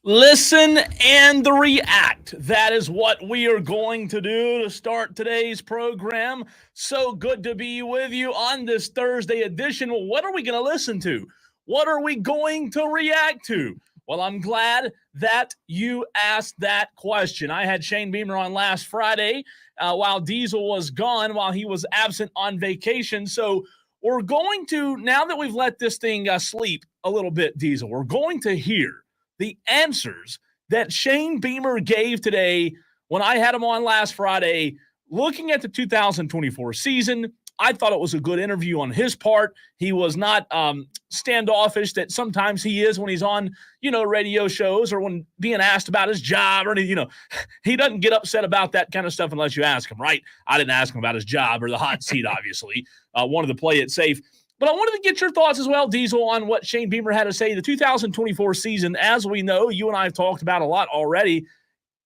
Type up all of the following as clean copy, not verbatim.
Listen and react. That is what we are going to do to start today's program. So good to be with you on this Thursday edition. Well, what are we going to listen to? What are we going to react to? Well, I'm glad that you asked that question. I had Shane Beamer on last Friday while Diesel was gone, while he was absent on vacation. So we're going to, now that we've let this thing sleep a little bit, Diesel, we're going to hear the answers that Shane Beamer gave today when I had him on last Friday, looking at the 2024 season. I thought it was a good interview on his part. He was not standoffish that sometimes he is when he's on, radio shows or when being asked about his job or anything. He doesn't get upset about that kind of stuff unless you ask him, right? I didn't ask him about his job or the hot seat, obviously. Wanted to play it safe. But I wanted to get your thoughts as well, Diesel, on what Shane Beamer had to say. The 2024 season, as we know, you and I have talked about a lot already,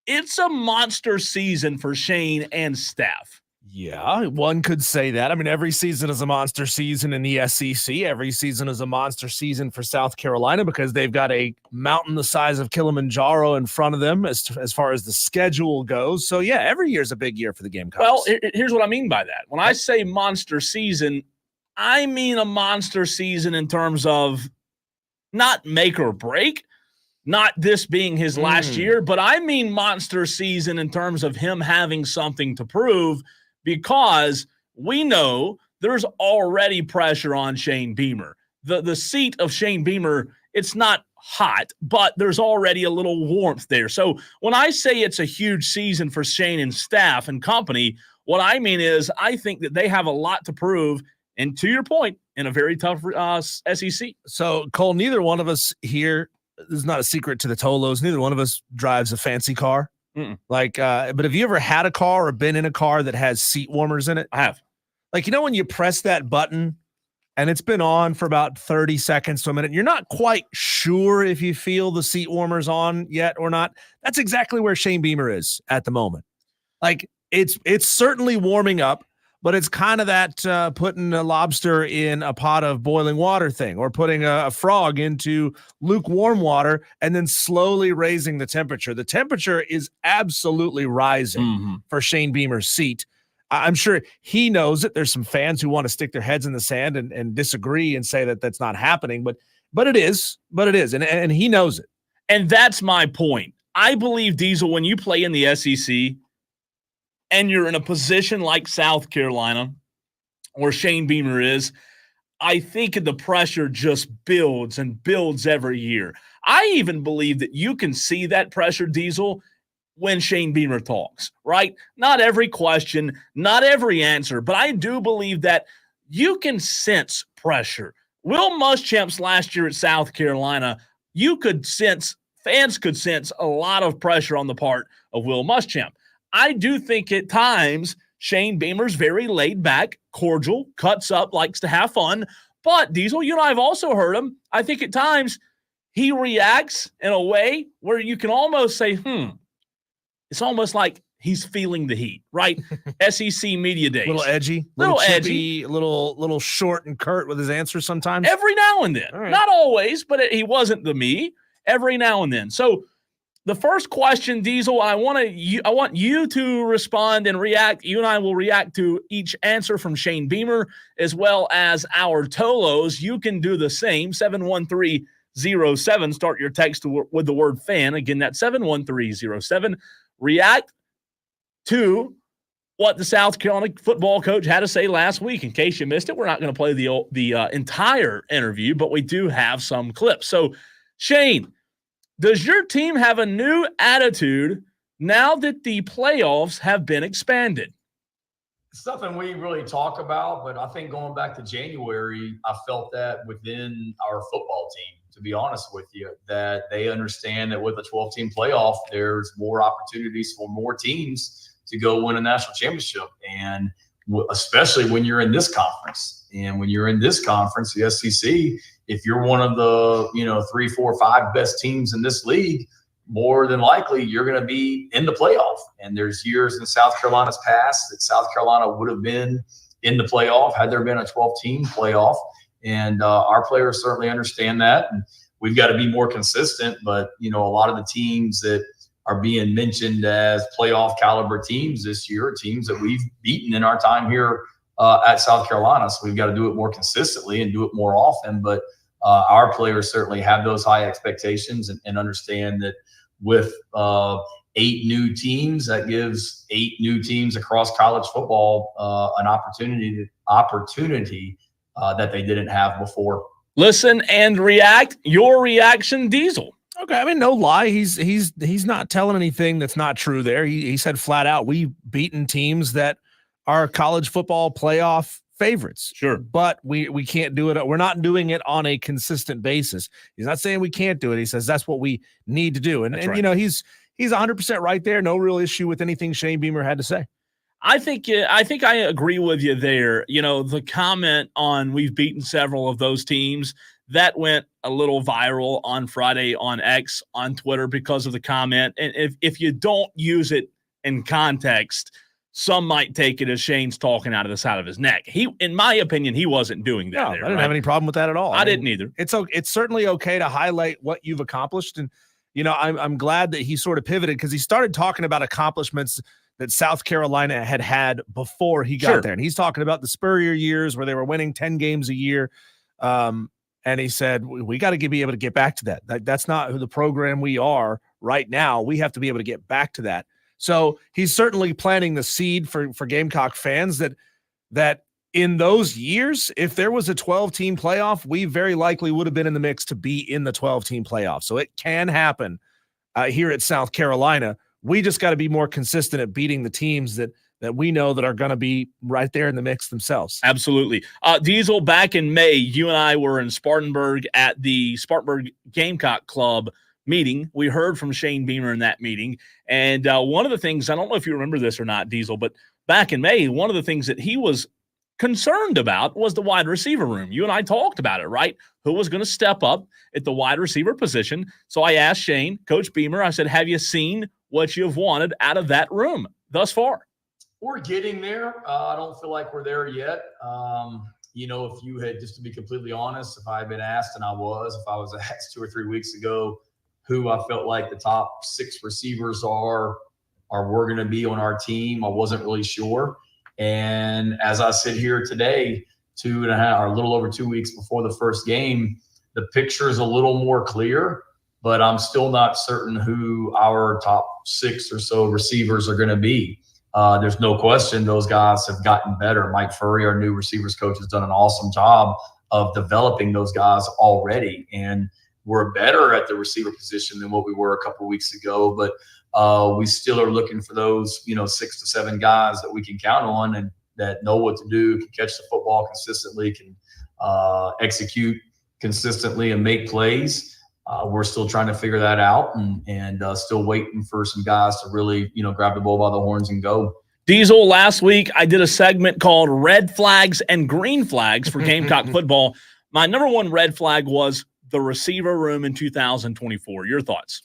it's a monster season for Shane and staff. Yeah, one could say that. I mean, every season is a monster season in the SEC. Every season is a monster season for South Carolina because they've got a mountain the size of Kilimanjaro in front of them as far as the schedule goes. So, yeah, every year is a big year for the Gamecocks. Well, here's what I mean by that. When I say monster season, I mean a monster season in terms of not make or break, not this being his last year, but I mean monster season in terms of him having something to prove, because we know there's already pressure on Shane Beamer. The seat of Shane Beamer, it's not hot, but there's already a little warmth there. So when I say it's a huge season for Shane and staff and company, what I mean is I think that they have a lot to prove. And to your point, in a very tough SEC. So, Cole, neither one of us here, this is not a secret to the Tolos, neither one of us drives a fancy car. But have you ever had a car or been in a car that has seat warmers in it? I have. Like, when you press that button and it's been on for about 30 seconds to a minute, you're not quite sure if you feel the seat warmers on yet or not. That's exactly where Shane Beamer is at the moment. Like, it's certainly warming up, but it's kind of that putting a lobster in a pot of boiling water thing, or putting a frog into lukewarm water and then slowly raising the temperature. The temperature is absolutely rising for Shane Beamer's seat. I'm sure he knows it. There's some fans who want to stick their heads in the sand and disagree and say that that's not happening, but it is. And he knows it. And that's my point. I believe, Diesel, when you play in the SEC, and you're in a position like South Carolina, where Shane Beamer is, I think the pressure just builds and builds every year. I even believe that you can see that pressure, Diesel, when Shane Beamer talks, right? Not every question, not every answer, but I do believe that you can sense pressure. Will Muschamp's last year at South Carolina, fans could sense a lot of pressure on the part of Will Muschamp. I do think at times Shane Beamer's very laid back, cordial, cuts up, likes to have fun. But, Diesel, you and I have also heard him. I think at times he reacts in a way where you can almost say, it's almost like he's feeling the heat, right? SEC media days. A little edgy. Little edgy. edgy. A little short and curt with his answers sometimes. Every now and then. Right. Not always, but he wasn't the me. Every now and then. So, the first question, Diesel, I want you to respond and react. You and I will react to each answer from Shane Beamer, as well as our Tolos. You can do the same. 71307. Start your text with the word fan. Again, that's 71307. React to what the South Carolina football coach had to say last week. In case you missed it, we're not going to play the entire interview, but we do have some clips. So, Shane, does your team have a new attitude now that the playoffs have been expanded? It's nothing we really talk about, but I think going back to January, I felt that within our football team, to be honest with you, that they understand that with a 12-team playoff, there's more opportunities for more teams to go win a national championship. And especially when you're in this conference. And when you're in this conference, the SEC, if you're one of the, 3, 4, 5 best teams in this league, more than likely you're going to be in the playoff. And there's years in South Carolina's past that South Carolina would have been in the playoff had there been a 12-team playoff. And our players certainly understand that. And we've got to be more consistent. But, a lot of the teams that are being mentioned as playoff caliber teams this year are teams that we've beaten in our time here at South Carolina. So we've got to do it more consistently and do it more often. But our players certainly have those high expectations and understand that with 8 new teams, that gives 8 new teams across college football an opportunity that they didn't have before. Listen and react. Your reaction, Diesel. Okay, I mean, no lie. He's not telling anything that's not true there. He said flat out, we've beaten teams that are college football playoff favorites. Sure. But we can't do it. We're not doing it on a consistent basis. He's not saying we can't do it. He says that's what we need to do. And right. He's 100% right there. No real issue with anything Shane Beamer had to say. I think I agree with you there. The comment on we've beaten several of those teams, that went a little viral on Friday on X, on Twitter, because of the comment. And if you don't use it in context, some might take it as Shane's talking out of the side of his neck. In my opinion, he wasn't doing that. No, I didn't have any problem with that at all. I didn't either. It's certainly okay to highlight what you've accomplished. And, I'm glad that he sort of pivoted, because he started talking about accomplishments that South Carolina had before he got there. And he's talking about the Spurrier years where they were winning 10 games a year. And he said, we got to be able to get back to that. That's not who the program we are right now. We have to be able to get back to that. So he's certainly planting the seed for Gamecock fans that in those years, if there was a 12-team playoff, we very likely would have been in the mix to be in the 12-team playoff. So it can happen here at South Carolina. We just got to be more consistent at beating the teams that we know that are going to be right there in the mix themselves. Absolutely. Diesel, back in May, you and I were in Spartanburg at the Spartanburg Gamecock Club meeting. We heard from Shane Beamer in that meeting. And one of the things, I don't know if you remember this or not, Diesel, but back in May, one of the things that he was concerned about was the wide receiver room. You and I talked about it, right? Who was going to step up at the wide receiver position. So I asked Shane, Coach Beamer, I said, have you seen what you've wanted out of that room thus far? We're getting there. I don't feel like we're there yet. If you had, just to be completely honest, if I had been asked, and I was asked 2 or 3 weeks ago who I felt like the top 6 receivers were going to be on our team, I wasn't really sure. And as I sit here today, 2.5 or a little over 2 weeks before the first game, the picture is a little more clear, but I'm still not certain who our top 6 or so receivers are going to be. There's no question those guys have gotten better. Mike Furry, our new receivers coach, has done an awesome job of developing those guys already. And we're better at the receiver position than what we were a couple of weeks ago. But we still are looking for those, 6 to 7 guys that we can count on and that know what to do, can catch the football consistently, can execute consistently and make plays. We're still trying to figure that out and still waiting for some guys to really, grab the bull by the horns and go. Diesel, last week I did a segment called Red Flags and Green Flags for Gamecock football. My number one red flag was the receiver room in 2024. Your thoughts?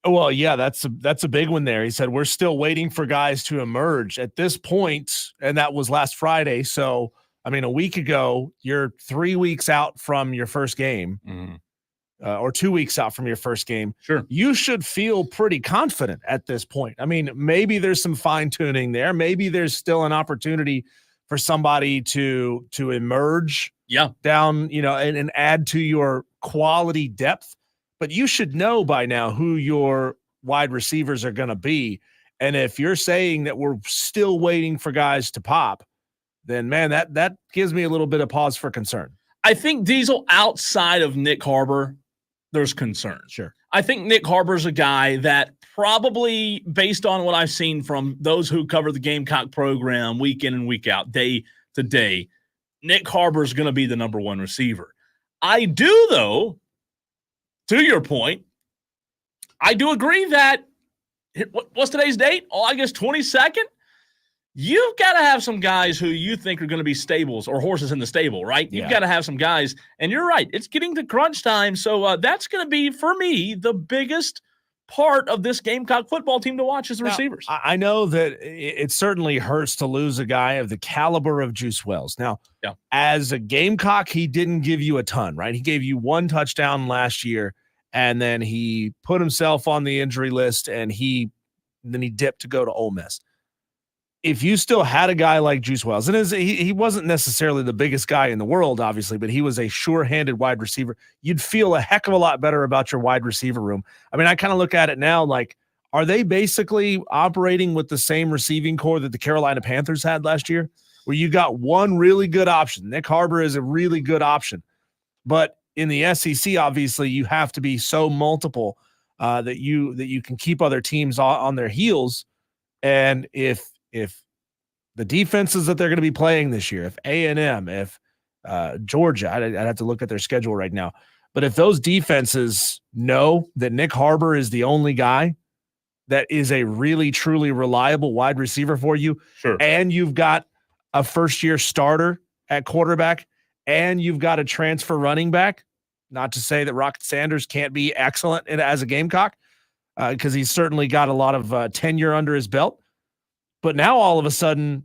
Well, yeah, that's a big one there. He said, we're still waiting for guys to emerge at this point, and that was last Friday. So, a week ago, you're 3 weeks out from your first game. Mm-hmm. Or 2 weeks out from your first game. Sure. You should feel pretty confident at this point. Maybe there's some fine tuning there. Maybe there's still an opportunity for somebody to emerge down, and add to your quality depth. But you should know by now who your wide receivers are going to be. And if you're saying that we're still waiting for guys to pop, then, man, that gives me a little bit of pause for concern. I think, Diesel, outside of Nick Harbor, there's concern. Sure. I think Nick Harbor's a guy that probably, based on what I've seen from those who cover the Gamecock program week in and week out, day to day, Nick Harbor's going to be the number one receiver. I do, though, to your point, I do agree that, what's today's date? August 22nd? You've got to have some guys who you think are going to be stables or horses in the stable, right? You've got to have some guys. And you're right. It's getting to crunch time. So that's going to be, for me, the biggest part of this Gamecock football team to watch as the receivers. I know that it certainly hurts to lose a guy of the caliber of Juice Wells. Now, as a Gamecock, he didn't give you a ton, right? He gave you 1 touchdown last year, and then he put himself on the injury list, and then he dipped to go to Ole Miss. If you still had a guy like Juice Wells, and he wasn't necessarily the biggest guy in the world, obviously, but he was a sure-handed wide receiver, you'd feel a heck of a lot better about your wide receiver room. I mean, I kind of look at it now like, are they basically operating with the same receiving core that the Carolina Panthers had last year, where you got one really good option? Nick Harbor is a really good option. But in the SEC, obviously, you have to be so multiple that you can keep other teams on their heels. And if the defenses that they're going to be playing this year, if A&M, if Georgia, I'd have to look at their schedule right now, but if those defenses know that Nick Harbor is the only guy that is a really, truly reliable wide receiver for you, and you've got a first-year starter at quarterback, and you've got a transfer running back, not to say that Rocket Sanders can't be excellent as a Gamecock, because he's certainly got a lot of tenure under his belt. But now all of a sudden,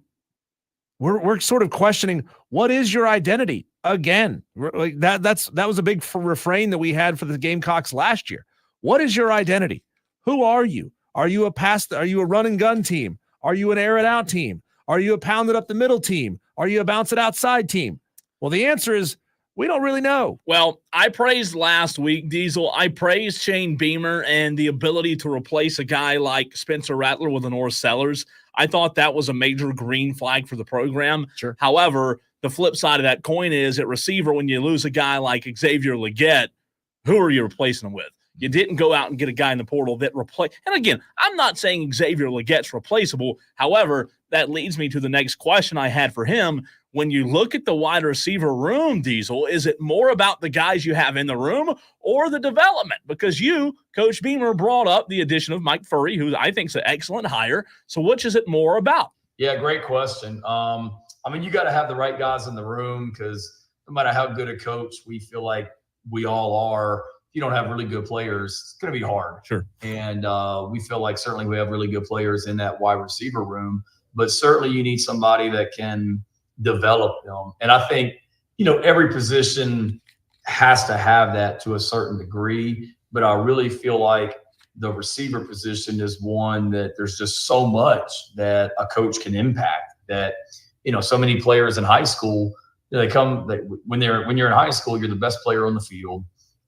we're sort of questioning, what is your identity again? Like that was a big refrain that we had for the Gamecocks last year. What is your identity? Who are you? Are you a run and gun team? Are you an air it out team? Are you a pound it up the middle team? Are you a bounce it outside team? Well, the answer is we don't really know. Well, I praised last week, Diesel. I praised Shane Beamer and the ability to replace a guy like Spencer Rattler with Lenore Sellers. I thought that was a major green flag for the program. Sure. However, the flip side of that coin is at receiver, when you lose a guy like Xavier Legette, who are you replacing him with? You didn't go out and get a guy in the portal that replace. And again, I'm not saying Xavier Legette's replaceable. However, that leads me to the next question I had for him. When you look at the wide receiver room, Diesel, is it more about the guys you have in the room or the development? Because you, Coach Beamer, brought up the addition of Mike Furry, who I think is an excellent hire. So which is it more about? Yeah, great question. I mean, you got to have the right guys in the room, because no matter how good a coach we feel like we all are, if you don't have really good players, it's going to be hard. Sure. And we feel like certainly we have really good players in that wide receiver room, but certainly you need somebody that can develop them. And I think, every position has to have that to a certain degree, but I really feel like the receiver position is one that there's just so much that a coach can impact. That, so many players in high school, when you're in high school, you're the best player on the field.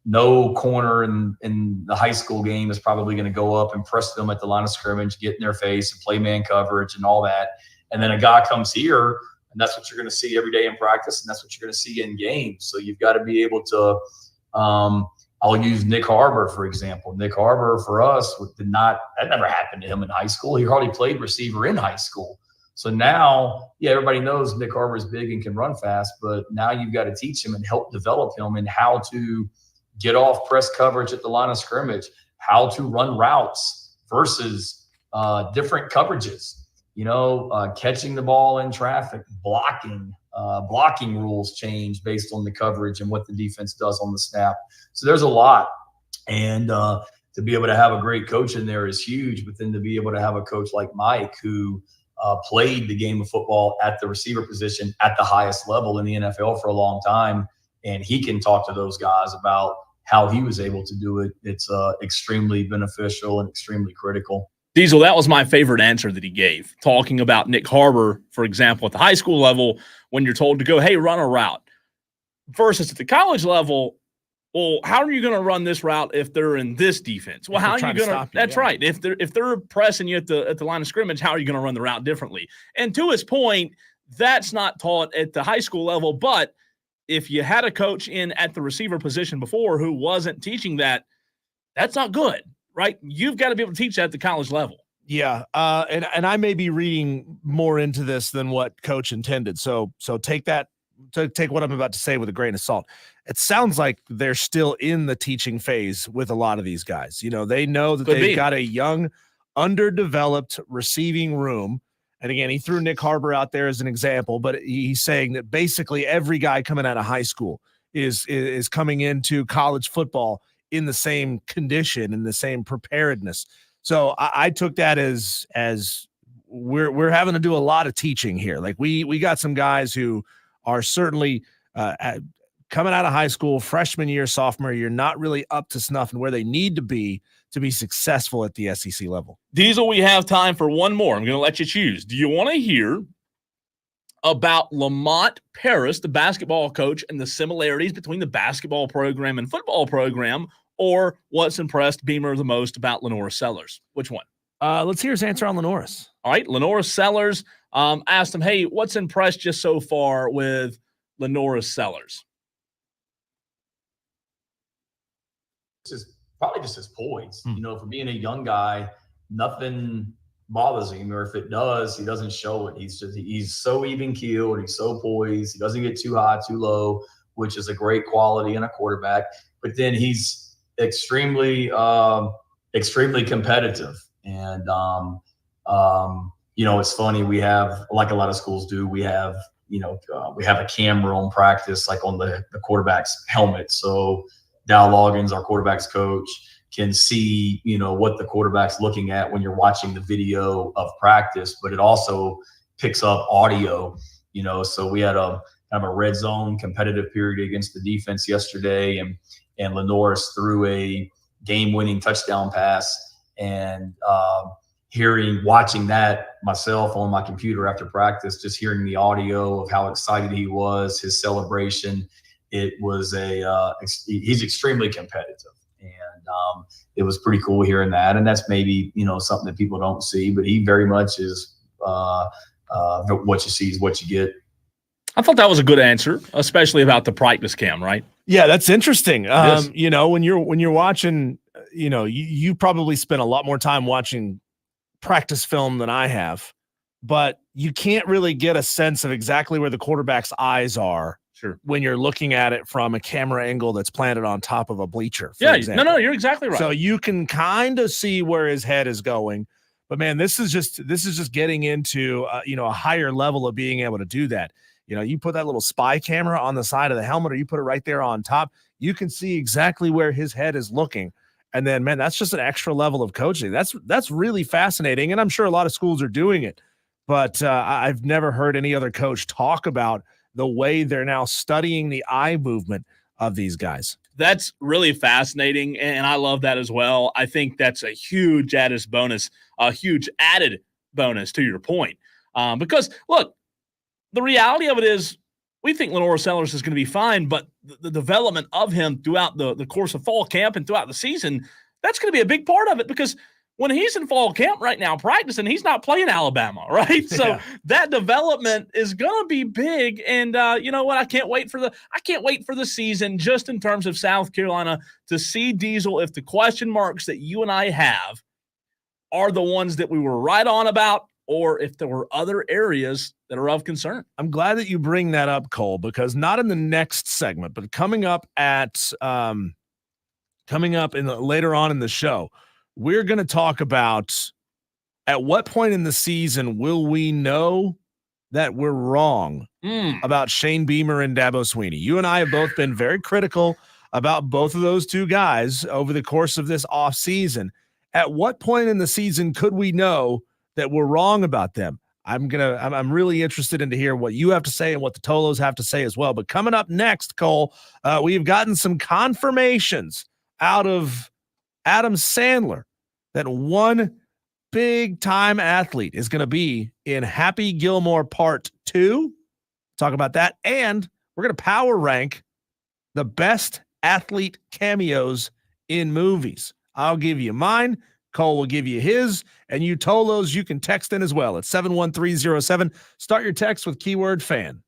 No corner in the high school game is probably going to go up and press them at the line of scrimmage, get in their face and play man coverage and all that. And then a guy comes here, and that's what you're going to see every day in practice, and that's what you're going to see in games. So you've got to be able to I'll use Nick Harbor, for example. Nick Harbor, for us, that never happened to him in high school. He hardly played receiver in high school. So now, everybody knows Nick Harbor is big and can run fast, but now you've got to teach him and help develop him in how to get off press coverage at the line of scrimmage, how to run routes versus different coverages. Catching the ball in traffic, blocking rules change based on the coverage and what the defense does on the snap. So there's a lot. And to be able to have a great coach in there is huge. But then to be able to have a coach like Mike, who played the game of football at the receiver position at the highest level in the NFL for a long time, and he can talk to those guys about how he was able to do it. It's extremely beneficial and extremely critical. Diesel, that was my favorite answer that he gave, talking about Nick Harbor, for example, at the high school level, when you're told to go, hey, run a route, versus at the college level, well, how are you going to run this route if they're in this defense? Well, how are you going to – that's right. If they're pressing you at the line of scrimmage, how are you going to run the route differently? And to his point, that's not taught at the high school level, but if you had a coach in at the receiver position before who wasn't teaching that, that's not good. Right? You've got to be able to teach that at the college level. Yeah. And I may be reading more into this than what coach intended. So take what I'm about to say with a grain of salt. It sounds like they're still in the teaching phase with a lot of these guys. They know that they've got a young, underdeveloped receiving room. And again, he threw Nick Harbor out there as an example, but he's saying that basically every guy coming out of high school is coming into college football in the same condition, in the same preparedness. So I took that as we're having to do a lot of teaching here. Like we got some guys who are certainly coming out of high school, freshman year, sophomore year, not really up to snuff and where they need to be successful at the SEC level. Diesel, we have time for one more. I'm going to let you choose. Do you want to hear about Lamont Paris, the basketball coach, and the similarities between the basketball program and football program, or what's impressed Beamer the most about Lenora Sellers? Which one? Let's hear his answer on Lenoris. All right, Lenora Sellers asked him, hey, what's impressed you so far with Lenora Sellers? Probably just his poise. For being a young guy, nothing bothers him, or if it does, he doesn't show it. He's so even keeled, he's so poised, he doesn't get too high, too low, which is a great quality in a quarterback. But then he's extremely competitive. And it's funny, we have, like a lot of schools do, we have a camera on practice, like on the quarterback's helmet. So Dow Loggins, our quarterback's coach, can see, what the quarterback's looking at when you're watching the video of practice, but it also picks up audio, so we had a kind of a red zone competitive period against the defense yesterday, and Lenoris threw a game-winning touchdown pass, and watching that myself on my computer after practice, just hearing the audio of how excited he was, his celebration. It was he's extremely competitive, and it was pretty cool hearing that. And that's maybe, something that people don't see, but he very much is what you see is what you get. I thought that was a good answer, especially about the practice cam, right? Yeah, that's interesting. Yes. When you're watching, you probably spend a lot more time watching practice film than I have, but you can't really get a sense of exactly where the quarterback's eyes are. Sure. When you're looking at it from a camera angle that's planted on top of a bleacher. Yeah, example. no, you're exactly right. So you can kind of see where his head is going, but man, this is just getting into a higher level of being able to do that. You put that little spy camera on the side of the helmet, or you put it right there on top, you can see exactly where his head is looking. And then, man, that's just an extra level of coaching. That's really fascinating, and I'm sure a lot of schools are doing it, but I've never heard any other coach talk about the way they're now studying the eye movement of these guys. That's really fascinating, and I love that as well. I think that's a huge added bonus to your point. Because, look, the reality of it is we think Lenora Sellers is going to be fine, but the development of him throughout the course of fall camp and throughout the season, that's going to be a big part of it, because when he's in fall camp right now practicing, he's not playing Alabama, right? So Yeah. That development is going to be big. And you know what? I can't wait for the season, just in terms of South Carolina, to see Diesel, if the question marks that you and I have are the ones that we were right on about, or if there were other areas that are of concern. I'm glad that you bring that up, Cole, because not in the next segment, but coming up later on in the show, we're going to talk about at what point in the season will we know that we're wrong about Shane Beamer and Dabo Sweeney. You and I have both been very critical about both of those two guys over the course of this off season. At what point in the season could we know that we're wrong about them? I'm really interested in to hear what you have to say and what the Tolos have to say as well. But coming up next, Cole, we've gotten some confirmations out of Adam Sandler that one big-time athlete is going to be in Happy Gilmore Part 2. Talk about that. And we're going to power rank the best athlete cameos in movies. I'll give you mine. Cole will give you his. And you Tolos, you can text in as well at 71307. Start your text with keyword fan.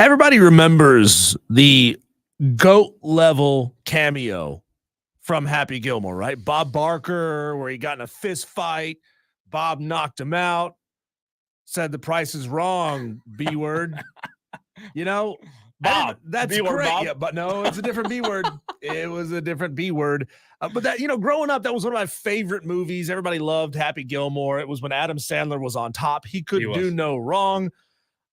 Everybody remembers the GOAT level cameo from Happy Gilmore, right? Bob Barker, where he got in a fist fight. Bob knocked him out, said the price is wrong, B word. You know, Bob. That's B-word great. Bob? Yeah, but no, it's a different B word. It was a different B word. But that, growing up, that was one of my favorite movies. Everybody loved Happy Gilmore. It was when Adam Sandler was on top. He could do no wrong.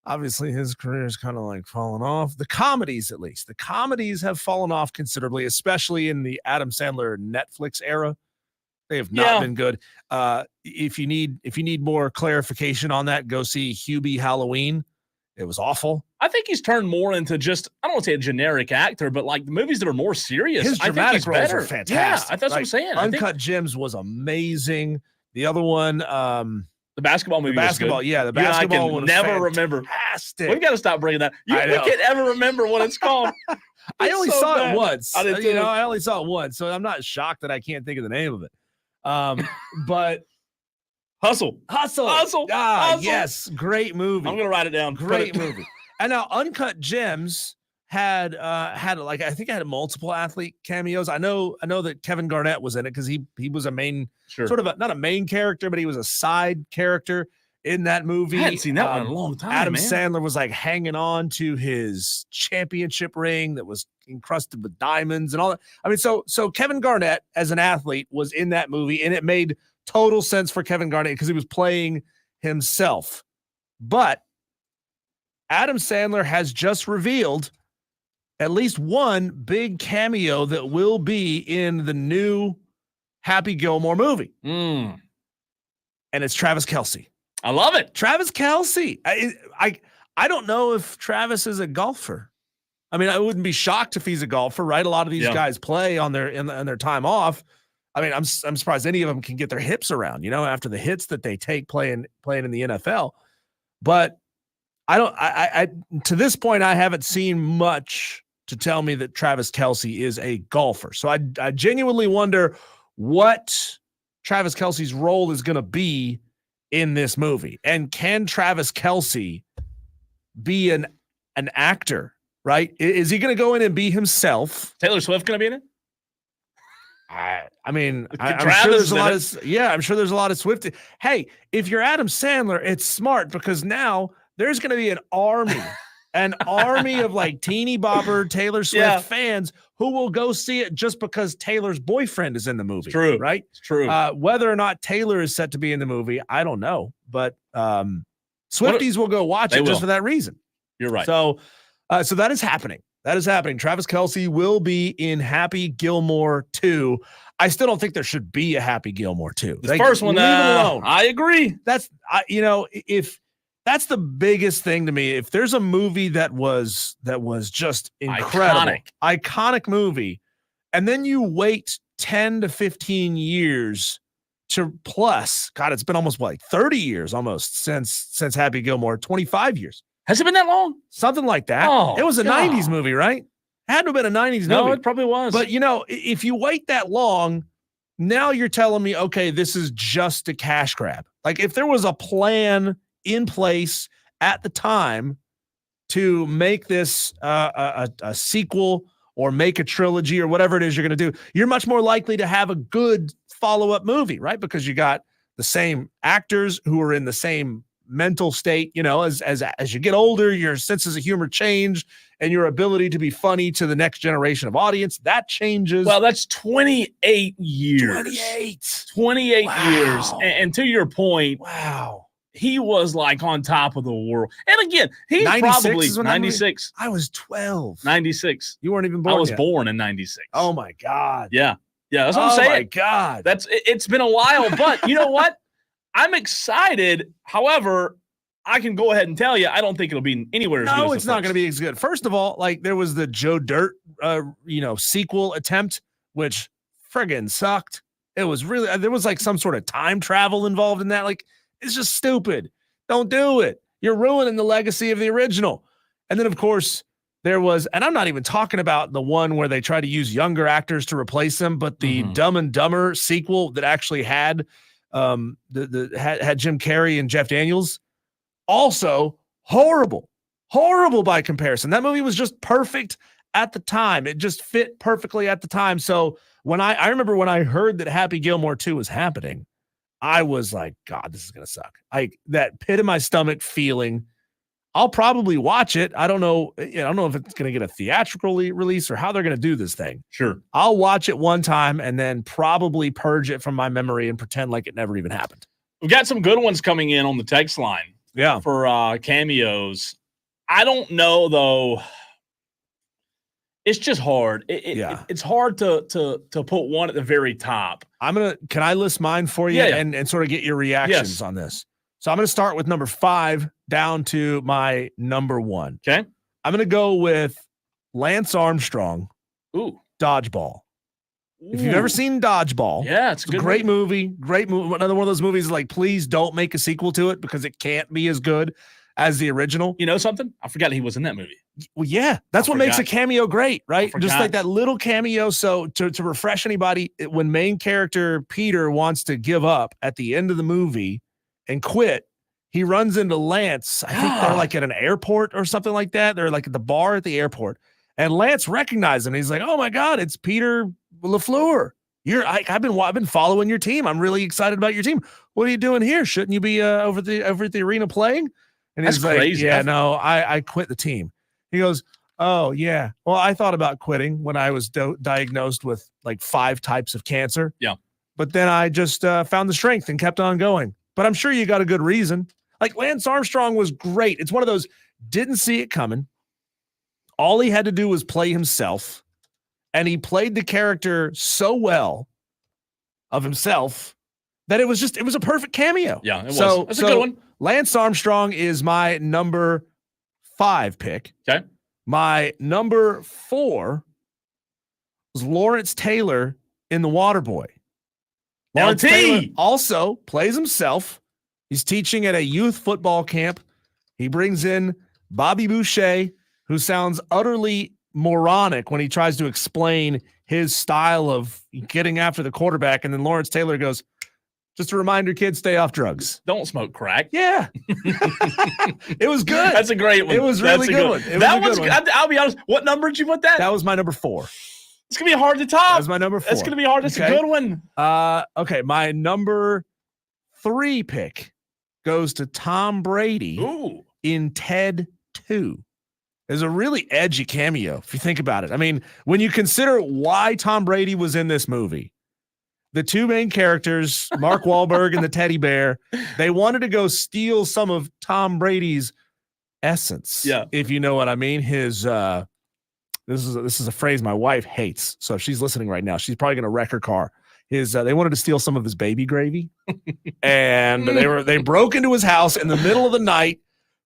Obviously, his career is kind of like fallen off. The comedies, at least. The comedies have fallen off considerably, especially in the Adam Sandler Netflix era. They have not been good. If you need more clarification on that, go see Hubie Halloween. It was awful. I think he's turned more into just, I don't want to say a generic actor, but like the movies that are more serious. His dramatic roles are fantastic. Yeah, that's what I'm saying. Uncut Gems was amazing. The other one, the basketball movie. The basketball one. Never remember. Fantastic. We've got to stop bringing that. We can't ever remember what it's called. I only saw it once. I did too. I only saw it once, so I'm not shocked that I can't think of the name of it. But Hustle. Yes, great movie. I'm gonna write it down. Great movie. And now Uncut Gems had like, I think I had multiple athlete cameos. I know that Kevin Garnett was in it because he was a main sort of not a main character, but he was a side character in that movie. I hadn't seen that one in a long time. Adam Sandler was like hanging on to his championship ring that was encrusted with diamonds and all that. I mean, so Kevin Garnett as an athlete was in that movie, and it made total sense for Kevin Garnett because he was playing himself. But Adam Sandler has just revealed at least one big cameo that will be in the new Happy Gilmore movie. And it's Travis Kelce. I love it. Travis Kelce. I don't know if Travis is a golfer. I mean, I wouldn't be shocked if he's a golfer, right? A lot of these guys play on their time off. I mean, I'm surprised any of them can get their hips around, after the hits that they take playing in the NFL. But I to this point, I haven't seen much to tell me that Travis Kelce is a golfer. So I genuinely wonder what Travis Kelce's role is going to be in this movie. And can Travis Kelce be an actor, right? Is he going to go in and be himself? Taylor Swift going to be in it? I mean, I'm sure there's a lot of, I'm sure there's a lot of Swift. Hey, if you're Adam Sandler, it's smart because now there's going to be an army of like teeny bopper Taylor Swift fans who will go see it just because Taylor's boyfriend is in the movie. True. Right? It's true. Whether or not Taylor is set to be in the movie, I don't know, but Swifties will go watch it just for that reason. You're right. So that is happening. That is happening. Travis Kelce will be in Happy Gilmore 2. I still don't think there should be a Happy Gilmore 2. The first one, leave it alone. I agree. That's if that's the biggest thing to me. If there's a movie that was just incredible, iconic movie, and then you wait 10 to 15 years to plus, God, it's been almost 30 years almost since Happy Gilmore, 25 years. Has it been that long? Something like that. Oh, it was a 90s movie, right? Had to have been a 90s movie. No, it probably was. But, if you wait that long, now you're telling me, okay, this is just a cash grab. Like if there was a plan in place at the time to make this a sequel or make a trilogy or whatever it is you're going to do, you're much more likely to have a good follow-up movie, right? Because you got the same actors who are in the same mental state, as you get older, your senses of humor change and your ability to be funny to the next generation of audience, that changes. Well, that's 28 years. 28 wow. years. And to your point, wow, he was like on top of the world. And again, he's 96 probably 96. I was 12. 96. You weren't even born. I was yet. born in 96. Oh my God. Yeah. That's what I'm saying. Oh my God. It's been a while, but you know what? I'm excited. However, I can go ahead and tell you, I don't think it'll be anywhere as good. No, it's not going to be as good. First of all, like there was the Joe Dirt, sequel attempt, which friggin' sucked. It was really, there was like some sort of time travel involved in that. Like, it's just stupid. Don't do it. You're ruining the legacy of the original. And then, of course, there was, and I'm not even talking about the one where they try to use younger actors to replace them, but the Dumb and Dumber sequel that actually had had Jim Carrey and Jeff Daniels, also horrible. Horrible by comparison. That movie was just perfect at the time. It just fit perfectly at the time. So when I remember when I heard that Happy Gilmore 2 was happening, I was like, God, this is going to suck. That pit in my stomach feeling. I'll probably watch it. I don't know. I don't know if it's going to get a theatrical release or how they're going to do this thing. Sure. I'll watch it one time and then probably purge it from my memory and pretend like it never even happened. We've got some good ones coming in on the text line. Yeah. For cameos. I don't know though. It's just hard. It's hard to put one at the very top. Can I list mine for you and sort of get your reactions on this? So I'm going to start with number 5 down to my number 1. Okay. I'm going to go with Lance Armstrong. Ooh. Dodgeball. If you've ever seen Dodgeball, it's a great movie. Great movie. Another one of those movies like, please don't make a sequel to it because it can't be as good as the original. You know something? I forgot he was in that movie. Well, yeah, that's what makes a cameo great, right? Just like that little cameo. So to refresh anybody, when main character Peter wants to give up at the end of the movie and quit, he runs into Lance. I think they're like at an airport or something like that. They're like at the bar at the airport. And Lance recognizes him. He's like, "Oh my God, it's Peter LaFleur. I've been following your team. I'm really excited about your team. What are you doing here? Shouldn't you be over at the arena playing?" And he's like, crazy. "Yeah, no, I quit the team." He goes, "Oh yeah. Well, I thought about quitting when I was diagnosed with like 5 types of cancer. Yeah, but then I just found the strength and kept on going. But I'm sure you got a good reason." Like Lance Armstrong was great. It's one of those didn't see it coming. All he had to do was play himself, and he played the character so well of himself that it was a perfect cameo. Yeah, it was. That's a good one. Lance Armstrong is my number 5 pick. Okay. My number 4 was Lawrence Taylor in The Waterboy. Lawrence Taylor also plays himself. He's teaching at a youth football camp. He brings in Bobby Boucher, who sounds utterly moronic when he tries to explain his style of getting after the quarterback. And then Lawrence Taylor goes, "Just a reminder, kids, stay off drugs. Don't smoke crack." Yeah. It was good. That's a great one. It was really good one. That one's good. I'll be honest. What number did you put that? That was my number 4. It's going to be hard to top. That was my number 4. It's going to be hard. That's a good one. Okay. My number 3 pick goes to Tom Brady in Ted 2. There's a really edgy cameo, if you think about it. I mean, when you consider why Tom Brady was in this movie, the 2 main characters, Mark Wahlberg and the teddy bear, they wanted to go steal some of Tom Brady's essence. Yeah. If you know what I mean. His this is a phrase my wife hates. So if she's listening right now, she's probably going to wreck her car. They wanted to steal some of his baby gravy. And they broke into his house in the middle of the night,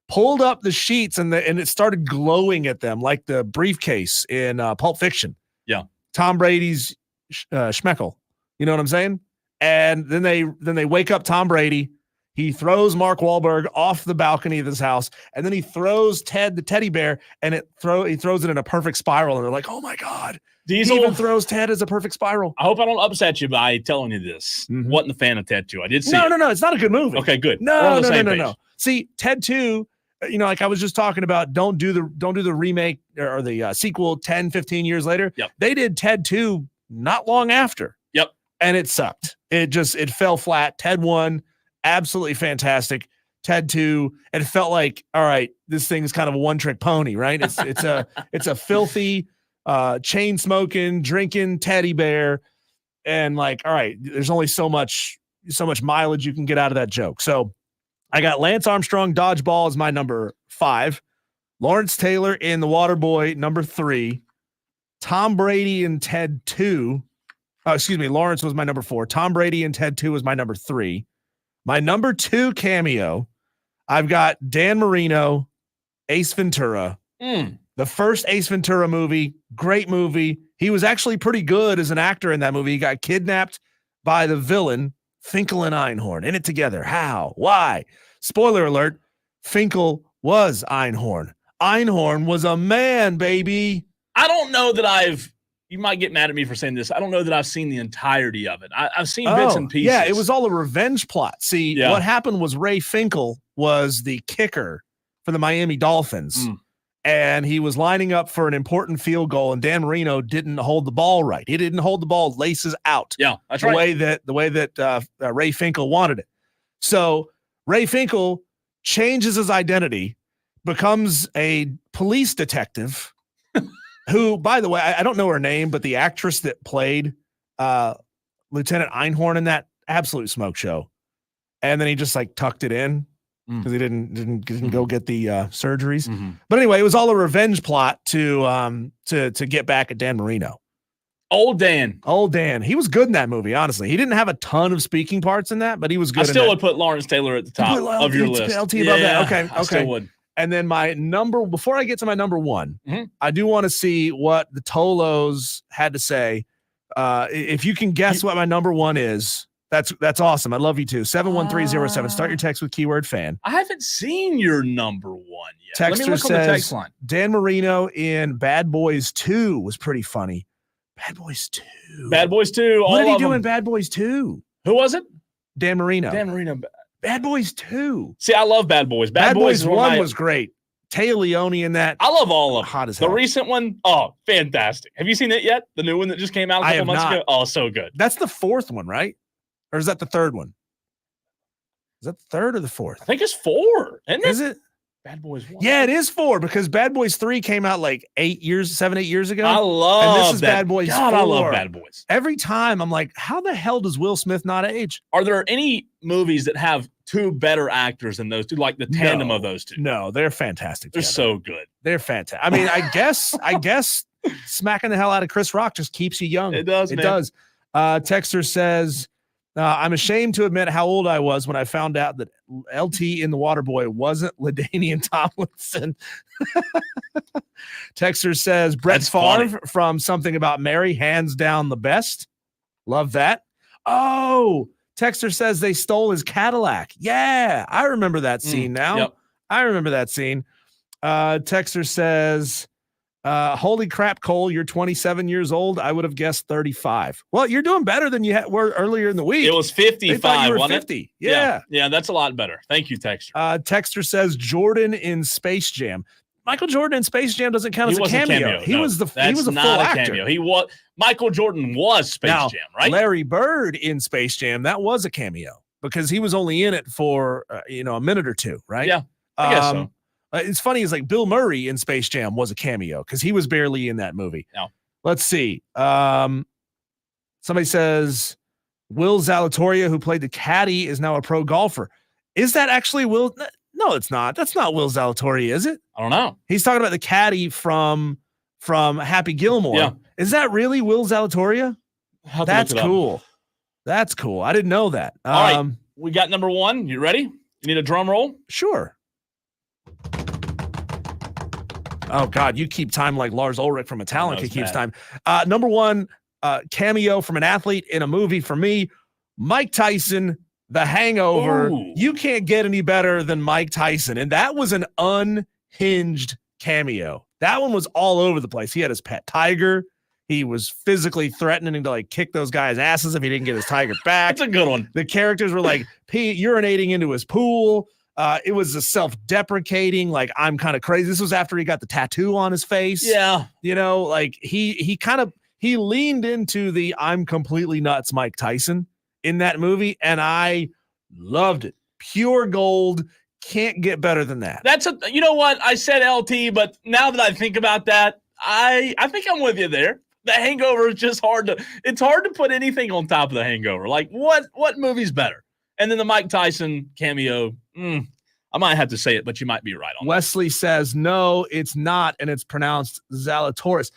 pulled up the sheets, and it started glowing at them like the briefcase in Pulp Fiction. Yeah. Tom Brady's schmeckle. You know what I'm saying? And then they wake up Tom Brady. He throws Mark Wahlberg off the balcony of his house, and then he throws Ted the teddy bear, and he throws it in a perfect spiral. And they're like, "Oh my God!" Diesel he even throws Ted as a perfect spiral. I hope I don't upset you by telling you this. Mm-hmm. Wasn't a fan of Ted 2. I did see. No. It's not a good movie. Okay, good. No. See, Ted 2. Like I was just talking about, don't do the remake or the sequel 10, 15 years later. Yep. They did Ted 2 not long after. Yep. And it sucked. It fell flat. Ted 1, absolutely fantastic. Ted 2, it felt like, all right, this thing is kind of a one-trick pony, right? It's a filthy, chain smoking, drinking teddy bear, and like, all right, there's only so much mileage you can get out of that joke. So I got Lance Armstrong, Dodgeball is my number 5. Lawrence Taylor in The Waterboy, number 3. Tom Brady in Ted 2. Oh, excuse me. Lawrence was my number 4. Tom Brady in Ted 2 was my number 3. My number 2 cameo, I've got Dan Marino, Ace Ventura. The first Ace Ventura movie, great movie. He was actually pretty good as an actor in that movie. He got kidnapped by the villain, Finkel and Einhorn. In it together. How? Why? Spoiler alert, Finkel was Einhorn. Einhorn was a man, baby. I don't know that you might get mad at me for saying this. I don't know that I've seen the entirety of it. I've seen bits and pieces. Yeah, it was all a revenge plot. See, what happened was Ray Finkel was the kicker for the Miami Dolphins. And he was lining up for an important field goal, and Dan Marino didn't hold the ball right. He didn't hold the ball laces out. Yeah, that's the right. way that Ray Finkel wanted it. So Ray Finkel changes his identity, becomes a police detective, who, by the way, I don't know her name, but the actress that played Lieutenant Einhorn in that, absolute smoke show. And then he just like tucked it in. Because he didn't go get the surgeries. But anyway, it was all a revenge plot to get back at Dan Marino. Old Dan. He was good in that movie, honestly. He didn't have a ton of speaking parts in that, but he was good. I still would put Lawrence Taylor at the top of your list. LT above that. Okay. I still would. And then before I get to my number one, I do want to see what the Tolos had to say. If you can guess what my number one is, that's awesome. I love you too. 71307. Start your text with keyword fan. I haven't seen your number one yet. Texter Let me look says, on the text line. Dan Marino in Bad Boys 2 was pretty funny. Bad Boys 2. Bad Boys 2. What did he do in Bad Boys 2? Who was it? Dan Marino. Bad Boys 2. See, I love Bad Boys. Bad Boys 1 was great. Taya Leone in that. I love all of them. Hot as hell. The recent one, fantastic. Have you seen it yet? The new one that just came out a couple months ago? Oh, so good. That's the fourth one, right? Or is that the third one? Is that the third or the fourth? I think it's 4. Is it? Bad Boys 1. Yeah, it is 4 because Bad Boys 3 came out like 7, 8 years ago. I love and this is Bad Boys 4. I love Bad Boys. Every time I'm like, how the hell does Will Smith not age? Are there any movies that have 2 better actors than those two, like the tandem of those two? No, they're fantastic. They're so good. They're fantastic. I mean, I guess smacking the hell out of Chris Rock just keeps you young. It does. It does. Texter says, I'm ashamed to admit how old I was when I found out that LT in The Waterboy wasn't LaDainian Tomlinson. Texter says, Brett Favre from Something About Mary, hands down the best. Love that. Oh, Texter says they stole his Cadillac. Yeah, I remember that scene now. Yep. I remember that scene. Texter says, holy crap, Cole, you're 27 years old. I would have guessed 35. Well, you're doing better than you were earlier in the week. It was 55, wasn't 50. it? Yeah. Yeah, that's a lot better. Thank you, Texter. Texter says Jordan in Space Jam. Michael Jordan in Space Jam doesn't count as a cameo. He was a full actor. Cameo. Michael Jordan was Space Jam, right? Larry Bird in Space Jam, that was a cameo because he was only in it for a minute or two, right? Yeah, I guess so. It's funny, it's like Bill Murray in Space Jam was a cameo because he was barely in that movie. No. Let's see. Somebody says Will Zalatoria, who played the caddy, is now a pro golfer. Is that actually Will? No, it's not. That's not Will Zalatoria, is it? I don't know. He's talking about the caddy from Happy Gilmore. Yeah. Is that really Will Zalatoria? That's cool. That's cool. I didn't know that. All right. We got number one. You ready? You need a drum roll? Sure. Oh, God, you keep time like Lars Ulrich from Metallica keeps time. Number one, cameo from an athlete in a movie for me, Mike Tyson, The Hangover. Ooh. You can't get any better than Mike Tyson. And that was an unhinged cameo. That one was all over the place. He had his pet tiger. He was physically threatening to like kick those guys' asses if he didn't get his tiger back. That's a good one. The characters were like urinating into his pool. It was a self-deprecating, like I'm kind of crazy. This was after he got the tattoo on his face. Yeah. Like he leaned into the I'm completely nuts Mike Tyson in that movie, and I loved it. Pure gold. Can't get better than that. You know what? I said LT, but now that I think about that, I think I'm with you there. The Hangover is just it's hard to put anything on top of The Hangover. Like what movie's better? And then the Mike Tyson cameo, I might have to say it, but you might be right on Wesley says, no, it's not, and it's pronounced Zalatoris.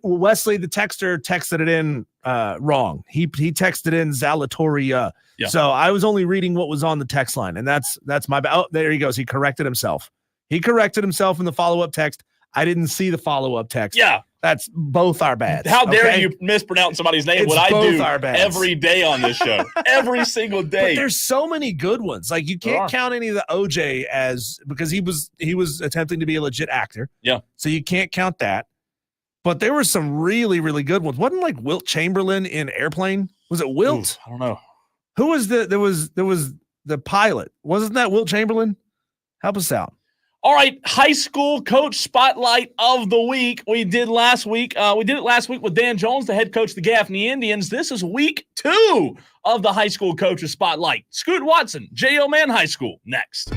Wesley, the texter, texted it in wrong. He texted in Zalatoria. Yeah. So I was only reading what was on the text line, and that's my bad. Oh, there he goes. He corrected himself. He corrected himself in the follow-up text. I didn't see the follow-up text. Yeah. That's both our bads. How dare you mispronounce somebody's name? What I do every day on this show. Every single day. But there's so many good ones. Like you can't count any of the OJ because he was attempting to be a legit actor. Yeah. So you can't count that. But there were some really, really good ones. Wasn't like Wilt Chamberlain in Airplane? Was it Wilt? I don't know. Who was there was the pilot? Wasn't that Wilt Chamberlain? Help us out. All right, high school coach spotlight of the week. We did it last week with Dan Jones, the head coach of the Gaffney Indians. This is week 2 of the high school coaches spotlight. Scoot Watson, J.O. Mann High School, next.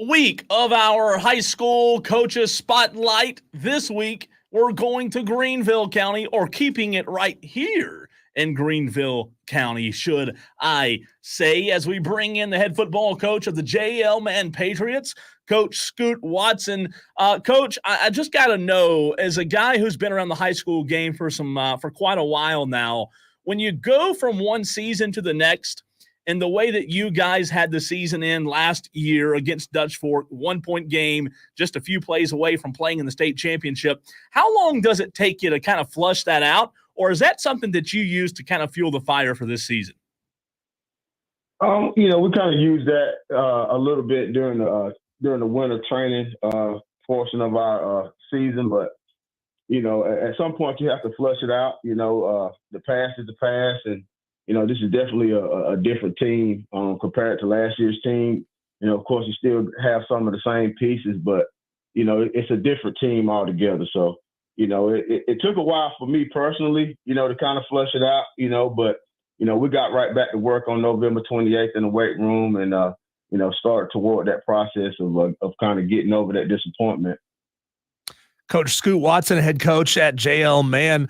Week of our high school coaches spotlight. This week, we're going to Greenville County, or keeping it right here in Greenville County, should I say, as we bring in the head football coach of the J.L. Mann Patriots, Coach Scoot Watson. Coach, I just got to know, as a guy who's been around the high school game for quite a while now, when you go from one season to the next, and the way that you guys had the season in last year against Dutch Fork, 1-point game, just a few plays away from playing in the state championship, how long does it take you to kind of flush that out? Or is that something that you use to kind of fuel the fire for this season? We kind of use that a little bit during the winter training portion of our season, but at some point you have to flush it out. The past is the past, and this is definitely a different team compared to last year's team. Of course, you still have some of the same pieces, but it's a different team altogether. So it took a while for me personally, to kind of flush it out, but, we got right back to work on November 28th in the weight room and, started toward that process of kind of getting over that disappointment. Coach Scoot Watson, head coach at JL Man.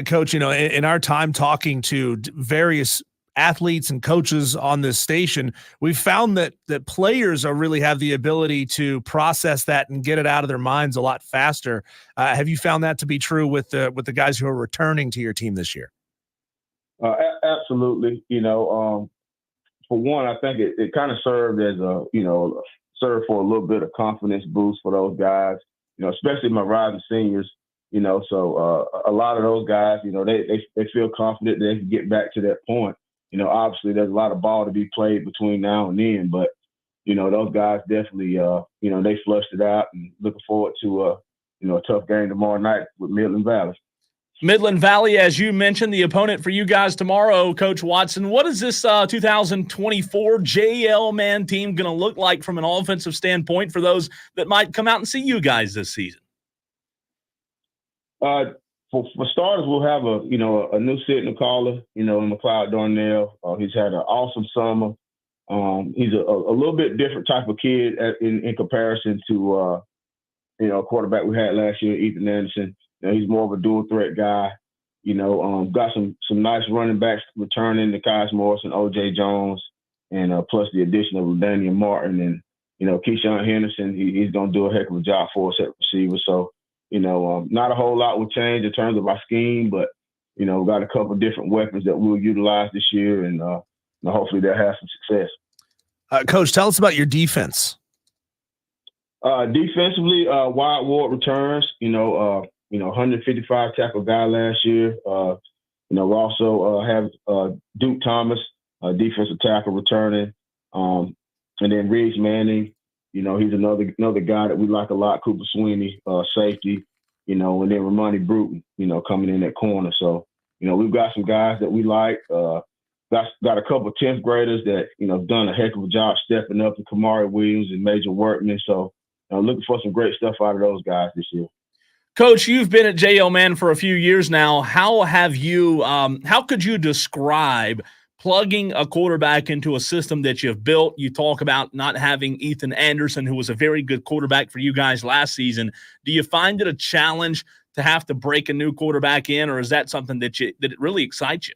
Coach, in our time talking to various athletes and coaches on this station, we've found that players really have the ability to process that and get it out of their minds a lot faster. Have you found that to be true with the guys who are returning to your team this year? Absolutely. For one, I think it kind of served as served for a little bit of confidence boost for those guys, especially my rising seniors, so a lot of those guys, they feel confident that they can get back to that point. Obviously there's a lot of ball to be played between now and then, but, those guys definitely, they flushed it out and looking forward to, a tough game tomorrow night with Midland Valley. Midland Valley, as you mentioned, the opponent for you guys tomorrow, Coach Watson. What is this 2024 JL Man team going to look like from an offensive standpoint for those that might come out and see you guys this season? For starters, we'll have a new signal caller, in McLeod Darnell. He's had an awesome summer. He's a little bit different type of kid in comparison to a quarterback we had last year, Ethan Anderson. He's more of a dual threat guy. Got some nice running backs returning, the Kyle Morris and O.J. Jones, and plus the addition of Daniel Martin and Keyshawn Henderson. He's going to do a heck of a job for us at receiver. So, not a whole lot will change in terms of our scheme, but we've got a couple of different weapons that we'll utilize this year, and hopefully they'll have some success. Coach, tell us about your defense. Defensively, Wyatt Ward returns. 155 tackle guy last year. We also have Duke Thomas, defensive tackle, returning, and then Riggs Manning. He's another guy that we like a lot. Cooper Sweeney, safety. And then Ramani Bruton, coming in that corner. So we've got some guys that we like. Got a couple of 10th graders that done a heck of a job stepping up to Kamari Williams and Major Workman. So looking for some great stuff out of those guys this year. Coach, you've been at JL Man for a few years now. How could you describe plugging a quarterback into a system that you've built? You talk about not having Ethan Anderson, who was a very good quarterback for you guys last season. Do you find it a challenge to have to break a new quarterback in, or is that something that it really excites you?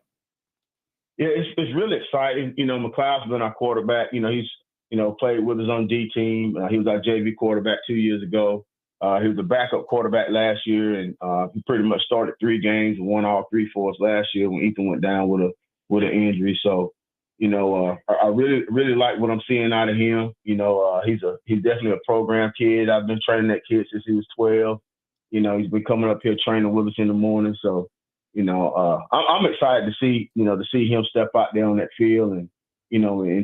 Yeah, it's really exciting. McLeod's been our quarterback. He's played with us on D team. He was our JV quarterback 2 years ago. He was a backup quarterback last year, and he pretty much started 3 games and won all 3 for us last year when Ethan went down with an injury. So, I really like what I'm seeing out of him. He's definitely a program kid. I've been training that kid since he was 12. He's been coming up here training with us in the morning. So, I'm excited to see him step out there on that field and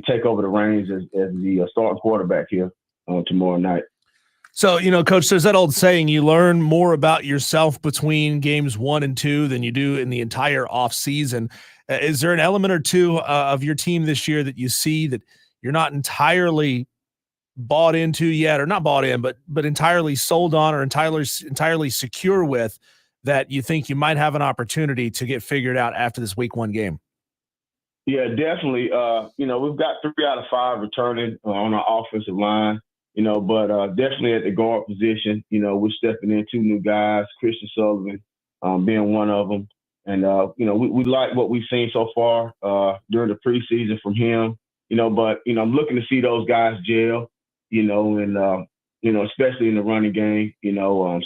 take over the reins as the starting quarterback here tomorrow night. So, Coach, there's that old saying, you learn more about yourself between games 1 and 2 than you do in the entire off season. Is there an element or two of your team this year that you see that you're not entirely bought into yet, or not bought in, but entirely sold on or entirely secure with, that you think you might have an opportunity to get figured out after this week 1 game? Yeah, definitely. We've got 3 out of 5 returning on our offensive line. But definitely at the guard position, we're stepping in 2 new guys, Christian Sullivan being one of them. And, we like what we've seen so far during the preseason from him, but, I'm looking to see those guys gel, and, especially in the running game,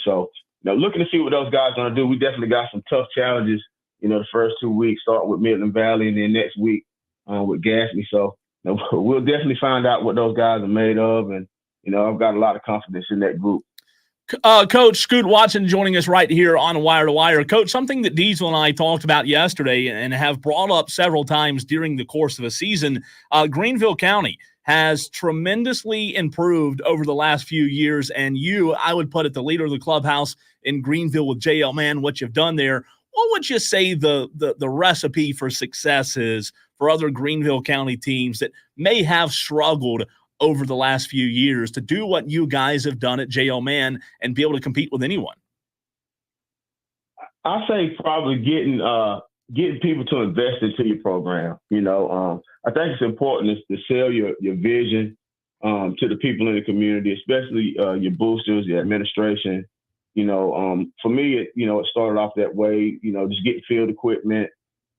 so, looking to see what those guys are going to do. We definitely got some tough challenges, the first 2 weeks, start with Midland Valley and then next week with Gatsby. So we'll definitely find out what those guys are made of. And, I've got a lot of confidence in that group. Coach Scoot Watson joining us right here on Wire to Wire. Coach, something that Diesel and I talked about yesterday and have brought up several times during the course of a season, Greenville County has tremendously improved over the last few years. And I would put it, the leader of the clubhouse in Greenville with JL Man, what you've done there. What would you say the recipe for success is for other Greenville County teams that may have struggled over the last few years to do what you guys have done at JL Man and be able to compete with anyone? I say probably getting people to invest into your program. I think it's important to sell your vision to the people in the community, especially your boosters, your administration. For me, it started off that way. Just getting field equipment,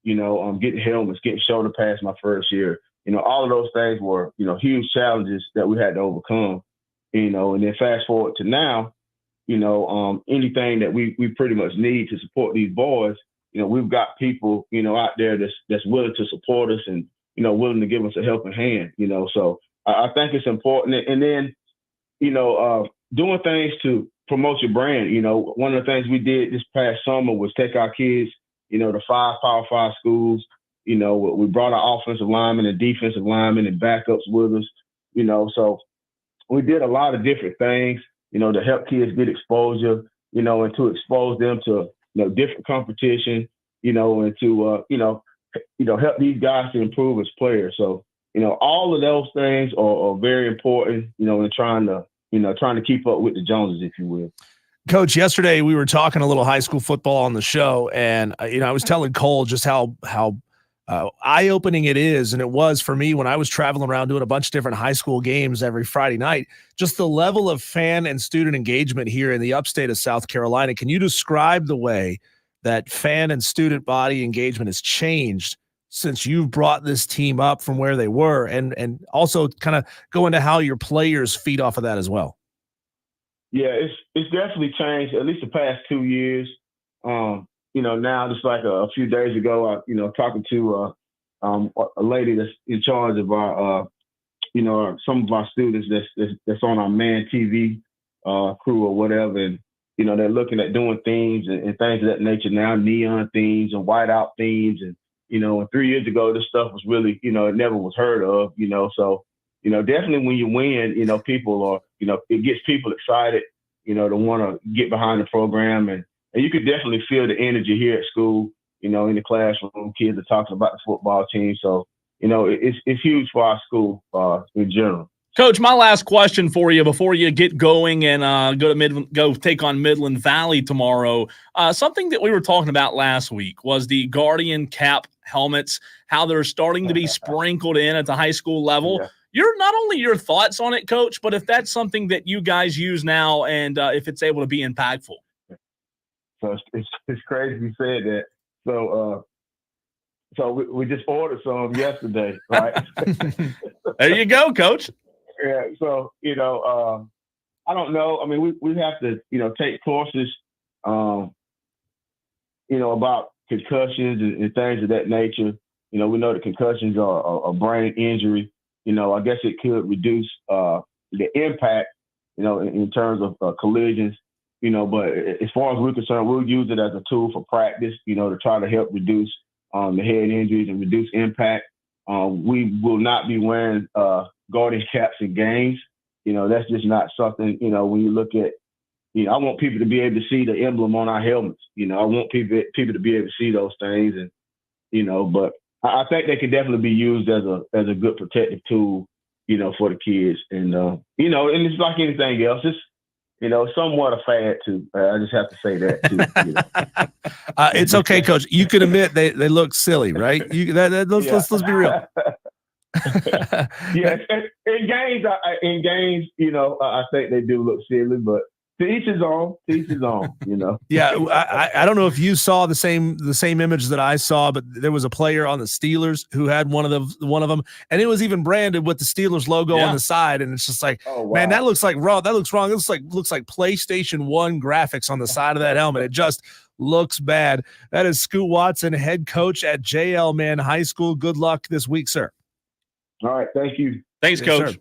getting helmets, getting shoulder pads my first year. All of those things were huge challenges that we had to overcome. And then fast forward to now, anything that we pretty much need to support these boys, we've got people, out there that's willing to support us and, willing to give us a helping hand, so I think it's important. And then, doing things to promote your brand. One of the things we did this past summer was take our kids, to 5 Power 5 schools. We brought our offensive linemen and defensive linemen and backups with us, so we did a lot of different things, to help kids get exposure, and to expose them to, different competition, and to, help these guys to improve as players. So, all of those things are very important, in trying to keep up with the Joneses, if you will. Coach, yesterday we were talking a little high school football on the show, and I was telling Cole just how eye-opening it is, and it was for me when I was traveling around doing a bunch of different high school games every Friday night, just the level of fan and student engagement here in the upstate of South Carolina. Can you describe the way that fan and student body engagement has changed since you've brought this team up from where they were, and also kind of go into how your players feed off of that as well? Yeah, it's definitely changed, at least the past 2 years. Now just like a few days ago, talking to a lady that's in charge of our, some of our students that's on our Man TV crew or whatever, and they're looking at doing themes and things of that nature now, neon themes and whiteout themes, and 3 years ago this stuff was really, it never was heard of, so definitely when you win, people are, it gets people excited, to want to get behind the program. And you could definitely feel the energy here at school, in the classroom. Kids are talking about the football team. So, it's huge for our school in general. Coach, my last question for you before you get going and go take on Midland Valley tomorrow. Something that we were talking about last week was the Guardian Cap helmets, how they're starting to be sprinkled in at the high school level. Yeah. Not only your thoughts on it, Coach, but if that's something that you guys use now and if it's able to be impactful. So it's crazy you said that. So we just ordered some yesterday, right? There you go, Coach. Yeah. So I don't know. I mean, we have to take courses, about concussions and things of that nature. We know that concussions are a brain injury. I guess it could reduce the impact, in terms of collisions. But as far as we're concerned, we'll use it as a tool for practice, to try to help reduce the head injuries and reduce impact. We will not be wearing Guardian caps in games. That's just not something, when you look at, I want people to be able to see the emblem on our helmets. I want people to be able to see those things. And, but I think they could definitely be used as a good protective tool, for the kids. And, and it's like anything else. It's, somewhat a fad too. I just have to say that too. It's okay, Coach. You can admit they look silly, right? Let's be real. Yeah, in games, I think they do look silly, but to each his own. Yeah, I don't know if you saw the same image that I saw, but there was a player on the Steelers who had one of them, and it was even branded with the Steelers logo on the side, and it's just like, oh, wow. Man, that looks like wrong. That looks wrong. It looks like PlayStation 1 graphics on the side of that helmet. It just looks bad. That is Scoot Watson, head coach at JL Man High School. Good luck this week, sir. All right, thank you. Thanks, Yes, Coach. sir.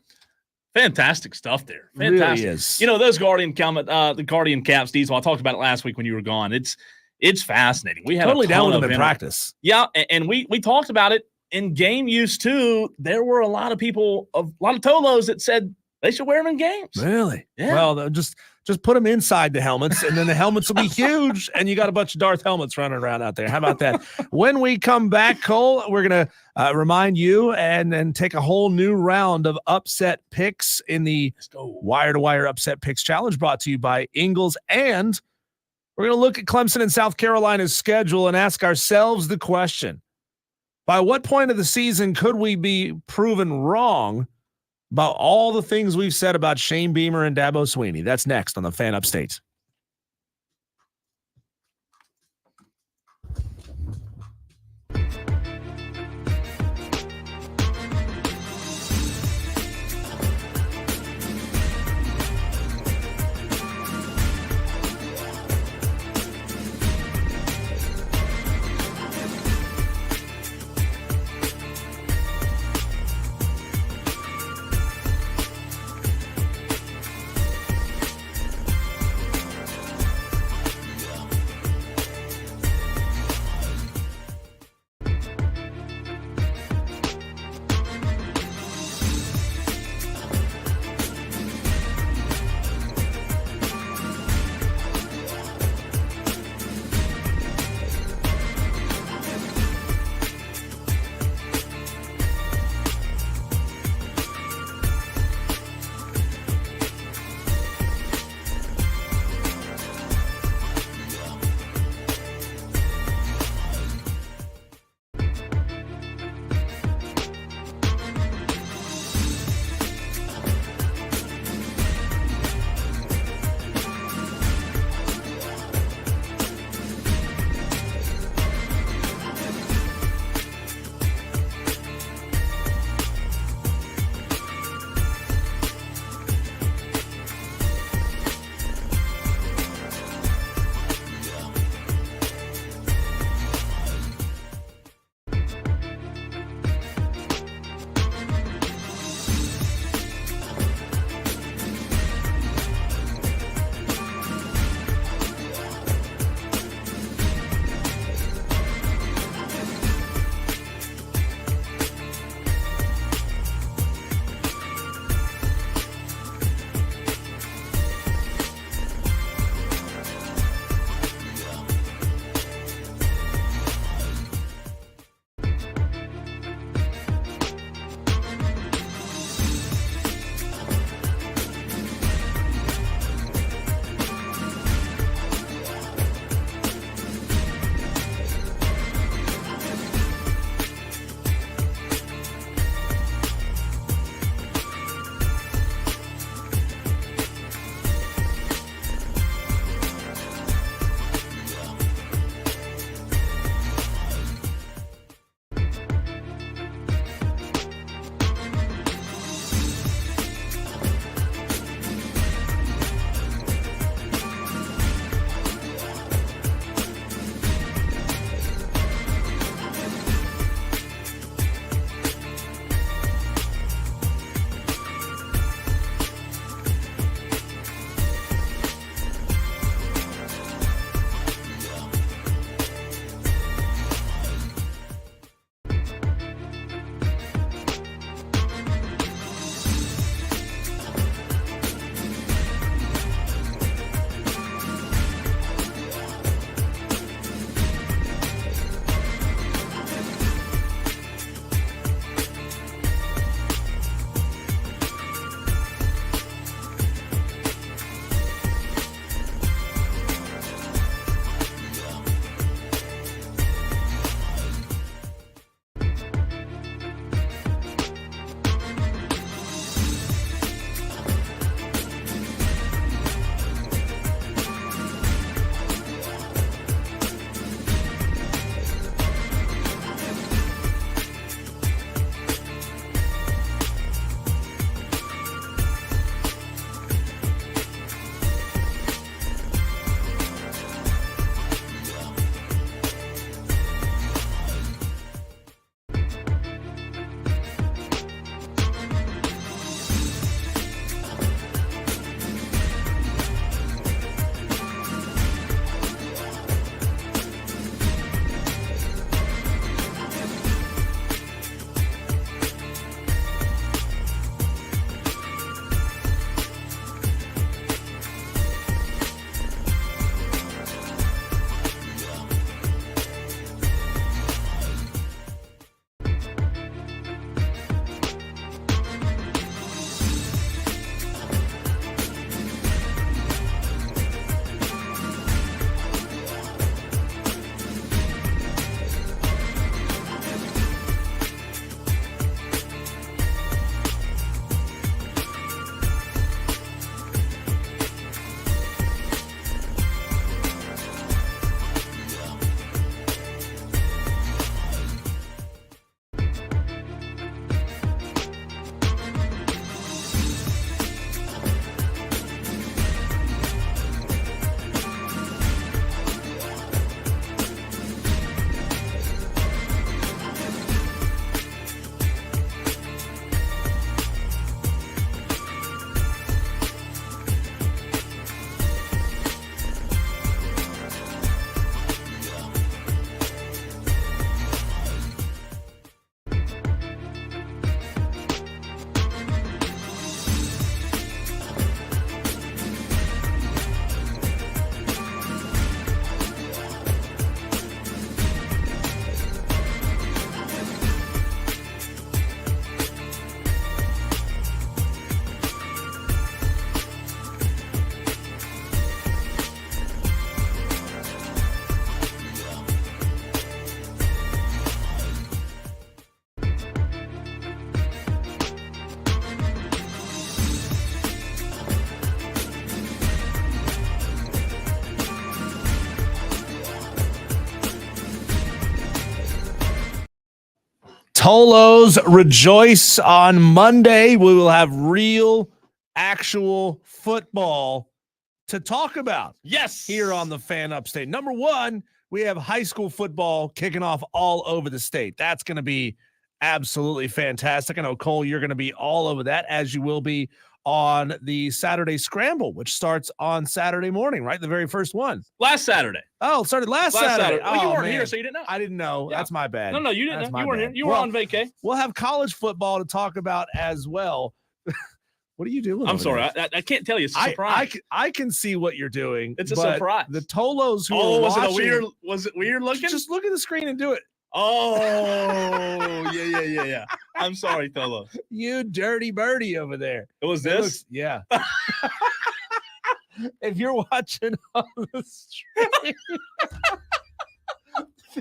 Fantastic stuff there. Fantastic. Really is. Those the Guardian caps, Diesel, I talked about it last week when you were gone. It's fascinating. We had totally a ton down with of them in practice. Yeah, and we talked about it in game use too. There were a lot of people, a lot of Tolos that said they should wear them in games. Really? Yeah. Well, just put them inside the helmets, and then the helmets will be huge, and you got a bunch of Darth helmets running around out there. How about that? When we come back, Cole, we're going to remind you and take a whole new round of upset picks in the Wire to Wire Upset Picks Challenge, brought to you by Ingles and We're going to look at Clemson and South Carolina's schedule and ask ourselves the question, by what point of the season could we be proven wrong about all the things we've said about Shane Beamer and Dabo Swinney? That's next on the Fan Upstate. Tolos, rejoice. On Monday, we will have real, actual football to talk about. Yes. Here on the Fan Upstate. Number one, we have high school football kicking off all over the state. That's going to be absolutely fantastic. I know, Cole, you're going to be all over that, as you will be on the Saturday Scramble, which starts on Saturday morning, right? The very first one. Last Saturday. Oh, it started last Saturday. Well, you Oh, weren't man. here, so you didn't know. I didn't know. Yeah. That's my bad. No, you didn't That's know. You my weren't bad. here. You were on vacay. We'll have college football to talk about as well. What are you doing? I'm sorry. I can't tell you. It's a surprise. I can see what you're doing. It's a surprise. The Tolos who are watching, was it weird looking? Just look at the screen and do it. Oh, yeah. I'm sorry, Tolo. You dirty birdie over there. It was this? Yeah. If you're watching on the stream,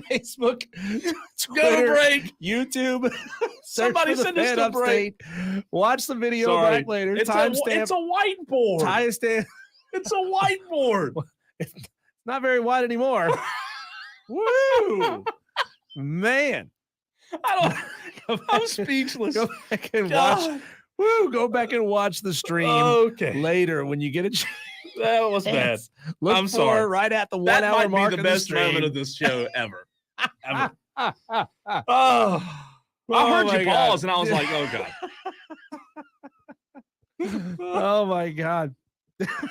Facebook, Twitter, break. YouTube, Somebody send us the break. Watch the video back later. It's a whiteboard. Timestamp. It's a whiteboard. It's not very wide anymore. Woo! Man. I'm speechless. Go back and watch. Go back and watch the stream later when you get a chance. That was bad. I'm sorry. Right at the 1 hour mark. That might be the best moment of this show ever. I heard you pause, and I was like, "Oh God." Oh my God.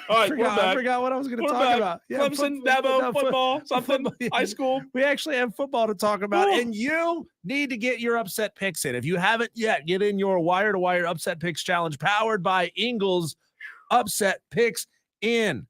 All right, I forgot what I was going to talk about. Yeah, Clemson, Dabo, football, something, high school. We actually have football to talk about, and you need to get your upset picks in. If you haven't yet, get in your wire to wire upset picks challenge powered by Ingles. Upset picks in.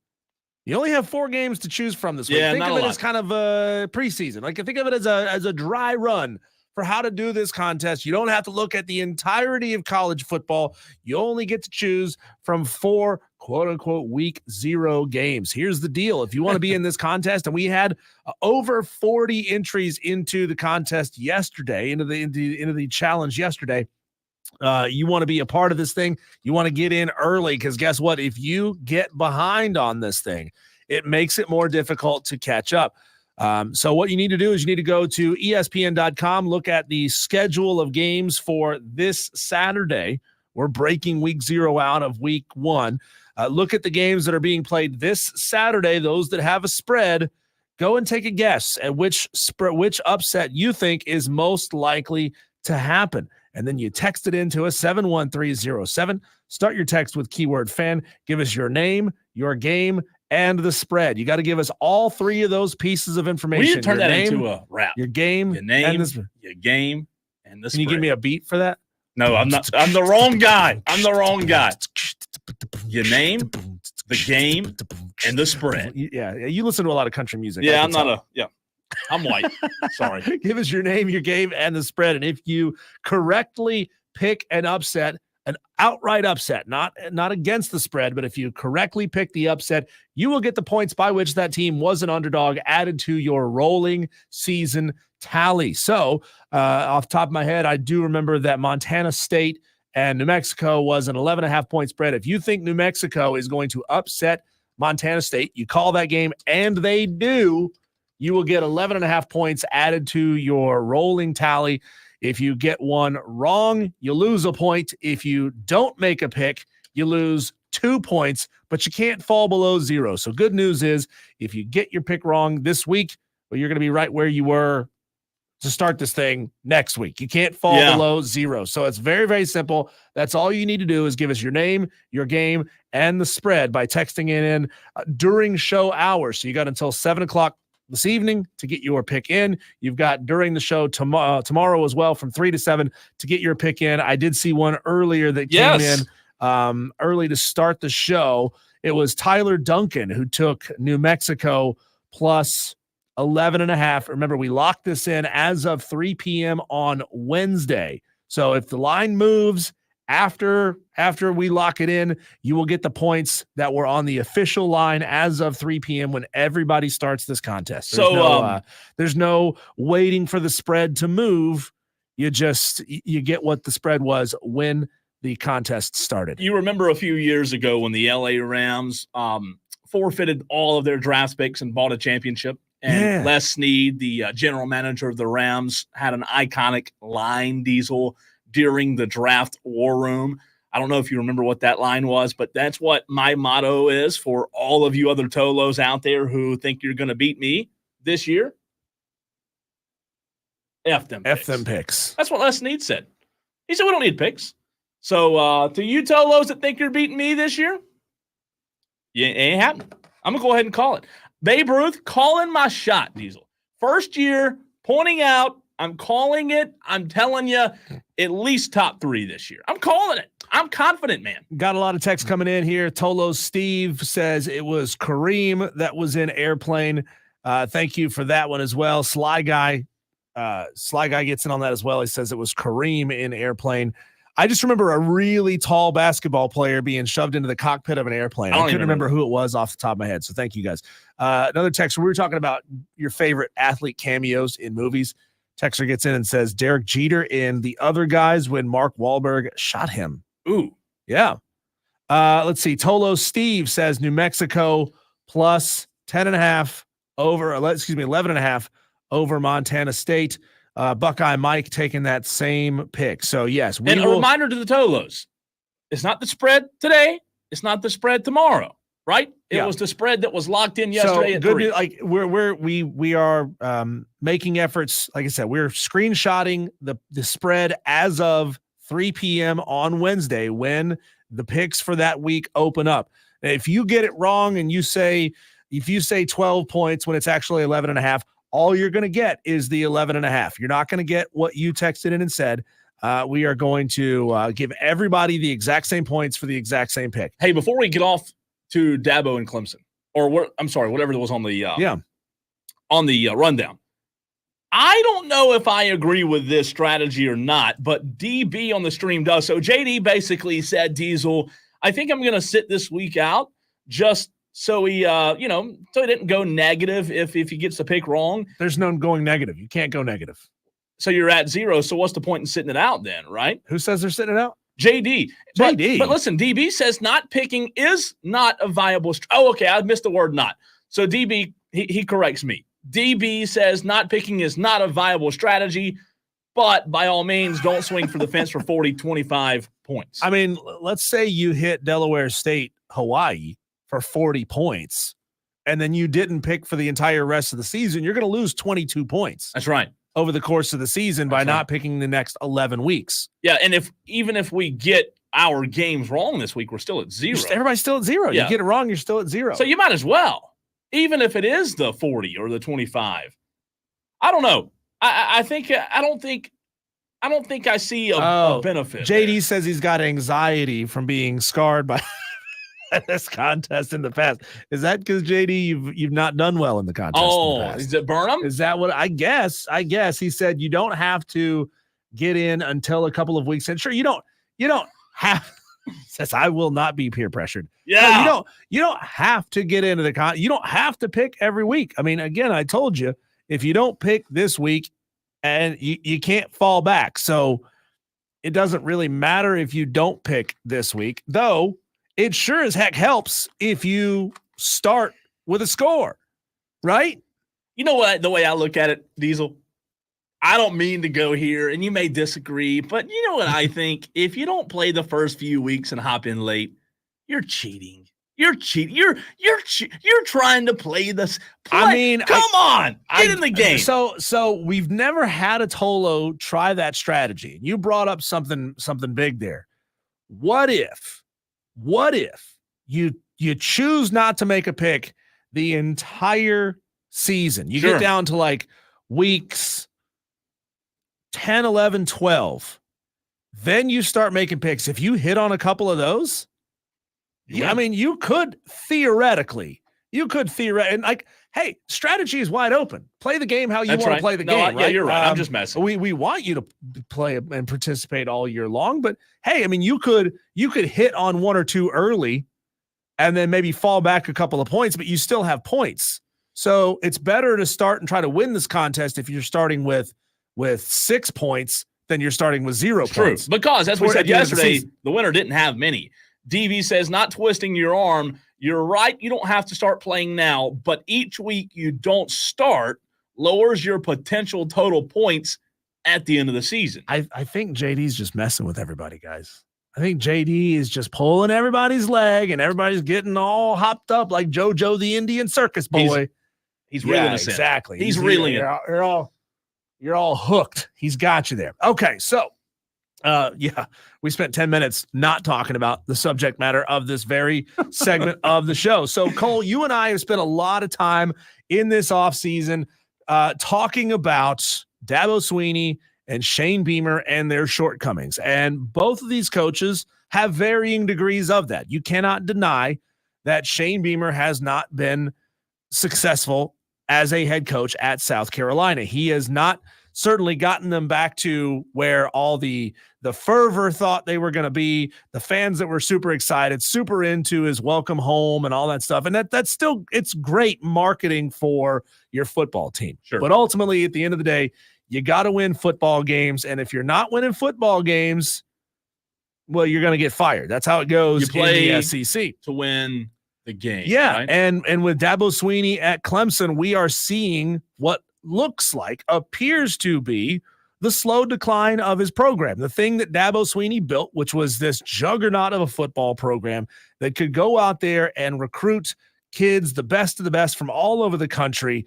You only have 4 games to choose from this week. Think of it as kind of a preseason. Like, think of it as a dry run for how to do this contest. You don't have to look at the entirety of college football. You only get to choose from 4 quote unquote week 0 games. Here's the deal. If you want to be in this contest, and we had over 40 entries into the contest yesterday, into the challenge yesterday. You want to be a part of this thing. You want to get in early, because guess what? If you get behind on this thing, it makes it more difficult to catch up. So what you need to do is you need to go to ESPN.com, look at the schedule of games for this Saturday. We're breaking week 0 out of week 1. Look at the games that are being played this Saturday, those that have a spread. Go and take a guess at which upset you think is most likely to happen. And then you text it into us, 71307. Start your text with keyword fan. Give us your name, your game, and the spread. You got to give us all 3 of those pieces of information. We need to turn that into a rap. Your game, your name, and your game, and the spread. Can you give me a beat for that? No, I'm not. I'm the wrong guy. Your name, the game, and the spread. Yeah, you listen to a lot of country music. Yeah, I'm white. Sorry. Give us your name, your game, and the spread. And if you correctly pick an upset, an outright upset, not against the spread, but if you correctly pick the upset, you will get the points by which that team was an underdog added to your rolling season tally. So off the top of my head, I do remember that Montana State and New Mexico was an 11.5 point spread. If you think New Mexico is going to upset Montana State, you call that game, and they do, you will get 11.5 points added to your rolling tally. If you get one wrong, you lose a point. If you don't make a pick, you lose 2 points, but you can't fall below 0. So good news is, if you get your pick wrong this week, well, you're going to be right where you were to start this thing next week. You can't fall below 0. So it's very, very simple. That's all you need to do is give us your name, your game, and the spread by texting it in during show hours. So you got until 7 o'clock this evening to get your pick in. You've got during the show tomorrow as well from 3 to 7 to get your pick in. I did see one earlier that came in early to start the show. It was Tyler Duncan who took New Mexico plus 11.5. Remember, we locked this in as of 3 p.m. on Wednesday. So if the line moves after we lock it in, you will get the points that were on the official line as of 3 p.m. when everybody starts this contest. There's no waiting for the spread to move. You get what the spread was when the contest started. You remember a few years ago when the LA Rams forfeited all of their draft picks and bought a championship, And Les Snead, the general manager of the Rams, had an iconic line, Diesel, during the draft war room. I don't know if you remember what that line was, but that's what my motto is for all of you other Tolos out there who think you're going to beat me this year. F them picks. That's what Les Snead said. He said we don't need picks. So to you Tolos that think you're beating me this year, it ain't happening. I'm going to go ahead and call it. Babe Ruth, calling my shot, Diesel. First year, pointing out, I'm calling it. I'm telling you, at least top 3 this year. I'm calling it. I'm confident, man. Got a lot of texts coming in here. Tolo Steve says it was Kareem that was in Airplane. Thank you for that one as well. Sly Guy gets in on that as well. He says it was Kareem in Airplane. I just remember a really tall basketball player being shoved into the cockpit of an airplane. I couldn't remember who it was off the top of my head. So thank you guys. Another texter. We were talking about your favorite athlete cameos in movies. Texter gets in and says Derek Jeter in The Other Guys when Mark Wahlberg shot him. Ooh, yeah. Let's see. Tolo Steve says New Mexico plus 10.5 over. 11.5 over Montana State. Buckeye Mike taking that same pick. So yes, and a reminder to the Tolos: it's not the spread today. It's not the spread tomorrow. Right? It was the spread that was locked in yesterday. So at good. 3. Like we are making efforts. Like I said, we're screenshotting the spread as of 3 p.m. on Wednesday when the picks for that week open up. If you get it wrong and if you say 12 points when it's actually 11.5. All you're going to get is the 11.5. You're not going to get what you texted in and said. We are going to give everybody the exact same points for the exact same pick. Hey, before we get off to Dabo and Clemson, or whatever was on the rundown. I don't know if I agree with this strategy or not, but DB on the stream does. So JD basically said, Diesel, I think I'm going to sit this week out just so he, so he didn't go negative if he gets the pick wrong. There's no going negative. You can't go negative. So you're at 0. So what's the point in sitting it out then, right? Who says they're sitting it out? JD. But listen, DB says not picking is not a viable. Okay, I missed the word not. So DB, he corrects me. DB says not picking is not a viable strategy, but by all means, don't swing for the fence for 40, 25 points. I mean, let's say you hit Delaware State, Hawaii for 40 points, and then you didn't pick for the entire rest of the season. You're going to lose 22 points. That's right. Over the course of the season by not picking the next 11 weeks. Yeah, and even if we get our games wrong this week, we're still at 0. Everybody's still at 0. Yeah. You get it wrong, you're still at 0. So you might as well, even if it is the 40 or the 25. I don't know. I don't think I see a benefit. JD there. says he's got anxiety from being scarred by this contest in the past. Is that because JD you've not done well in the contest? Oh, in the past? Is it Burnham? Is that what I guess? He said you don't have to get in until a couple of weeks. And sure, you don't have. Says I will not be peer pressured. Yeah, no, you don't have to get into the you don't have to pick every week. I mean, again, I told you if you don't pick this week, and you can't fall back. So it doesn't really matter if you don't pick this week, though. It sure as heck helps if you start with a score, right? You know what? The way I look at it, Diesel, I don't mean to go here, and you may disagree, but you know what I think? If you don't play the first few weeks and hop in late, you're cheating. You're cheating. You're trying to play this. I mean, come on, get in the game. So we've never had a Tolo try that strategy. You brought up something big there. What if you choose not to make a pick the entire season? You get down to like weeks 10, 11, 12. Then you start making picks. If you hit on a couple of those, I mean, you could theoretically, and like, hey, strategy is wide open. Play the game how you want to play the game. Yeah, you're right. I'm just messing. We want you to play and participate all year long, but hey, I mean, you could hit on one or two early, and then maybe fall back a couple of points, but you still have points. So it's better to start and try to win this contest if you're starting with 6 points than you're starting with 0 points. True, because as we said yesterday, the winner didn't have many. DV says not twisting your arm. You're right. You don't have to start playing now, but each week you don't start lowers your potential total points at the end of the season. I think JD's just messing with everybody, guys. I think JD is just pulling everybody's leg and everybody's getting all hopped up like JoJo the Indian Circus boy. He's reeling us in. Exactly. He's reeling it. You're all hooked. He's got you there. Okay, so we spent 10 minutes not talking about the subject matter of this very segment of the show. So, Cole, you and I have spent a lot of time in this offseason talking about Dabo Swinney and Shane Beamer and their shortcomings. And both of these coaches have varying degrees of that. You cannot deny that Shane Beamer has not been successful as a head coach at South Carolina. He has not certainly gotten them back to where all the fervor thought they were going to be, the fans that were super excited, super into his welcome home and all that stuff. And that's still, it's great marketing for your football team. Sure. But ultimately, at the end of the day, you got to win football games. And if you're not winning football games, well, you're going to get fired. That's how it goes. You play in the SEC to win the game. Yeah. Right? And with Dabo Swinney at Clemson, we are seeing what appears to be the slow decline of his program. The thing that Dabo Swinney built, which was this juggernaut of a football program that could go out there and recruit kids, the best of the best from all over the country.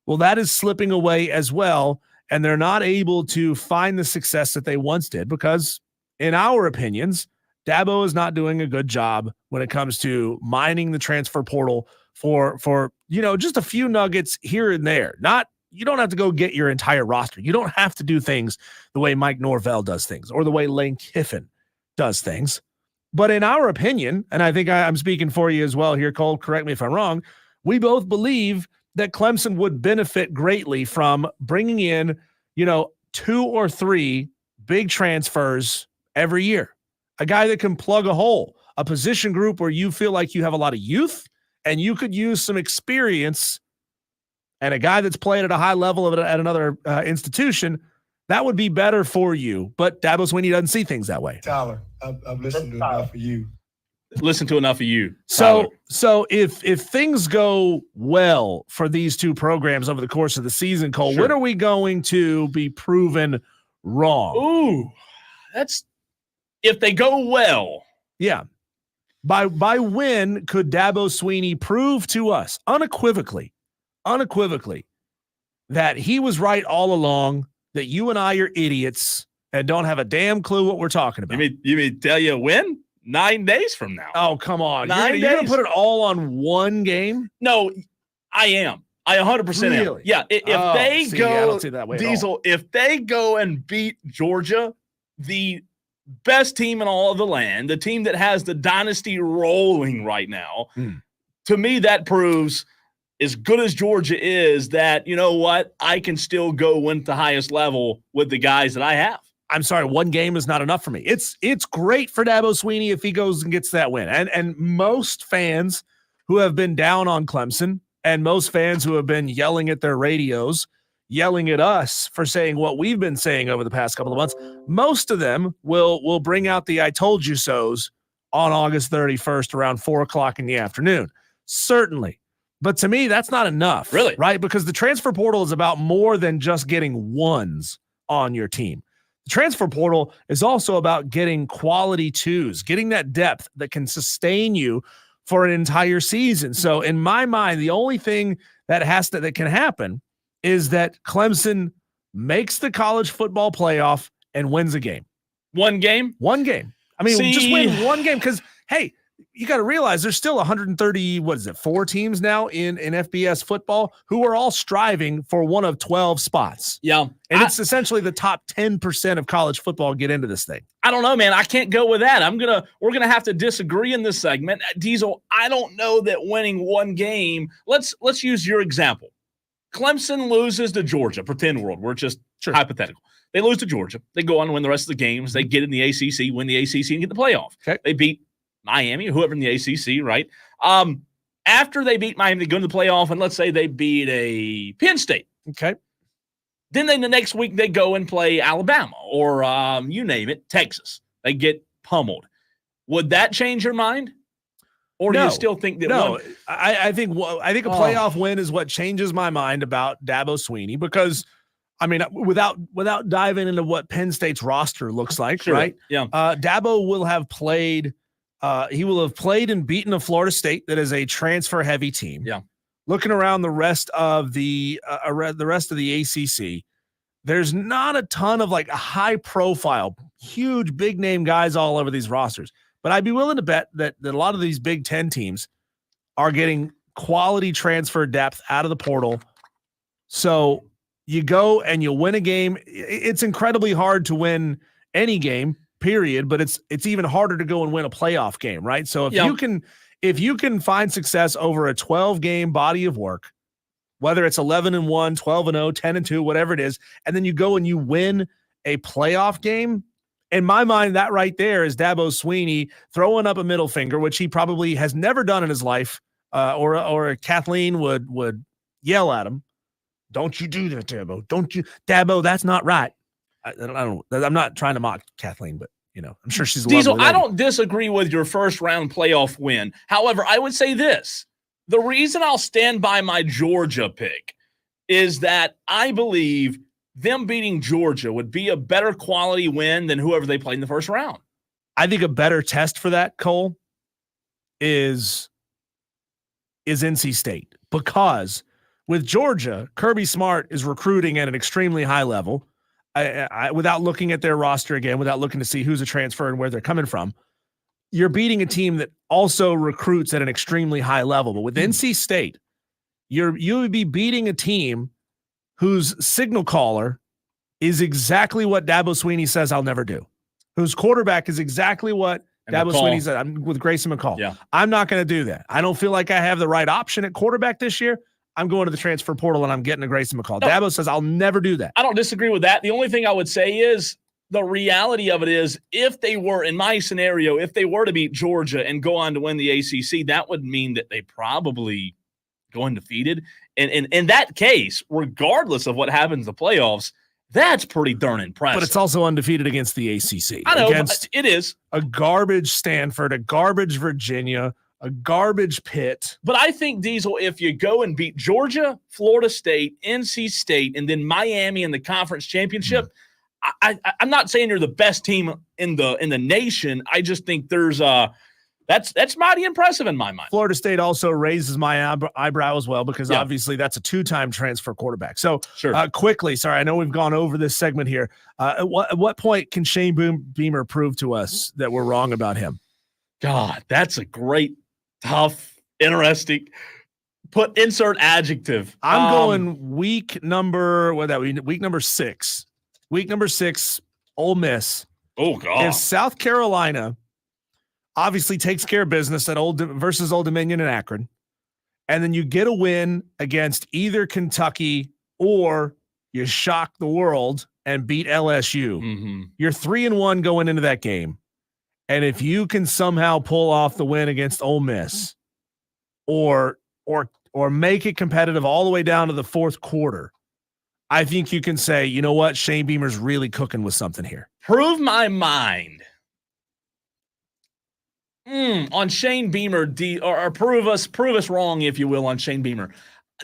Well, that is slipping away as well. And they're not able to find the success that they once did because, in our opinions, Dabo is not doing a good job when it comes to mining the transfer portal for just a few nuggets here and there. You don't have to go get your entire roster. You don't have to do things the way Mike Norvell does things or the way Lane Kiffin does things. But in our opinion, and I think I'm speaking for you as well here, Cole, correct me if I'm wrong, we both believe that Clemson would benefit greatly from bringing in, 2 or 3 big transfers every year. A guy that can plug a hole, a position group where you feel like you have a lot of youth and you could use some experience, and a guy that's played at a high level at another institution, that would be better for you. But Dabo Swinney doesn't see things that way. Tyler, I've listened to enough of you. Listen to enough of you. So if things go well for these two programs over the course of the season, Cole, Sure. when are we going to be proven wrong? Ooh, that's if they go well. Yeah. By when could Dabo Swinney prove to us unequivocally that he was right all along, that you and I are idiots and don't have a damn clue what we're talking about? You mean tell you when? 9 days from now. Oh, come on. 9 You're going days? to put it all on one game? No, I am. I 100% am. Really? Yeah. If they I go, don't see that way at all. Diesel, if they go and beat Georgia, the best team in all of the land, the team that has the dynasty rolling right now, to me, that proves, as good as Georgia is, that, you know what, I can still go win at the highest level with the guys that I have. I'm sorry, one game is not enough for me. It's great for Dabo Swinney if he goes and gets that win. And most fans who have been down on Clemson and most fans who have been yelling at their radios, yelling at us for saying what we've been saying over the past couple of months, most of them will bring out the I told you so's on August 31st around 4:00 in the afternoon. Certainly. But to me, that's not enough. Really? Right? Because the transfer portal is about more than just getting ones on your team. The transfer portal is also about getting quality twos, getting that depth that can sustain you for an entire season. So in my mind, the only thing that can happen is that Clemson makes the college football playoff and wins a game. One game? One game. I mean, just win one game because, hey, you got to realize there's still 4 teams now in FBS football who are all striving for one of 12 spots. Yeah. And it's essentially the top 10% of college football get into this thing. I don't know, man. I can't go with that. We're gonna have to disagree in this segment. Diesel, I don't know that winning one game. Let's use your example. Clemson loses to Georgia. Pretend world. We're just hypothetical. They lose to Georgia. They go on to win the rest of the games. They get in the ACC, win the ACC, and get the playoff. Okay. They beat Miami, whoever in the ACC, right? After they beat Miami, they go to the playoff, and let's say they beat a Penn State. Okay. Then the next week they go and play Alabama or you name it, Texas. They get pummeled. Would that change your mind? Or do you still think that one? I think a playoff win is what changes my mind about Dabo Swinney, because I mean, without diving into what Penn State's roster looks like, right? Yeah. Dabo will have played. He will have played and beaten a Florida State that is a transfer-heavy team. Yeah. Looking around the rest of the ACC, there's not a ton of like high-profile, huge, big-name guys all over these rosters. But I'd be willing to bet that a lot of these Big Ten teams are getting quality transfer depth out of the portal. So you go and you win a game. It's incredibly hard to win any game, period, but it's even harder to go and win a playoff game, right? So if you can find success over a 12-game body of work, whether it's 11-1, 12-0, 10-2, whatever it is, and then you go and you win a playoff game, in my mind, that right there is Dabo Swinney throwing up a middle finger, which he probably has never done in his life, or Kathleen would yell at him. Don't you do that, Dabo. Don't you, Dabo, that's not right. I'm not trying to mock Kathleen, but I'm sure she's a Diesel. lovely lady. I don't disagree with your first round playoff win. However, I would say this. The reason I'll stand by my Georgia pick is that I believe them beating Georgia would be a better quality win than whoever they played in the first round. I think a better test for that, Cole, is NC State, because with Georgia, Kirby Smart is recruiting at an extremely high level. Without looking at their roster again, without looking to see who's a transfer and where they're coming from, you're beating a team that also recruits at an extremely high level. But with NC State, you would be beating a team whose signal caller is exactly what Dabo Swinney says I'll never do, whose quarterback is exactly what Dabo Swinney said. I'm with Grayson McCall. Yeah. I'm not going to do that. I don't feel like I have the right option at quarterback this year. I'm going to the transfer portal and I'm getting a Grayson McCall. No, Dabo says I'll never do that. I don't disagree with that. The only thing I would say is the reality of it is, if they were, in my scenario, if they were to beat Georgia and go on to win the ACC, that would mean that they probably go undefeated. And in that case, regardless of what happens in the playoffs, that's pretty darn impressive. But it's also undefeated against the ACC. I know, against it is. A garbage Stanford, a garbage Virginia, a garbage Pitt. But I think, Diesel, if you go and beat Georgia, Florida State, NC State, and then Miami in the conference championship, I'm not saying you're the best team in the nation. I just think there's that's mighty impressive in my mind. Florida State also raises my eyebrow as well, because obviously that's a two-time transfer quarterback. So quickly, sorry, I know we've gone over this segment here. At what point can Shane Beamer prove to us that we're wrong about him? God, that's a great, tough, interesting. Insert adjective. I'm going week number 6. Week number 6, Ole Miss. Oh, God. If South Carolina obviously takes care of business at versus Old Dominion and Akron, and then you get a win against either Kentucky or you shock the world and beat LSU, you're 3-1 going into that game. And if you can somehow pull off the win against Ole Miss or make it competitive all the way down to the fourth quarter, I think you can say, you know what, Shane Beamer's really cooking with something here. Prove my mind on Shane Beamer, or prove us wrong, if you will, on Shane Beamer.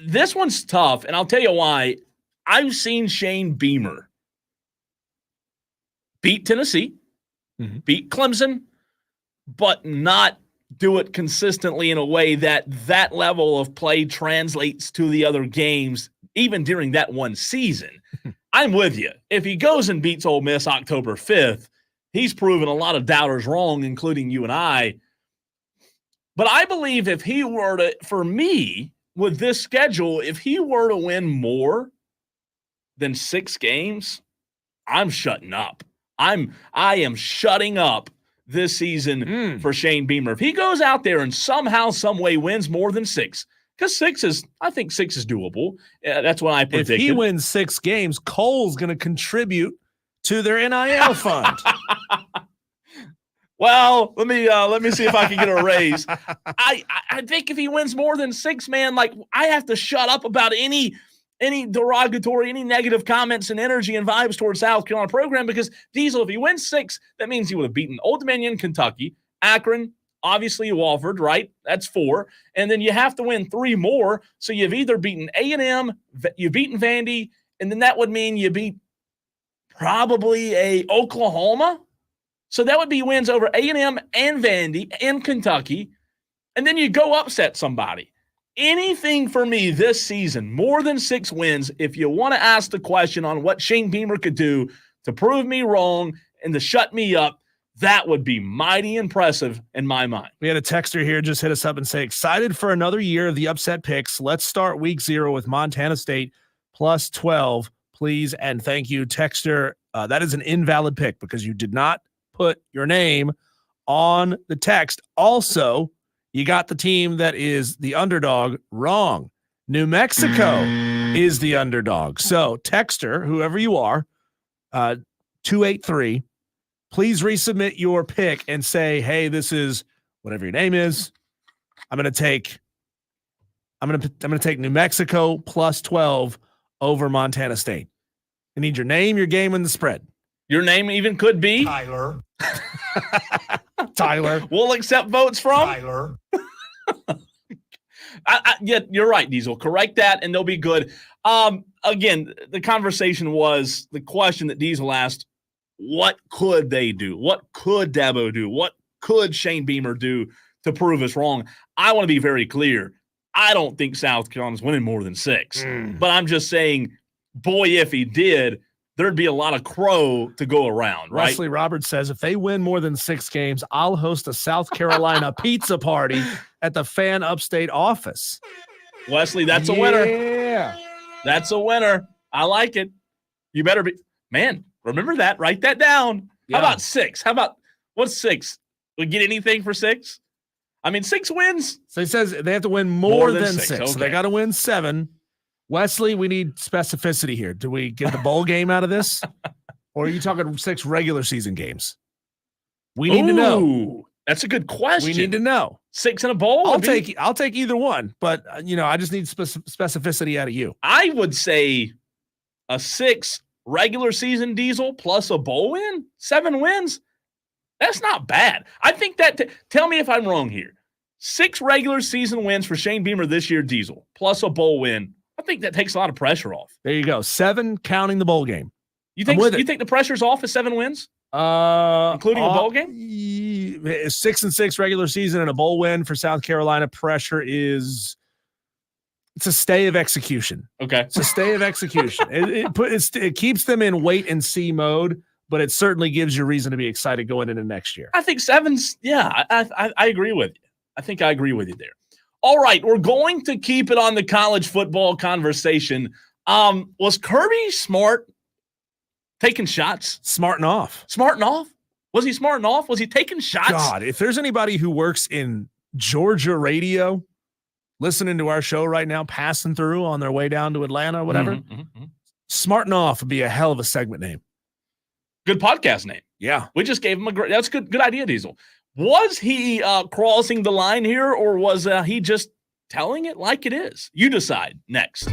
This one's tough, and I'll tell you why. I've seen Shane Beamer beat Tennessee, beat Clemson, but not do it consistently in a way that level of play translates to the other games, even during that one season. I'm with you. If he goes and beats Ole Miss October 5th, he's proven a lot of doubters wrong, including you and I. But I believe if he were to, for me, with this schedule, if he were to win more than 6 games, I'm shutting up. I am shutting up this season for Shane Beamer. If he goes out there and somehow, some way wins more than 6, because I think 6 is doable. That's what I predicted. If he wins 6 games, Cole's going to contribute to their NIL fund. Well, let me see if I can get a raise. I think if he wins more than 6, man, like, I have to shut up about any derogatory, any negative comments and energy and vibes towards South Carolina program, because Diesel, if he wins 6, that means he would have beaten Old Dominion, Kentucky, Akron, Obviously, Wofford, right? That's 4. And then you have to win 3 more. So you've either beaten A&M, you've beaten Vandy, and then that would mean you beat probably a Oklahoma. So that would be wins over A&M and Vandy and Kentucky. And then you go upset somebody. Anything for me this season, more than 6 wins, if you want to ask the question on what Shane Beamer could do to prove me wrong and to shut me up, that would be mighty impressive in my mind. We had a texter here just hit us up and say, excited for another year of the upset picks. Let's start week 0 with Montana State plus 12, please. And thank you, texter. That is an invalid pick because you did not put your name on the text. Also, you got the team that is the underdog wrong. New Mexico is the underdog. So, texter, whoever you are, 283, please resubmit your pick and say, hey, this is whatever your name is. I'm going to take New Mexico plus 12 over Montana State. I need your name, your game, and the spread. Your name even could be Tyler. Tyler. We'll accept votes from Tyler. Yeah, you're right, Diesel. Correct that, and they'll be good. Again, the conversation was the question that Diesel asked: what could they do? What could Dabo do? What could Shane Beamer do to prove us wrong? I want to be very clear. I don't think South Carolina's winning more than 6, but I'm just saying, boy, if he did, there'd be a lot of crow to go around, right? Wesley Roberts says, if they win more than 6 games, I'll host a South Carolina pizza party at the Fan Upstate office. Wesley, that's a winner. Yeah. That's a winner. I like it. You better be – man, remember that. Write that down. Yeah. How about 6? What's 6? We get anything for 6? I mean, 6 wins. So he says they have to win more than 6. Okay. So they got to win 7. Wesley, we need specificity here. Do we get the bowl game out of this? Or are you talking 6 regular season games? We need to know. That's a good question. We need to know. 6 in a bowl? I'll take either one, but I just need specificity out of you. I would say a 6 regular season Diesel plus a bowl win, 7 wins. That's not bad. I think that tell me if I'm wrong here. 6 regular season wins for Shane Beamer this year, Diesel, plus a bowl win. I think that takes a lot of pressure off. There you go. 7 counting the bowl game. You think the pressure's off at 7 wins? Including a bowl game? 6-6 regular season and a bowl win for South Carolina. Pressure is it's a stay of execution. Okay. It's a stay of execution. It keeps them in wait and see mode, but it certainly gives you reason to be excited going into next year. I think 7's, yeah, I agree with you. I think I agree with you there. All right, we're going to keep it on the college football conversation. Was Kirby smart taking shots? Smarting off. Smarting off? Was he smarting off? Was he taking shots? God, if there's anybody who works in Georgia radio, listening to our show right now, passing through on their way down to Atlanta or whatever, smarting off would be a hell of a segment name. Good podcast name. Yeah. We just gave him that's good idea, Diesel. Was he crossing the line here, or was he just telling it like it is? You decide. Next.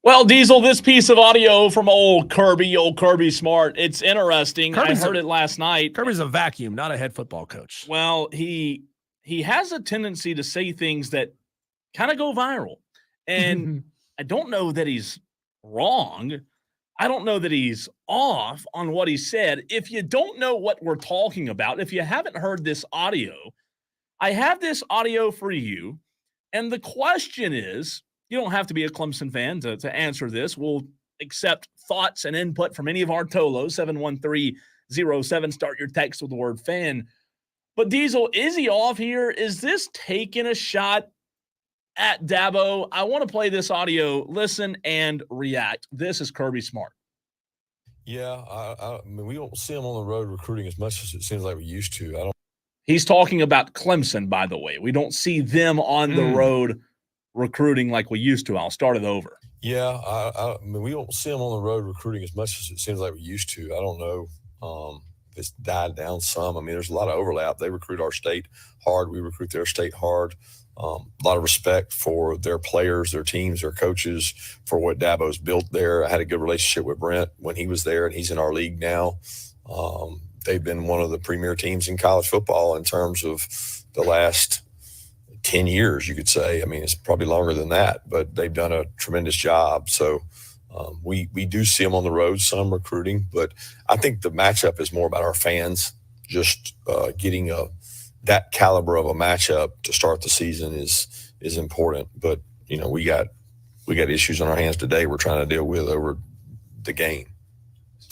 Well, Diesel, this piece of audio from old Kirby Smart, it's interesting. I heard it last night. Kirby's a vacuum, not a head football coach. Well, he has a tendency to say things that kind of go viral. And I don't know that he's wrong. I don't know that he's off on what he said. If you don't know what we're talking about, if you haven't heard this audio, I have this audio for you. And the question is, you don't have to be a Clemson fan to answer this. We'll accept thoughts and input from any of our Tolos, 71307. Start your text with the word fan. But Diesel, is he off here? Is this taking a shot at Dabo? I want to play this audio. Listen and react. This is Kirby Smart. Yeah, I mean, we don't see him on the road recruiting as much as it seems like we used to. He's talking about Clemson, by the way. We don't see them on the road recruiting like we used to. I'll start it over. Yeah, I mean, we don't see them on the road recruiting as much as it seems like we used to. I don't know if it's died down some. I mean, there's a lot of overlap. They recruit our state hard. We recruit their state hard. A lot of respect for their players, their teams, their coaches, for what Dabo's built there. I had a good relationship with Brent when he was there, and he's in our league now. They've been one of the premier teams in college football in terms of the last 10 years, you could say. I mean, it's probably longer than that, but they've done a tremendous job. So we do see them on the road, some recruiting, but I think the matchup is more about our fans. Just getting that caliber of a matchup to start the season is important. But, you know, we got issues on our hands today we're trying to deal with over the game.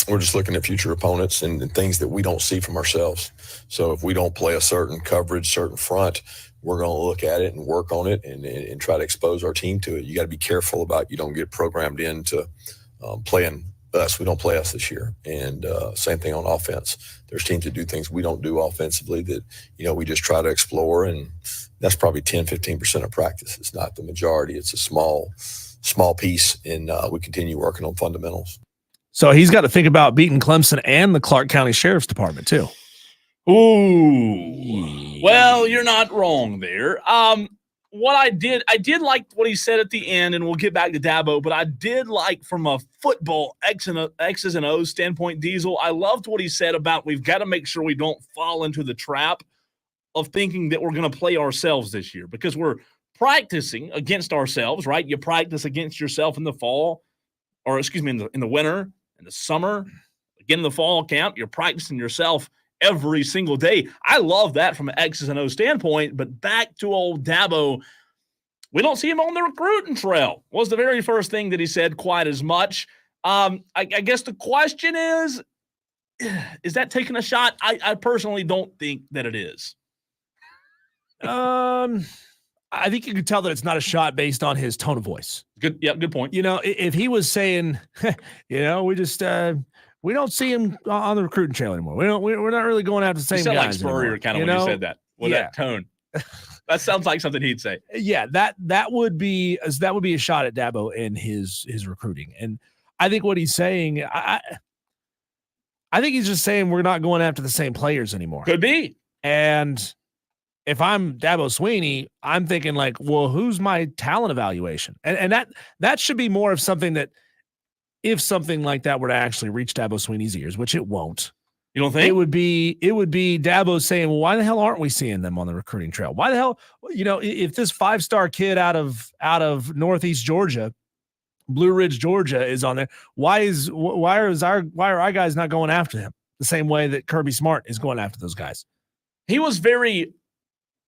We're just looking at future opponents and things that we don't see from ourselves. So if we don't play a certain coverage, certain front, we're going to look at it and work on it and try to expose our team to it. You got to be careful about you don't get programmed into playing us. We don't play us this year. And same thing on offense. There's teams that do things we don't do offensively that, you know, we just try to explore. And that's probably 10, 15% of practice. It's not the majority. It's a small piece. And we continue working on fundamentals. So he's got to think about beating Clemson and the Clark County Sheriff's Department too. Ooh. Well, you're not wrong there. What I did like what he said at the end, and we'll get back to Dabo, but I did like from a football X's and O's standpoint, Diesel, I loved what he said about we've got to make sure we don't fall into the trap of thinking that we're going to play ourselves this year because we're practicing against ourselves, right? You practice against yourself in the fall, or excuse me, in the winter, in the summer, again in the fall camp, you're practicing yourself every single day. I love that from an X's and O's standpoint, but back to old Dabo, we don't see him on the recruiting trail was the very first thing that he said quite as much. I guess the question is that taking a shot? I personally don't think that it is. I think you could tell that it's not a shot based on his tone of voice. Good. Yeah. Good point. You know, if he was saying, you know, we just, we don't see him on the recruiting trail anymore. We're not really going after the same guys. Like Spurrier kind of when you said that with that tone. That sounds like something he'd say. Yeah, that would be a shot at Dabo and his recruiting. And I think what he's saying, I think he's just saying we're not going after the same players anymore. Could be. And if I'm Dabo Sweeney, I'm thinking like, well, who's my talent evaluation? And that should be more of something that, if something like that were to actually reach Dabo Sweeney's ears, which it won't. You don't think? It would be Dabo saying, well, why the hell aren't we seeing them on the recruiting trail? Why the hell, you know, if this 5-star kid out of Northeast Georgia, Blue Ridge, Georgia is on there, why are our guys not going after him the same way that Kirby Smart is going after those guys? He was very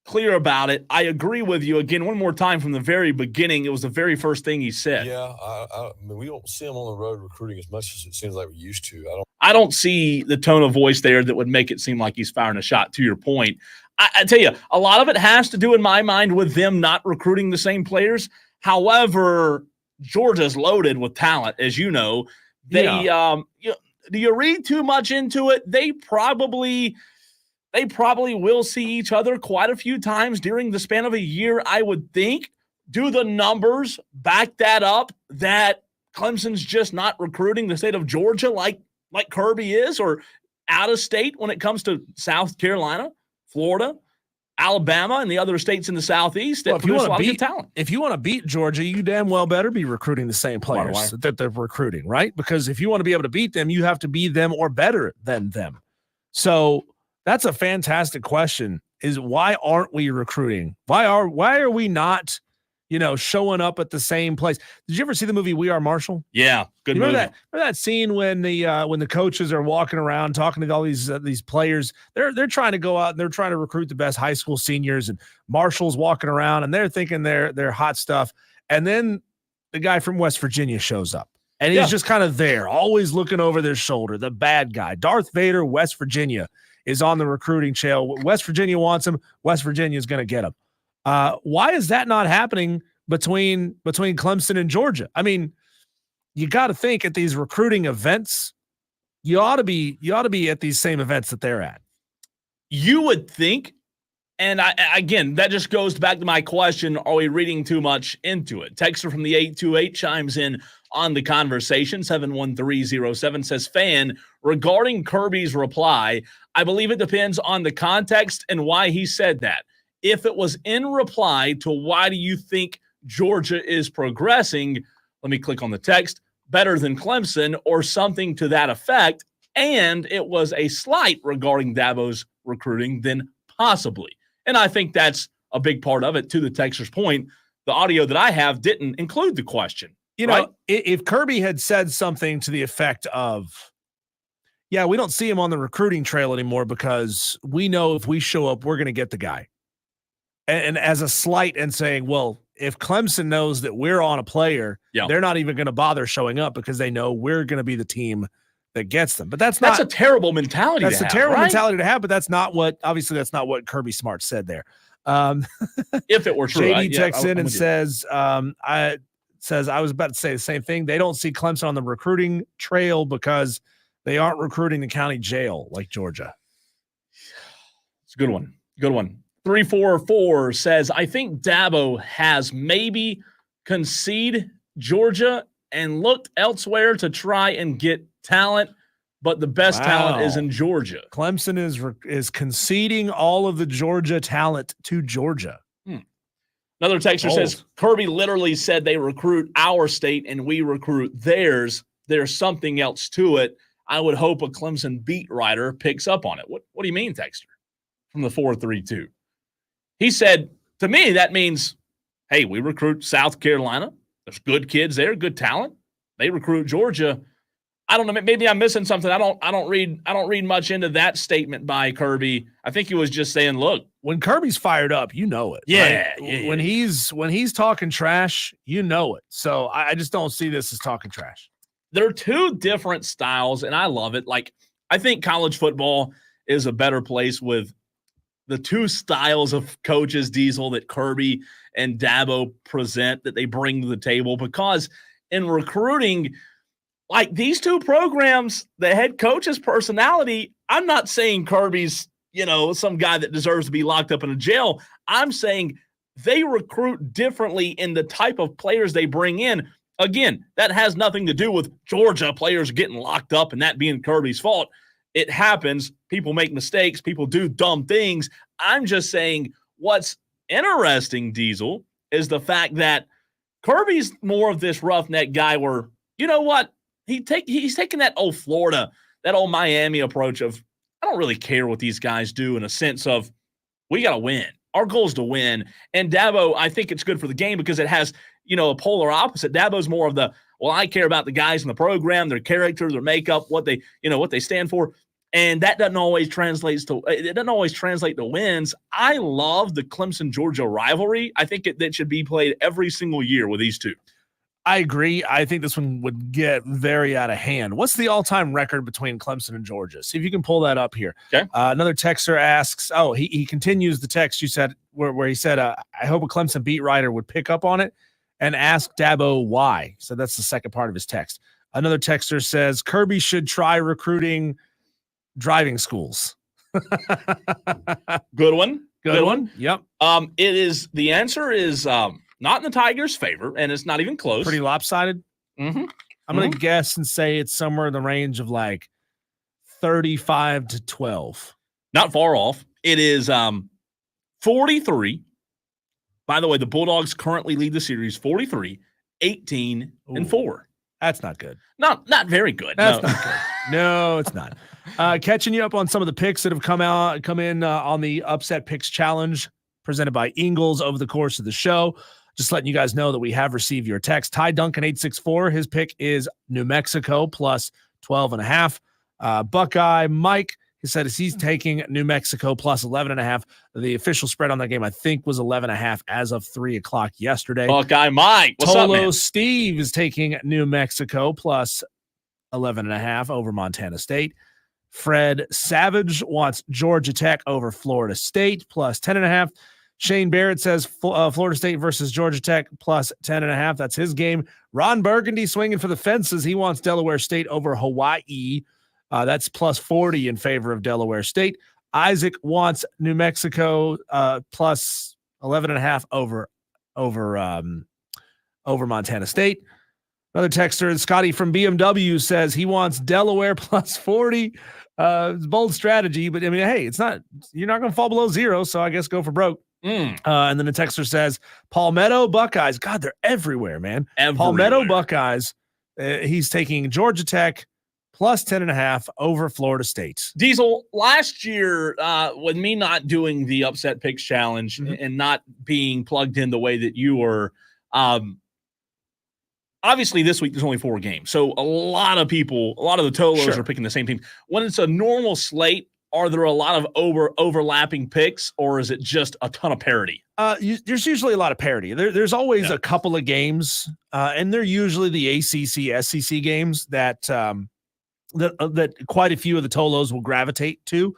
clear about it. I agree with you. Again, one more time from the very beginning, it was the very first thing he said. Yeah, I mean, we don't see him on the road recruiting as much as it seems like we used to. I don't see the tone of voice there that would make it seem like he's firing a shot, to your point. I tell you, a lot of it has to do, in my mind, with them not recruiting the same players. However, Georgia's loaded with talent, as you know. Do you read too much into it? They probably will see each other quite a few times during the span of a year, I would think. Do the numbers back that up, that Clemson's just not recruiting the state of Georgia like Kirby is, or out of state when it comes to South Carolina, Florida? Alabama and the other states in the Southeast that produce a lot of good talent. If you want to beat Georgia, you damn well better be recruiting the same players that they're recruiting, right? Because if you want to be able to beat them, you have to be them or better than them. So that's a fantastic question, is why aren't we recruiting? Why are we not, showing up at the same place? Did you ever see the movie We Are Marshall? Yeah, good movie. Remember that scene when the coaches are walking around talking to all these players? They're trying to go out and they're trying to recruit the best high school seniors, and Marshall's walking around and they're thinking they're hot stuff. And then the guy from West Virginia shows up, and he's just kind of there, always looking over their shoulder. The bad guy, Darth Vader, West Virginia, is on the recruiting trail. West Virginia wants him. West Virginia is going to get him. Why is that not happening between Clemson and Georgia? I mean, you got to think at these recruiting events, you ought to be at these same events that they're at. You would think, and again, that just goes back to my question: are we reading too much into it? Texter from the 828 chimes in on the conversation. 71307 says, "Fan, regarding Kirby's reply, I believe it depends on the context and why he said that. If it was in reply to why do you think Georgia is progressing, let me click on the text, better than Clemson or something to that effect, and it was a slight regarding Dabo's recruiting, then possibly." And I think that's a big part of it. To the texter's point, the audio that I have didn't include the question. If Kirby had said something to the effect of, yeah, we don't see him on the recruiting trail anymore because we know if we show up, we're going to get the guy. And as a slight and saying, well, if Clemson knows that we're on a player, they're not even going to bother showing up because they know we're going to be the team that gets them. But that's a terrible mentality. That's a terrible mentality to have, but that's not what Kirby Smart said there. If it were true. JD texts in and says, I was about to say the same thing. They don't see Clemson on the recruiting trail because they aren't recruiting the county jail like Georgia. It's a good one. Good one. 344 says, I think Dabo has maybe conceded Georgia and looked elsewhere to try and get talent, but the best talent is in Georgia. Clemson is conceding all of the Georgia talent to Georgia. Another texter says, Kirby literally said they recruit our state and we recruit theirs. There's something else to it. I would hope a Clemson beat writer picks up on it. What do you mean, texter? From the 432. He said, to me, that means, hey, we recruit South Carolina. There's good kids there, good talent. They recruit Georgia. I don't know. Maybe I'm missing something. I don't read much into that statement by Kirby. I think he was just saying, look, when Kirby's fired up, you know it. Yeah. Right? Yeah. When he's talking trash, you know it. So I just don't see this as talking trash. There are two different styles, and I love it. Like, I think college football is a better place with the two styles of coaches, Diesel, that Kirby and Dabo present, that they bring to the table, because in recruiting, like these two programs, the head coach's personality, I'm not saying Kirby's, some guy that deserves to be locked up in a jail. I'm saying they recruit differently in the type of players they bring in. Again, that has nothing to do with Georgia players getting locked up and that being Kirby's fault. It happens. People make mistakes. People do dumb things. I'm just saying what's interesting, Diesel, is the fact that Kirby's more of this roughneck guy where, you know what? He's taking that old Florida, that old Miami approach of, I don't really care what these guys do, in a sense of, we got to win. Our goal is to win. And Dabo, I think it's good for the game because it has, a polar opposite. Dabo's more of the, well, I care about the guys in the program, their character, their makeup, what they stand for. And that doesn't always translate to wins. I love the Clemson-Georgia rivalry. I think that should be played every single year with these two. I agree. I think this one would get very out of hand. What's the all-time record between Clemson and Georgia? See if you can pull that up here. Okay. Another texter asks, he continues the text you said where he said, I hope a Clemson beat writer would pick up on it and ask Dabo why. So that's the second part of his text. Another texter says, Kirby should try recruiting driving schools. Good one. Good one. Yep. The answer is not in the Tigers' favor, and it's not even close. Pretty lopsided. Mm-hmm. I'm going to guess and say it's somewhere in the range of like 35 to 12. Not far off. It is 43. By the way, the Bulldogs currently lead the series 43, 18, and 4. That's not good. Not very good. That's no. not good. No, it's not. Catching you up on some of the picks that have come in on the Upset Picks Challenge presented by Ingles over the course of the show. Just letting you guys know that we have received your text. Ty Duncan 864. His pick is New Mexico plus 12.5. Buckeye Mike, he said he's taking New Mexico plus 11.5. The official spread on that game, I think, was 11.5 as of 3:00 yesterday. Buckeye Mike, what's up, man? Steve is taking New Mexico plus 11.5 over Montana State. Fred Savage wants Georgia Tech over Florida State plus 10.5. Shane Barrett says Florida State versus Georgia Tech plus 10.5. That's his game. Ron Burgundy swinging for the fences. He wants Delaware State over Hawaii. That's plus 40 in favor of Delaware State. Isaac wants New Mexico plus 11.5 over Montana State. Another texter, Scotty from BMW, says he wants Delaware plus 40. It's a bold strategy, but I mean, hey, you're not going to fall below 0, so I guess go for broke. And then the texter says Palmetto Buckeyes. God, they're everywhere, man. Palmetto Buckeyes. He's taking Georgia Tech plus 10.5 over Florida State. Diesel, last year, with me not doing the Upset Picks Challenge and not being plugged in the way that you were, obviously this week there's only 4 games. So a lot of the Tolos are picking the same team. When it's a normal slate, are there a lot of overlapping picks, or is it just a ton of parity? There's usually a lot of parity. There's always a couple of games, and they're usually the ACC, SEC games that quite a few of the Tolos will gravitate to.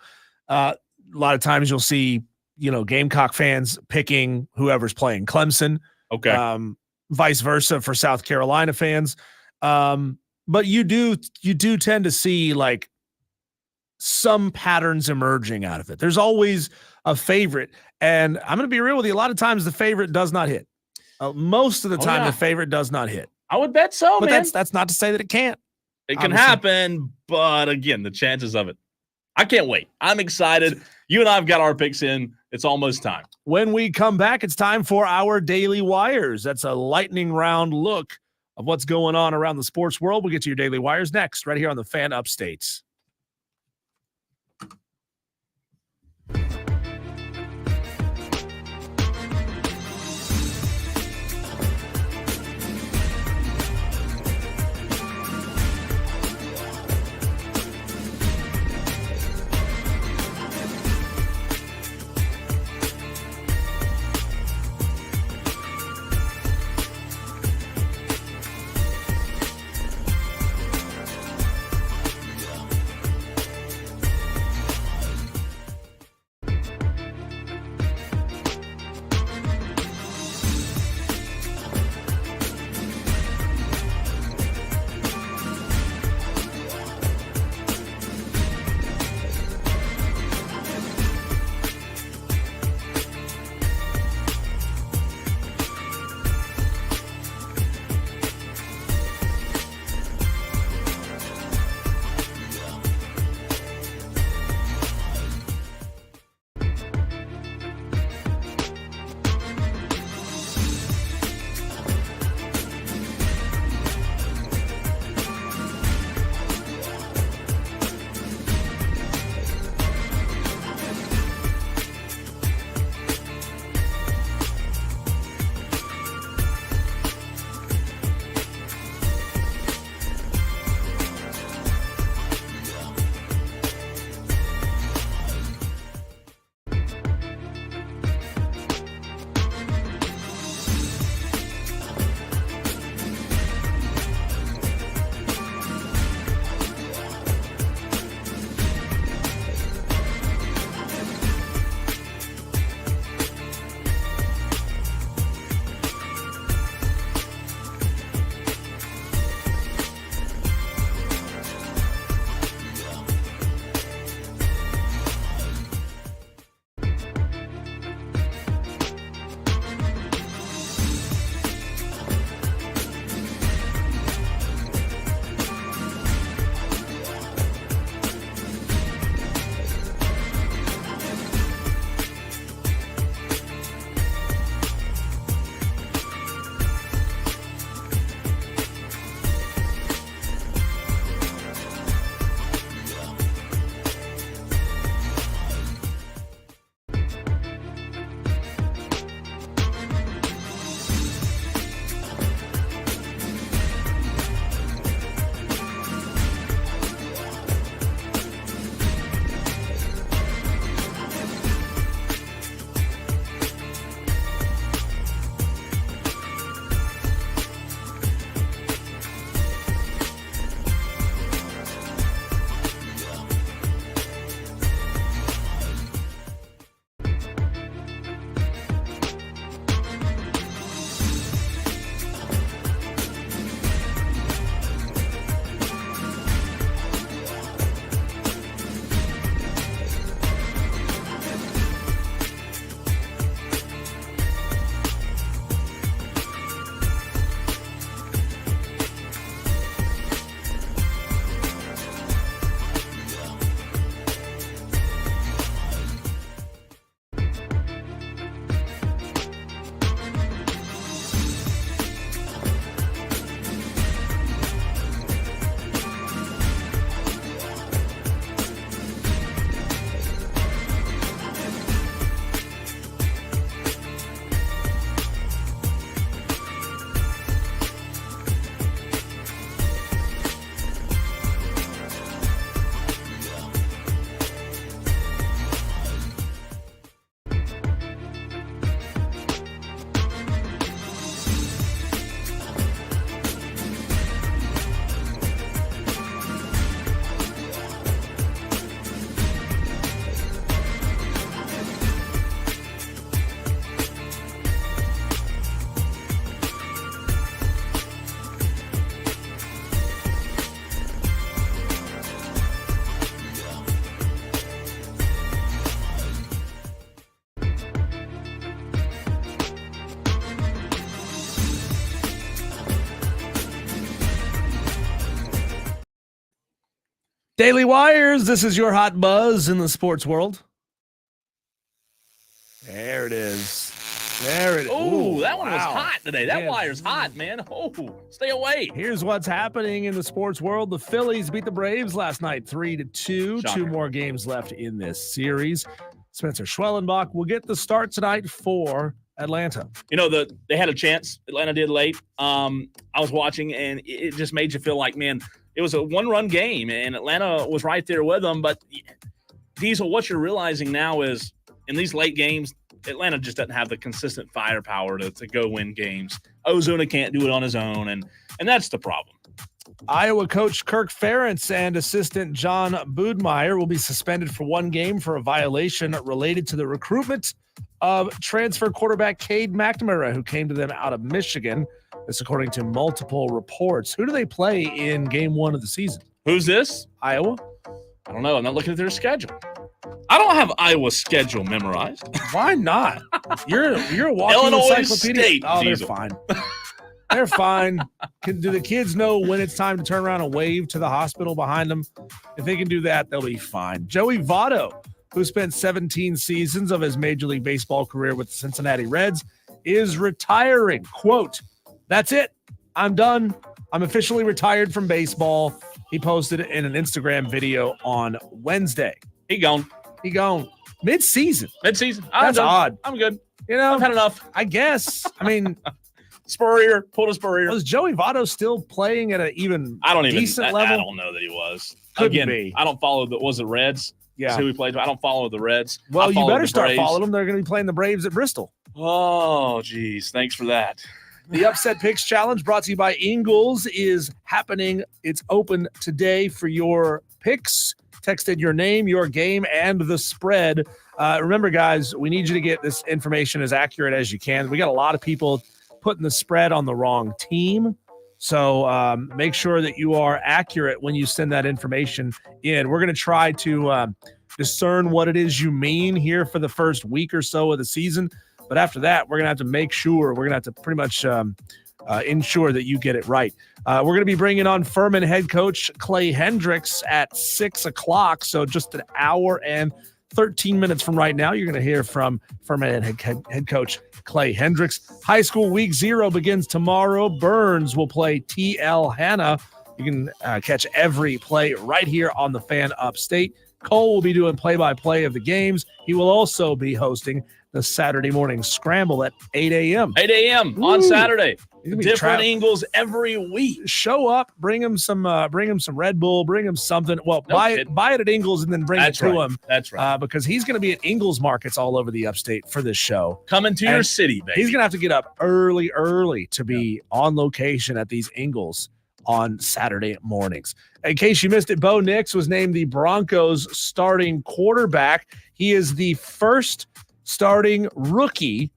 A lot of times you'll see, Gamecock fans picking whoever's playing Clemson. Okay. Vice versa for South Carolina fans. But you do tend to see like some patterns emerging out of it. There's always a favorite, and I'm going to be real with you. A lot of times the favorite does not hit. Most of the time, the favorite does not hit. I would bet so, but man. That's not to say that it can't. It can happen, but again, the chances of it. I can't wait. I'm excited. You and I have got our picks in. It's almost time. When we come back, it's time for our Daily Wires. That's a lightning round look of what's going on around the sports world. We'll get to your Daily Wires next, right here on the Fan Upstate. Daily Wires, this is your hot buzz in the sports world. There it is. There it is. Oh, that one was wow. hot today. That Yeah. wire's hot, man. Oh, stay away. Here's what's happening in the sports world. The Phillies beat the Braves last night 3-2. Shocker. 2 more games left in this series. Spencer Schwellenbach will get the start tonight for Atlanta. You know, they had a chance. Atlanta did late. I was watching, and it just made you feel like, man, it was a one-run game, and Atlanta was right there with them. But, Diesel, what you're realizing now is in these late games, Atlanta just doesn't have the consistent firepower to go win games. Ozuna can't do it on his own, and that's the problem. Iowa coach Kirk Ferentz and assistant John Boudmeyer will be suspended for 1 game for a violation related to the recruitment of transfer quarterback Cade McNamara, who came to them out of Michigan. This according to multiple reports. Who do they play in game 1 of the season? Who's this? Iowa? I don't know. I'm not looking at their schedule. I don't have Iowa's schedule memorized. Why not? You're a walking Illinois encyclopedia. State, Oh, Diesel. they're fine. They're fine. Do the kids know when it's time to turn around and wave to the hospital behind them? If they can do that, they'll be fine. Joey Votto, who spent 17 seasons of his Major League Baseball career with the Cincinnati Reds, is retiring. Quote, "That's it. I'm done. I'm officially retired from baseball." He posted it in an Instagram video on Wednesday. He gone. Mid-season. Mid-season. That's odd. I'm good. You know, I've had enough. I guess. I mean, Spurrier. Pulled a Spurrier. was Joey Votto still playing at an even decent I level? don't know that he was. Couldn't Again, be. I don't follow was it Reds? Yeah. That's who he played. I don't follow the Reds. Well, I you follow better the start Braves. following them. They're going to be playing the Braves at Bristol. Oh, geez. Thanks for that. The Upset Picks Challenge, brought to you by Ingles, is happening. It's open today for your picks. Text in your name, your game, and the spread. Remember, guys, we need you to get this information as accurate as you can. We got a lot of people putting the spread on the wrong team. So make sure that you are accurate when you send that information in. We're going to try to discern what it is you mean here for the first week or so of the season. But after that, we're going to have to make sure, we're going to have to pretty much ensure that you get it right. We're going to be bringing on Furman head coach Clay Hendricks at 6 o'clock. So just an hour and 13 minutes from right now, you're going to hear from Furman head coach Clay Hendricks. High school week 0 begins tomorrow. Burns will play TL Hanna. You can catch every play right here on the Fan Upstate. Cole will be doing play-by-play of the games. He will also be hosting the Saturday morning scramble at 8 a.m. 8 a.m. on Saturday. Different Ingles every week. Show up, bring him some Red Bull, bring him something. Well, No buy kidding. it at Ingles and then bring That's it to right. him. That's right. Because he's going to be at Ingles markets all over the upstate for this show. Coming to your and city, baby. He's going to have to get up early to be on location at these Ingles on Saturday mornings. In case you missed it, Bo Nix was named the Broncos starting quarterback. He is the first starting rookie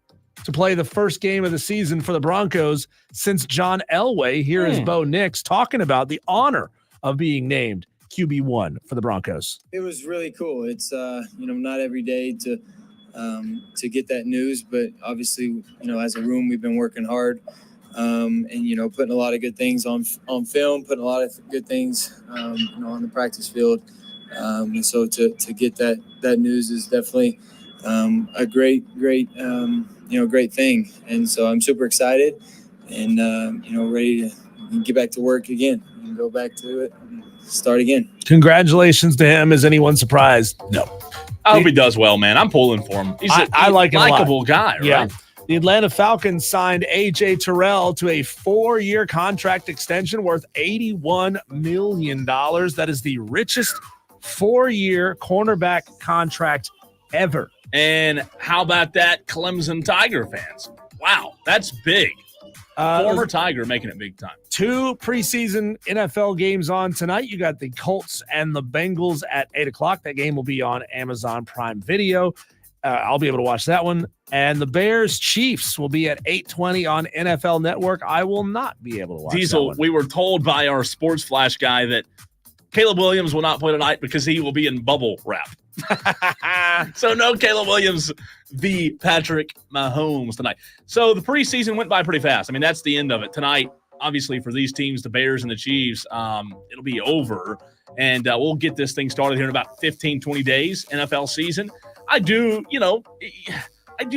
to play the first game of the season for the Broncos since John Elway. Here is Bo Nix talking about the honor of being named QB1 for the Broncos. It was really cool. It's not every day to get that news, but obviously, as a room, we've been working hard. And putting a lot of good things on film, putting a lot of good things, on the practice field. And so to get that news is definitely a great thing. And so I'm super excited and, ready to get back to work again and go back to it and start again. Congratulations to him. Is anyone surprised? No. I hope he does well, man. I'm pulling for him. I like him a lot. likable guy, right? Yeah. The Atlanta Falcons signed A.J. Terrell to a 4-year contract extension worth $81 million. That is the richest 4-year cornerback contract ever. And how about that, Clemson Tiger fans? Wow, that's big. Former Tiger making it big time. 2 preseason NFL games on tonight. You got the Colts and the Bengals at 8 o'clock. That game will be on Amazon Prime Video. I'll be able to watch that one. And the Bears Chiefs will be at 8:20 on NFL Network. I will not be able to watch Diesel, that one. we were told by our sports flash guy that Caleb Williams will not play tonight because he will be in bubble wrap. So no Caleb Williams v. Patrick Mahomes tonight. So the preseason went by pretty fast. I mean, that's the end of it. Tonight, obviously for these teams, the Bears and the Chiefs, it'll be over. And we'll get this thing started here in about 15, 20 days, NFL season. I do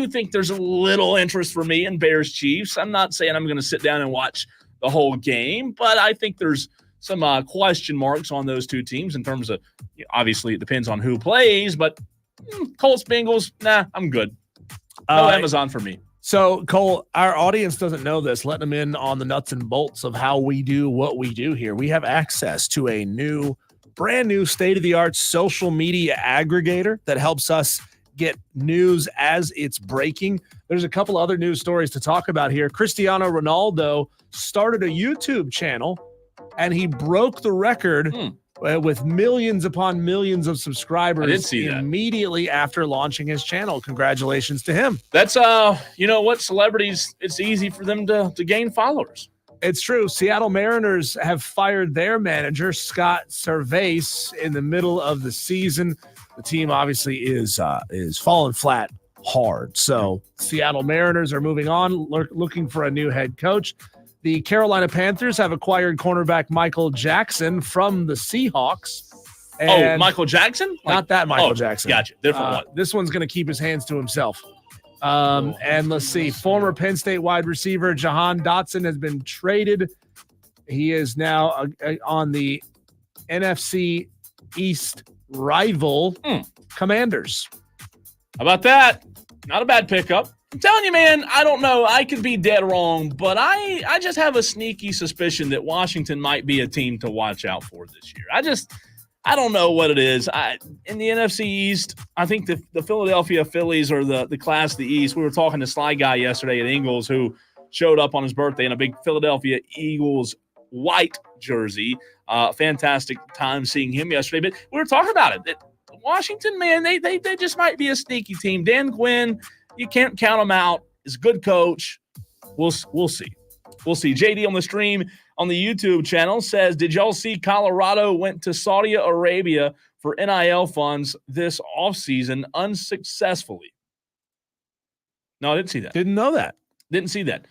think there's a little interest for me in Bears Chiefs. I'm not saying I'm going to sit down and watch the whole game, but I think there's some question marks on those two teams in terms of, obviously it depends on who plays, but Colts, Bengals, nah, I'm good. No Amazon for me. So, Cole, our audience doesn't know this. Let them in on the nuts and bolts of how we do what we do here. We have access to a brand new state-of-the-art social media aggregator that helps us get news as it's breaking. There's a couple other news stories to talk about here. Cristiano Ronaldo started a YouTube channel, and he broke the record with millions upon millions of subscribers. I did see that. Immediately after launching his channel. Congratulations to him. That's, celebrities, it's easy for them to gain followers. It's true. Seattle Mariners have fired their manager, Scott Servais, in the middle of the season. The team obviously is falling flat hard. So Seattle Mariners are moving on, looking for a new head coach. The Carolina Panthers have acquired cornerback Michael Jackson from the Seahawks. And Michael Jackson? Not that Michael Jackson. Gotcha. Different one. This one's going to keep his hands to himself. And let's see. Former Penn State wide receiver Jahan Dotson has been traded. He is now on the NFC East rival Commanders. How about that? Not a bad pickup. I'm telling you, man, I don't know. I could be dead wrong, but I just have a sneaky suspicion that Washington might be a team to watch out for this year. I don't know what it is. In the NFC East, I think the Philadelphia Phillies are the class of the East. We were talking to Sly Guy yesterday at Ingles, who showed up on his birthday in a big Philadelphia Eagles white jersey. Fantastic time seeing him yesterday. But we were talking about it. Washington, man, they just might be a sneaky team. Dan Quinn, you can't count him out. He's a good coach. We'll see. We'll see. JD on the stream on the YouTube channel says, did y'all see Colorado went to Saudi Arabia for NIL funds this offseason unsuccessfully? No, I didn't see that. Didn't know that. Didn't see that.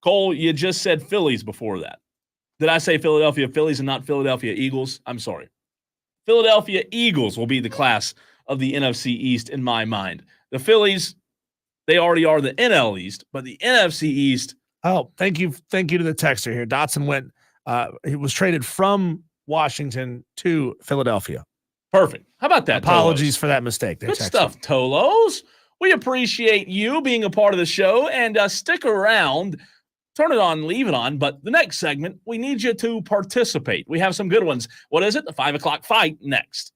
Cole, you just said Phillies before that. Did I say Philadelphia Phillies and not Philadelphia Eagles? I'm sorry. Philadelphia Eagles will be the class of the NFC East in my mind. The Phillies, they already are the NL East, but the NFC East. Oh, thank you to the texter here. Dotson he was traded from Washington to Philadelphia. Perfect. How about that? Apologies Tolos? For that mistake. Good stuff, Tolos. We appreciate you being a part of the show, and stick around. Turn it on, leave it on. But the next segment, we need you to participate. We have some good ones. What is it? The 5 o'clock fight next.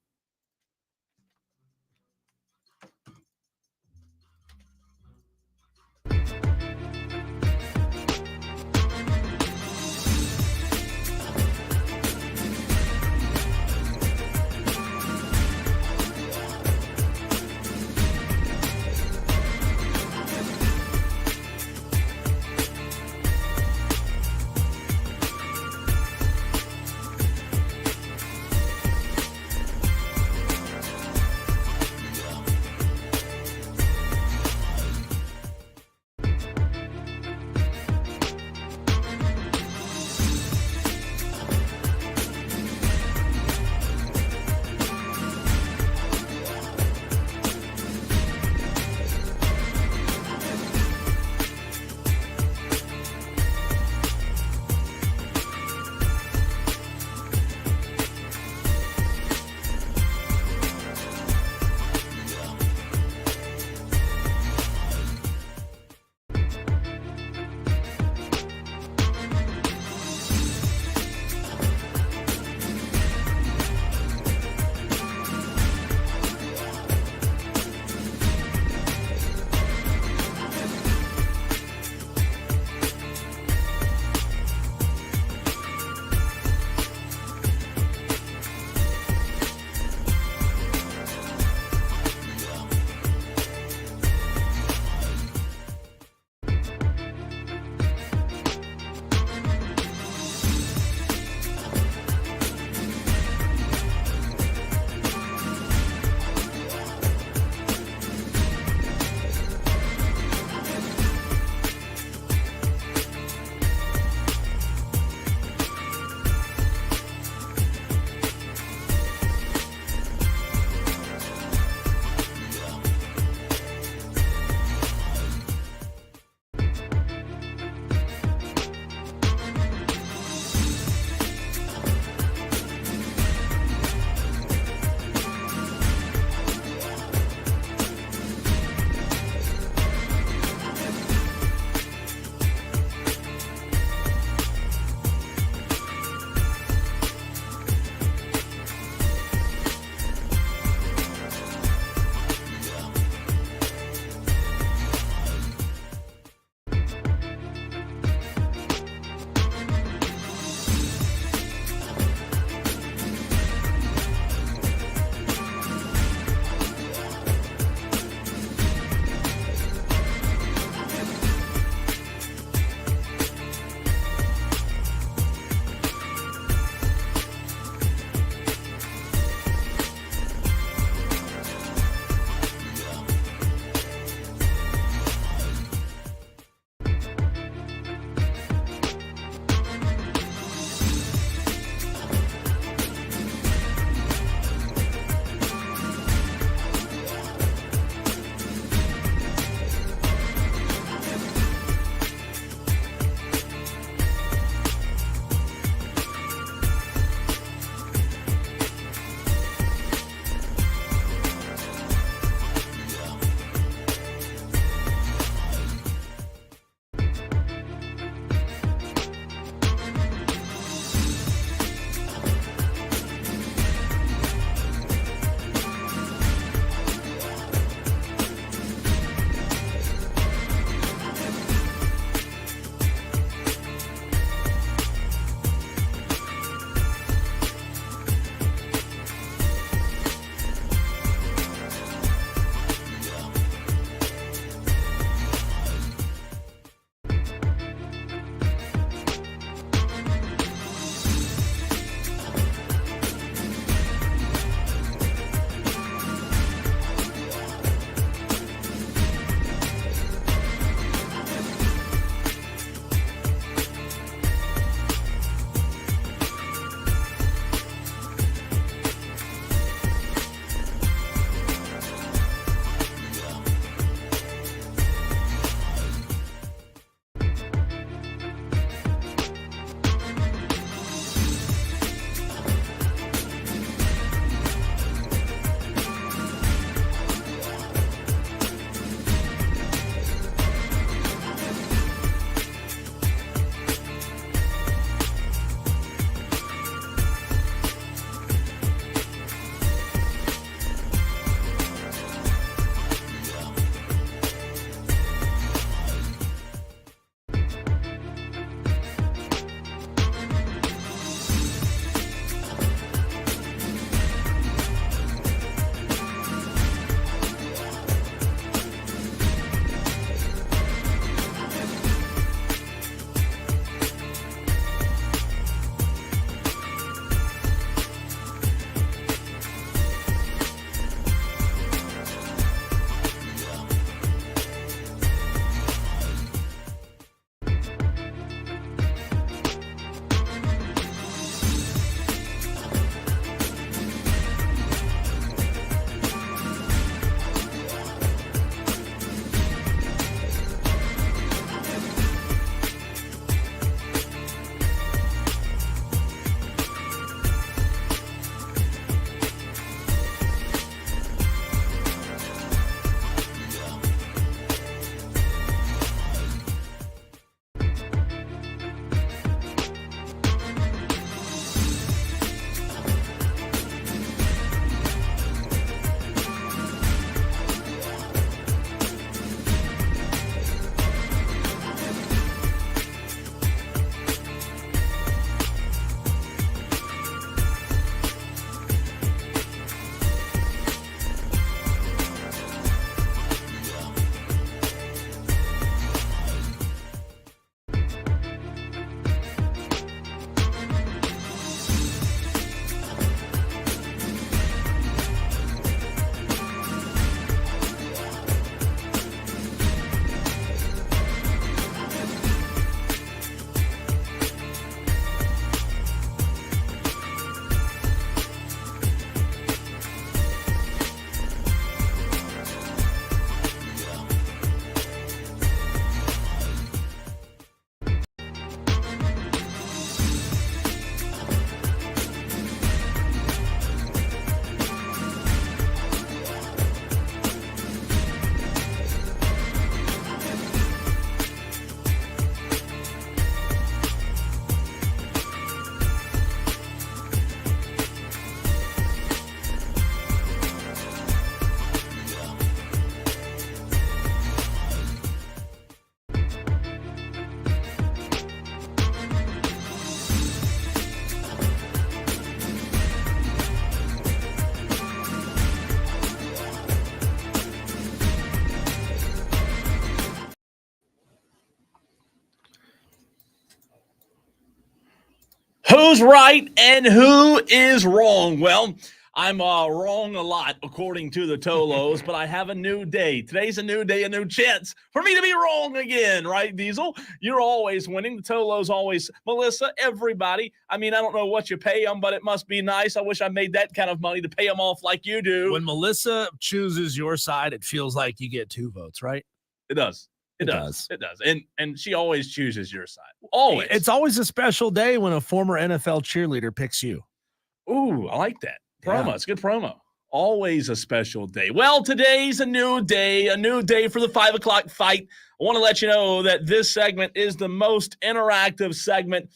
Who's right and who is wrong? Well, I'm wrong a lot, according to the Tolos, but I have a new day. Today's a new day, a new chance for me to be wrong again, right, Diesel? You're always winning. The Tolos always. Melissa, everybody. I mean, I don't know what you pay them, but it must be nice. I wish I made that kind of money to pay them off like you do. When Melissa chooses your side, it feels like you get 2 votes, right? It does. It does. And she always chooses your side. Always. It's always a special day when a former NFL cheerleader picks you. Ooh, I like that. Promo. Yeah. It's a good promo. Always a special day. Well, today's a new day for the 5 o'clock fight. I want to let you know that this segment is the most interactive segment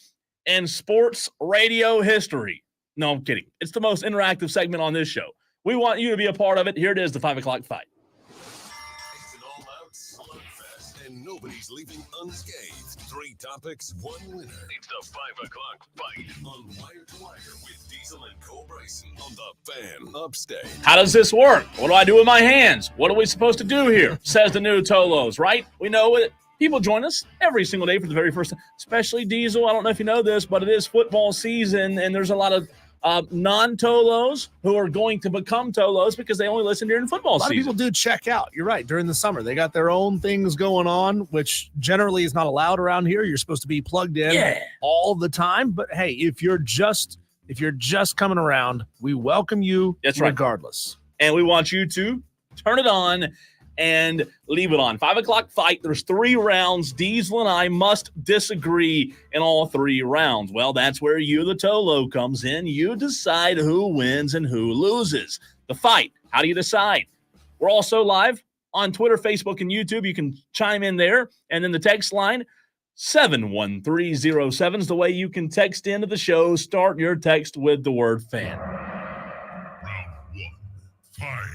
in sports radio history. No, I'm kidding. It's the most interactive segment on this show. We want you to be a part of it. Here it is, the 5 o'clock fight. It's an all-out slugfest, and nobody's leaving unscathed. 3 topics, 1 winner. It's the 5 o'clock fight on Wire to Wire with Diesel and Cole Bryson on the Fan Upstate. How does this work? What do I do with my hands? What are we supposed to do here? Says the new Tolos, right? We know it. People join us every single day for the very first time, especially Diesel. I don't know if you know this, but it is football season, and there's a lot of non-Tolos who are going to become Tolos because they only listen during football season. A lot of people do check out. You're right. During the summer, they got their own things going on, which generally is not allowed around here. You're supposed to be plugged in all the time. But hey, if you're just coming around, we welcome you. That's right. Regardless. And we want you to turn it on and leave it on. 5 o'clock fight. There's 3 rounds. Diesel and I must disagree in all 3 rounds. Well, that's where you, the Tolo, comes in. You decide who wins and who loses. The fight. How do you decide? We're also live on Twitter, Facebook, and YouTube. You can chime in there. And then the text line, 71307 is the way you can text into the show. Start your text with the word fan. Round 1, fight.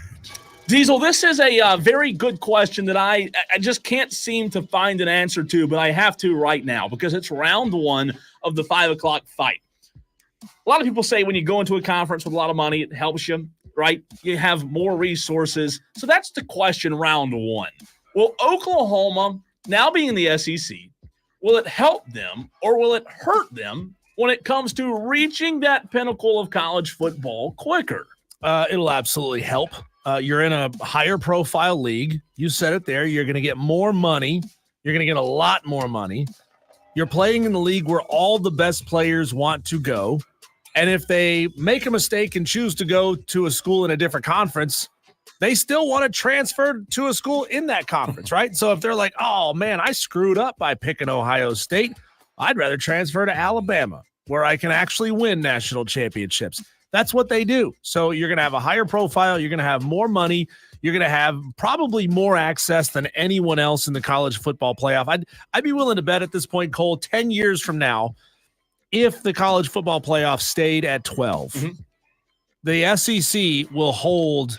Diesel, this is a very good question that I just can't seem to find an answer to, but I have to right now because it's round 1 of the 5 o'clock fight. A lot of people say when you go into a conference with a lot of money, it helps you, right? You have more resources. So that's the question, round 1. Will Oklahoma, now being in the SEC, will it help them or will it hurt them when it comes to reaching that pinnacle of college football quicker? It'll absolutely help. You're in a higher profile league. You said it there. You're going to get more money. You're going to get a lot more money. You're playing in the league where all the best players want to go. And if they make a mistake and choose to go to a school in a different conference, they still want to transfer to a school in that conference, right? So if they're like, oh, man, I screwed up by picking Ohio State, I'd rather transfer to Alabama where I can actually win national championships. That's what they do. So you're going to have a higher profile. You're going to have more money. You're going to have probably more access than anyone else in the college football playoff. I'd be willing to bet at this point, Cole, 10 years from now, if the college football playoff stayed at 12, the SEC will hold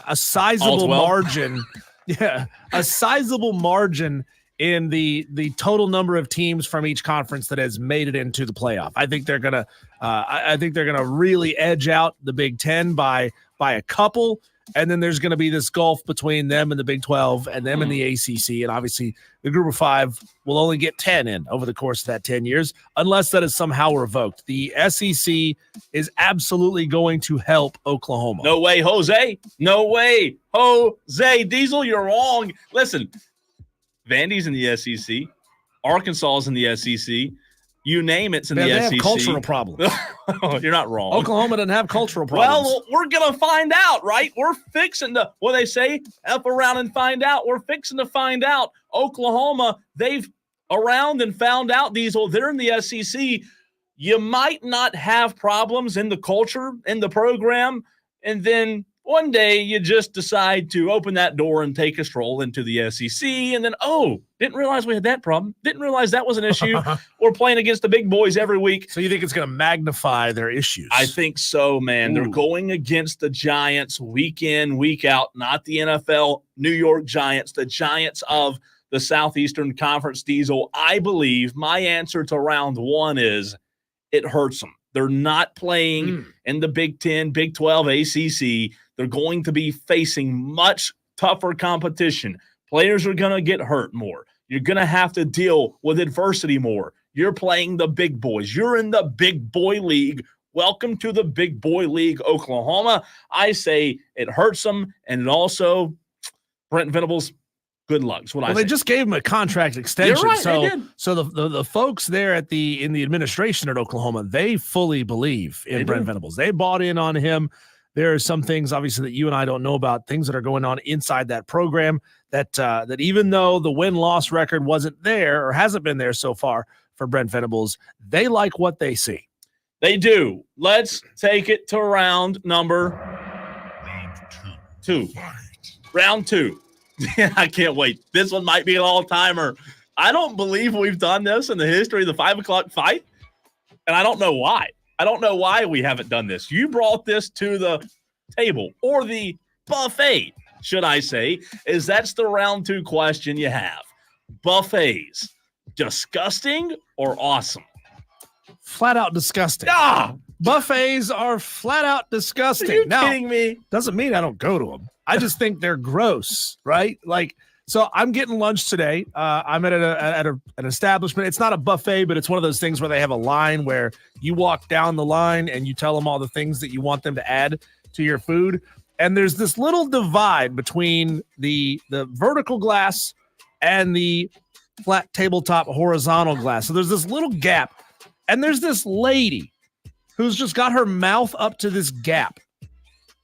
a sizable margin. Yeah, a sizable margin in the total number of teams from each conference that has made it into the playoff. I think they're gonna really edge out the Big Ten by a couple, and then there's gonna be this gulf between them and the Big 12 and them and the ACC, and obviously the Group of 5 will only get 10 in over the course of that 10 years, unless that is somehow revoked. The SEC is absolutely going to help Oklahoma. No way, Jose. No way, Jose. Diesel, you're wrong. Listen. Vandy's in the SEC. Arkansas is in the SEC. You name it's in the SEC. They have cultural problems. You're not wrong. Oklahoma doesn't have cultural problems. Well, we're going to find out, right? We're fixing to, what they say, F around and find out. We're fixing to find out. Oklahoma, they've around and found out, Diesel, they're in the SEC. You might not have problems in the culture, in the program, and then one day you just decide to open that door and take a stroll into the SEC, and then, didn't realize we had that problem. Didn't realize that was an issue. We're playing against the big boys every week. So you think it's going to magnify their issues? I think so, man. Ooh. They're going against the Giants week in, week out, not the NFL New York Giants, the Giants of the Southeastern Conference. Diesel, I believe my answer to round 1 is it hurts them. They're not playing in the Big 10, Big 12, ACC. They're going to be facing much tougher competition. Players are going to get hurt more. You're going to have to deal with adversity more. You're playing the big boys. You're in the big boy league. Welcome to the big boy league, Oklahoma. I say it hurts them, and it also, Brent Venables, good luck. That's what I say. They just gave him a contract extension. You're right, they did. So the folks there in the administration at Oklahoma, they fully believe in Brent Venables. They bought in on him. There are some things, obviously, that you and I don't know about, things that are going on inside that program that even though the win-loss record wasn't there or hasn't been there so far for Brent Venables, they like what they see. They do. Let's take it to round number two. Round two. I can't wait. This one might be an all-timer. I don't believe we've done this in the history of the 5 o'clock fight, and I don't know why. I don't know why we haven't done this. You brought this to the table, or the buffet, should I say, is that's the round two question you have. Buffets, disgusting or awesome? Flat out disgusting. Buffets are flat out disgusting. Are you kidding me? Doesn't mean I don't go to them. I just think they're gross, right? Like, so I'm getting lunch today. I'm at an establishment. It's not a buffet, but it's one of those things where they have a line where you walk down the line and you tell them all the things that you want them to add to your food. And there's this little divide between the vertical glass and the flat tabletop horizontal glass. So there's this little gap. And there's this lady who's just got her mouth up to this gap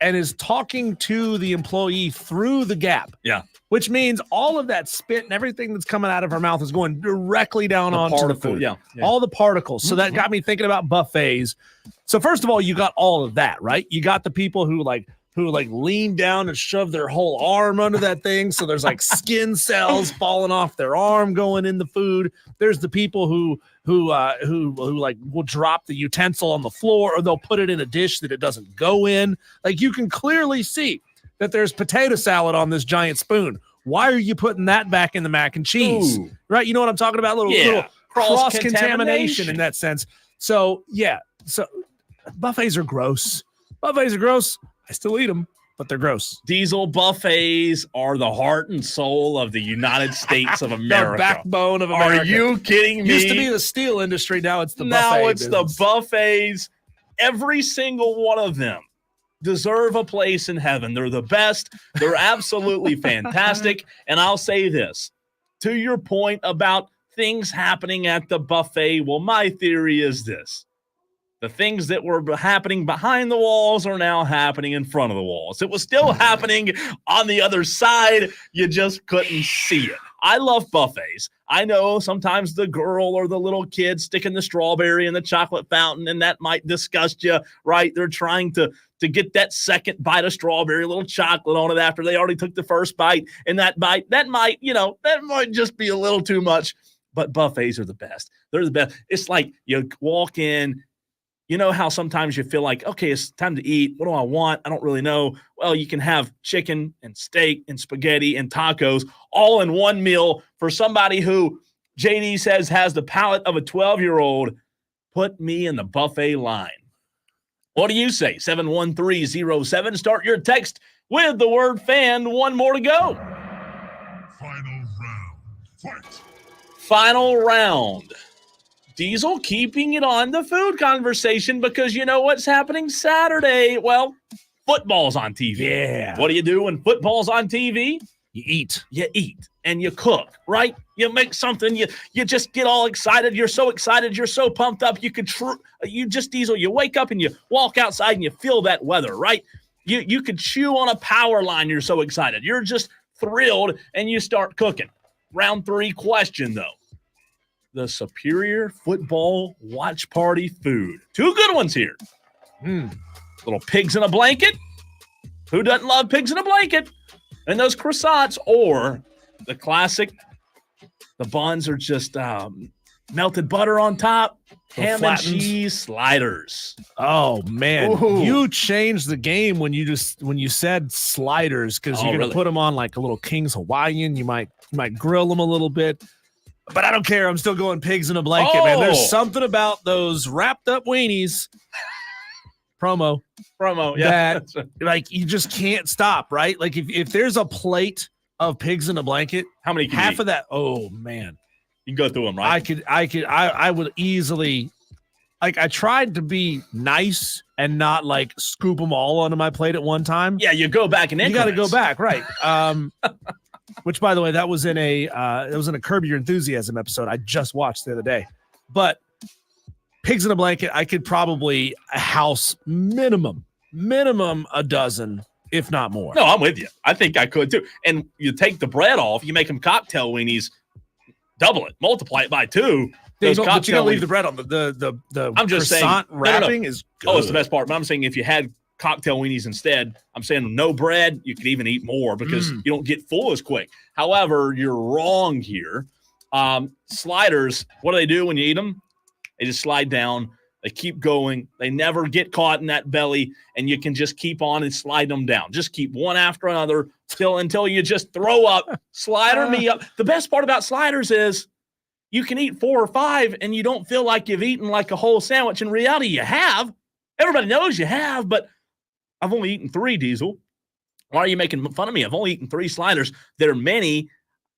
and is talking to the employee through the gap. Yeah. Which means all of that spit and everything that's coming out of her mouth is going directly down onto the food. Yeah. All the particles. So that got me thinking about buffets. So first of all, you got all of that, right? You got the people who lean down and shove their whole arm under that thing. So there's like skin cells falling off their arm going in the food. There's the people who like will drop the utensil on the floor, or they'll put it in a dish that it doesn't go in. Like, you can clearly see that there's potato salad on this giant spoon. Why are you putting that back in the mac and cheese? Ooh. Right? You know what I'm talking about? Little cross-contamination in that sense. So, yeah. So buffets are gross. I still eat them, but they're gross. Diesel buffets are the heart and soul of the United States of America. The backbone of America. Are you kidding me? Used to be the steel industry. Now it's the buffet. Now it's business. the buffets. Every single one of them deserve a place in heaven. They're the best. They're absolutely fantastic. And I'll say this, to your point about things happening at the buffet. Well, my theory is this. The things that were happening behind the walls are now happening in front of the walls. It was still happening on the other side. You just couldn't see it. I love buffets. I know sometimes the girl or the little kid sticking the strawberry in the chocolate fountain, and that might disgust you, right? They're trying to get that second bite of strawberry, a little chocolate on it after they already took the first bite. And that might just be a little too much. But buffets are the best. They're the best. It's like you walk in. You know how sometimes you feel like, okay, it's time to eat. What do I want? I don't really know. Well, you can have chicken and steak and spaghetti and tacos all in one meal for somebody who JD says has the palate of a 12-year-old. Put me in the buffet line. What do you say? 71307. Start your text with the word fan. One more to go. Final round. Fight. Final round. Diesel keeping it on the food conversation because you know what's happening Saturday? Well, football's on TV. Yeah. What do you do when football's on TV? You eat. You eat and you cook, right? You make something. You just get all excited. You're so excited. You're so pumped up. Diesel, you wake up and you walk outside and you feel that weather, right? You could chew on a power line. You're so excited. You're just thrilled and you start cooking. Round 3 question, though. The superior football watch party food. 2 good ones here. Little pigs in a blanket. Who doesn't love pigs in a blanket? And those croissants, or the classic, the buns are just melted butter on top, ham and cheese sliders. Oh man, Ooh. You changed the game when you said sliders, because you're gonna put them on like a little King's Hawaiian. You might grill them a little bit. But I don't care. I'm still going pigs in a blanket, man. There's something about those wrapped up weenies. Promo, yeah. That like you just can't stop, right? Like if there's a plate of pigs in a blanket, how many? Can half you eat? of that. Oh man, You can go through them, right? I would easily, like, I tried to be nice and not like scoop them all onto my plate at one time. Yeah, you go back and you got to go back, right? Which, by the way, that was in a Kirby Your Enthusiasm episode I just watched the other day. But pigs in a blanket, I could probably house minimum a dozen, if not more. No, I'm with you. I think I could too. And you take the bread off, you make them cocktail weenies, double it, multiply it by 2. But you gotta leave the bread on the I'm just saying wrapping is good. Oh, it's the best part. But I'm saying if you had cocktail weenies instead, I'm saying no bread, you could even eat more because you don't get full as quick. However, you're wrong here. Sliders, what do when you eat them? They just slide down. They keep going. They never get caught in that belly, and you can just keep on and slide them down. Just keep one after another until you just throw up. Slider me up. The best part about sliders is you can eat 4 or 5, and you don't feel like you've eaten like a whole sandwich. In reality, you have. Everybody knows you have, but I've only eaten 3, Diesel. Why are you making fun of me? I've only eaten 3 sliders. They're many.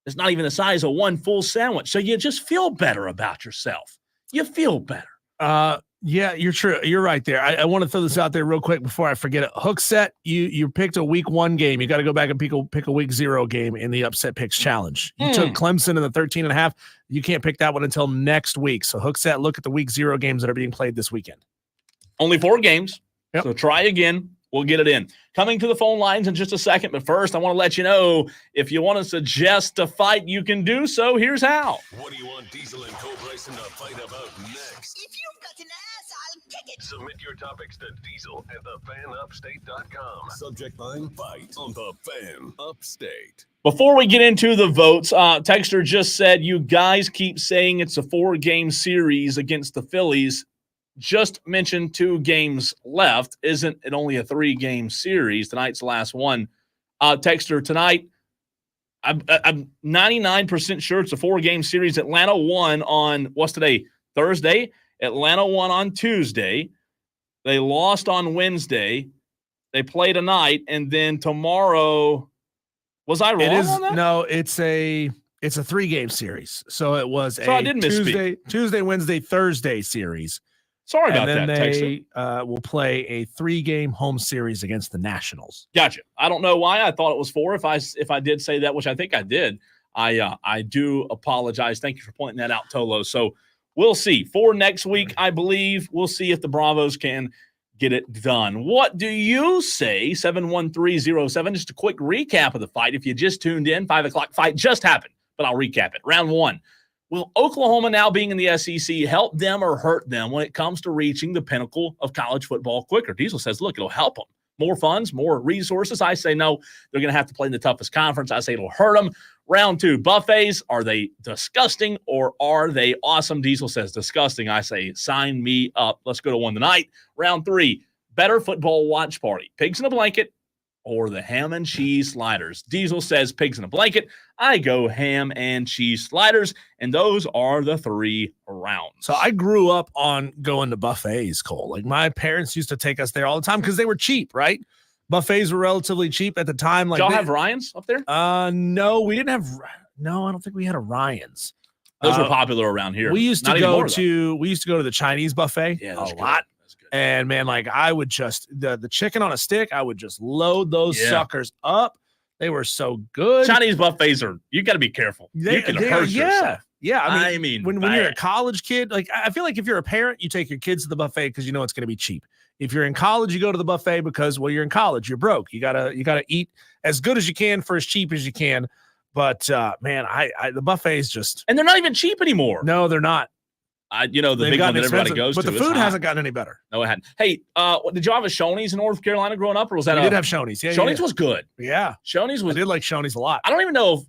It's not even the size of one full sandwich. So you just feel better about yourself. You feel better. Yeah, you're true. You're right there. I want to throw this out there real quick before I forget it. Hook set, you picked a week 1 game. You got to go back and pick a week 0 game in the Upset Picks Challenge. You took Clemson in the 13.5. You can't pick that one until next week. So Hook set, look at the week 0 games that are being played this weekend. Only 4 games. Yep. So try again. We'll get it in. Coming to the phone lines in just a second. But first, I want to let you know, if you want to suggest a fight, you can do so. Here's how. What do you want Diesel and Co. Bryson to fight about next? If you've got an ass, I'll kick it. Submit your topics to Diesel at thefanupstate.com. Subject line, fight on the Fan Upstate. Before we get into the votes, Texter just said, you guys keep saying it's a 4-game series against the Phillies. Just mentioned 2 games left. Isn't it only a 3-game series? Tonight's the last one. Texter, tonight, I'm 99% sure it's a 4-game series. Atlanta won on, what's today? Thursday. Atlanta won on Tuesday. They lost on Wednesday. They play tonight, and then tomorrow. Was I wrong on that? No, it's a 3-game series. So it was I did Tuesday, Wednesday, Thursday series. Sorry about that, and then they Texter. will play a 3-game home series against the Nationals. Gotcha. I don't know why I thought it was 4. If I did say that, which I think I did, I do apologize. Thank you for pointing that out, Tolo. So we'll see. 4 next week, I believe. We'll see if the Bravos can get it done. What do you say? 71307. Just a quick recap of the fight. If you just tuned in, 5 o'clock fight just happened, but I'll recap it. Round 1. Will Oklahoma, now being in the SEC, help them or hurt them when it comes to reaching the pinnacle of college football quicker? Diesel says, look, it'll help them. More funds, more resources. I say, no, they're going to have to play in the toughest conference. I say it'll hurt them. Round 2, buffets. Are they disgusting or are they awesome? Diesel says disgusting. I say, sign me up. Let's go to one tonight. Round 3, better football watch party. Pigs in a blanket or the ham and cheese sliders. Diesel says pigs in a blanket. I go ham and cheese sliders, and those are the 3 rounds. So I grew up on going to buffets, Cole. Like, my parents used to take us there all the time because they were cheap, right? Buffets were relatively cheap at the time. Like, did y'all have Ryan's up there? No, we didn't have. No, I don't think we had a Ryan's. Those were popular around here. We used to go to the Chinese buffet a lot. And man, like, I would just the chicken on a stick, I would just load those suckers up. They were so good. Chinese buffets you got to be careful. You can hurt yourself. Yeah. I mean when you're a college kid, like, I feel like if you're a parent, you take your kids to the buffet because you know it's going to be cheap. If you're in college, you go to the buffet because, well, you're in college, you're broke. You gotta eat as good as you can for as cheap as you can. But man, the buffets just, and they're not even cheap anymore. No, they're not. The big one that everybody goes to. But the food hasn't gotten any better. No, it hadn't. Hey, did y'all have a Shoney's in North Carolina growing up, or was that? We did have Shoney's. Yeah, Shoney's was good. Yeah, Shoney's was. I did like Shoney's a lot. I don't even know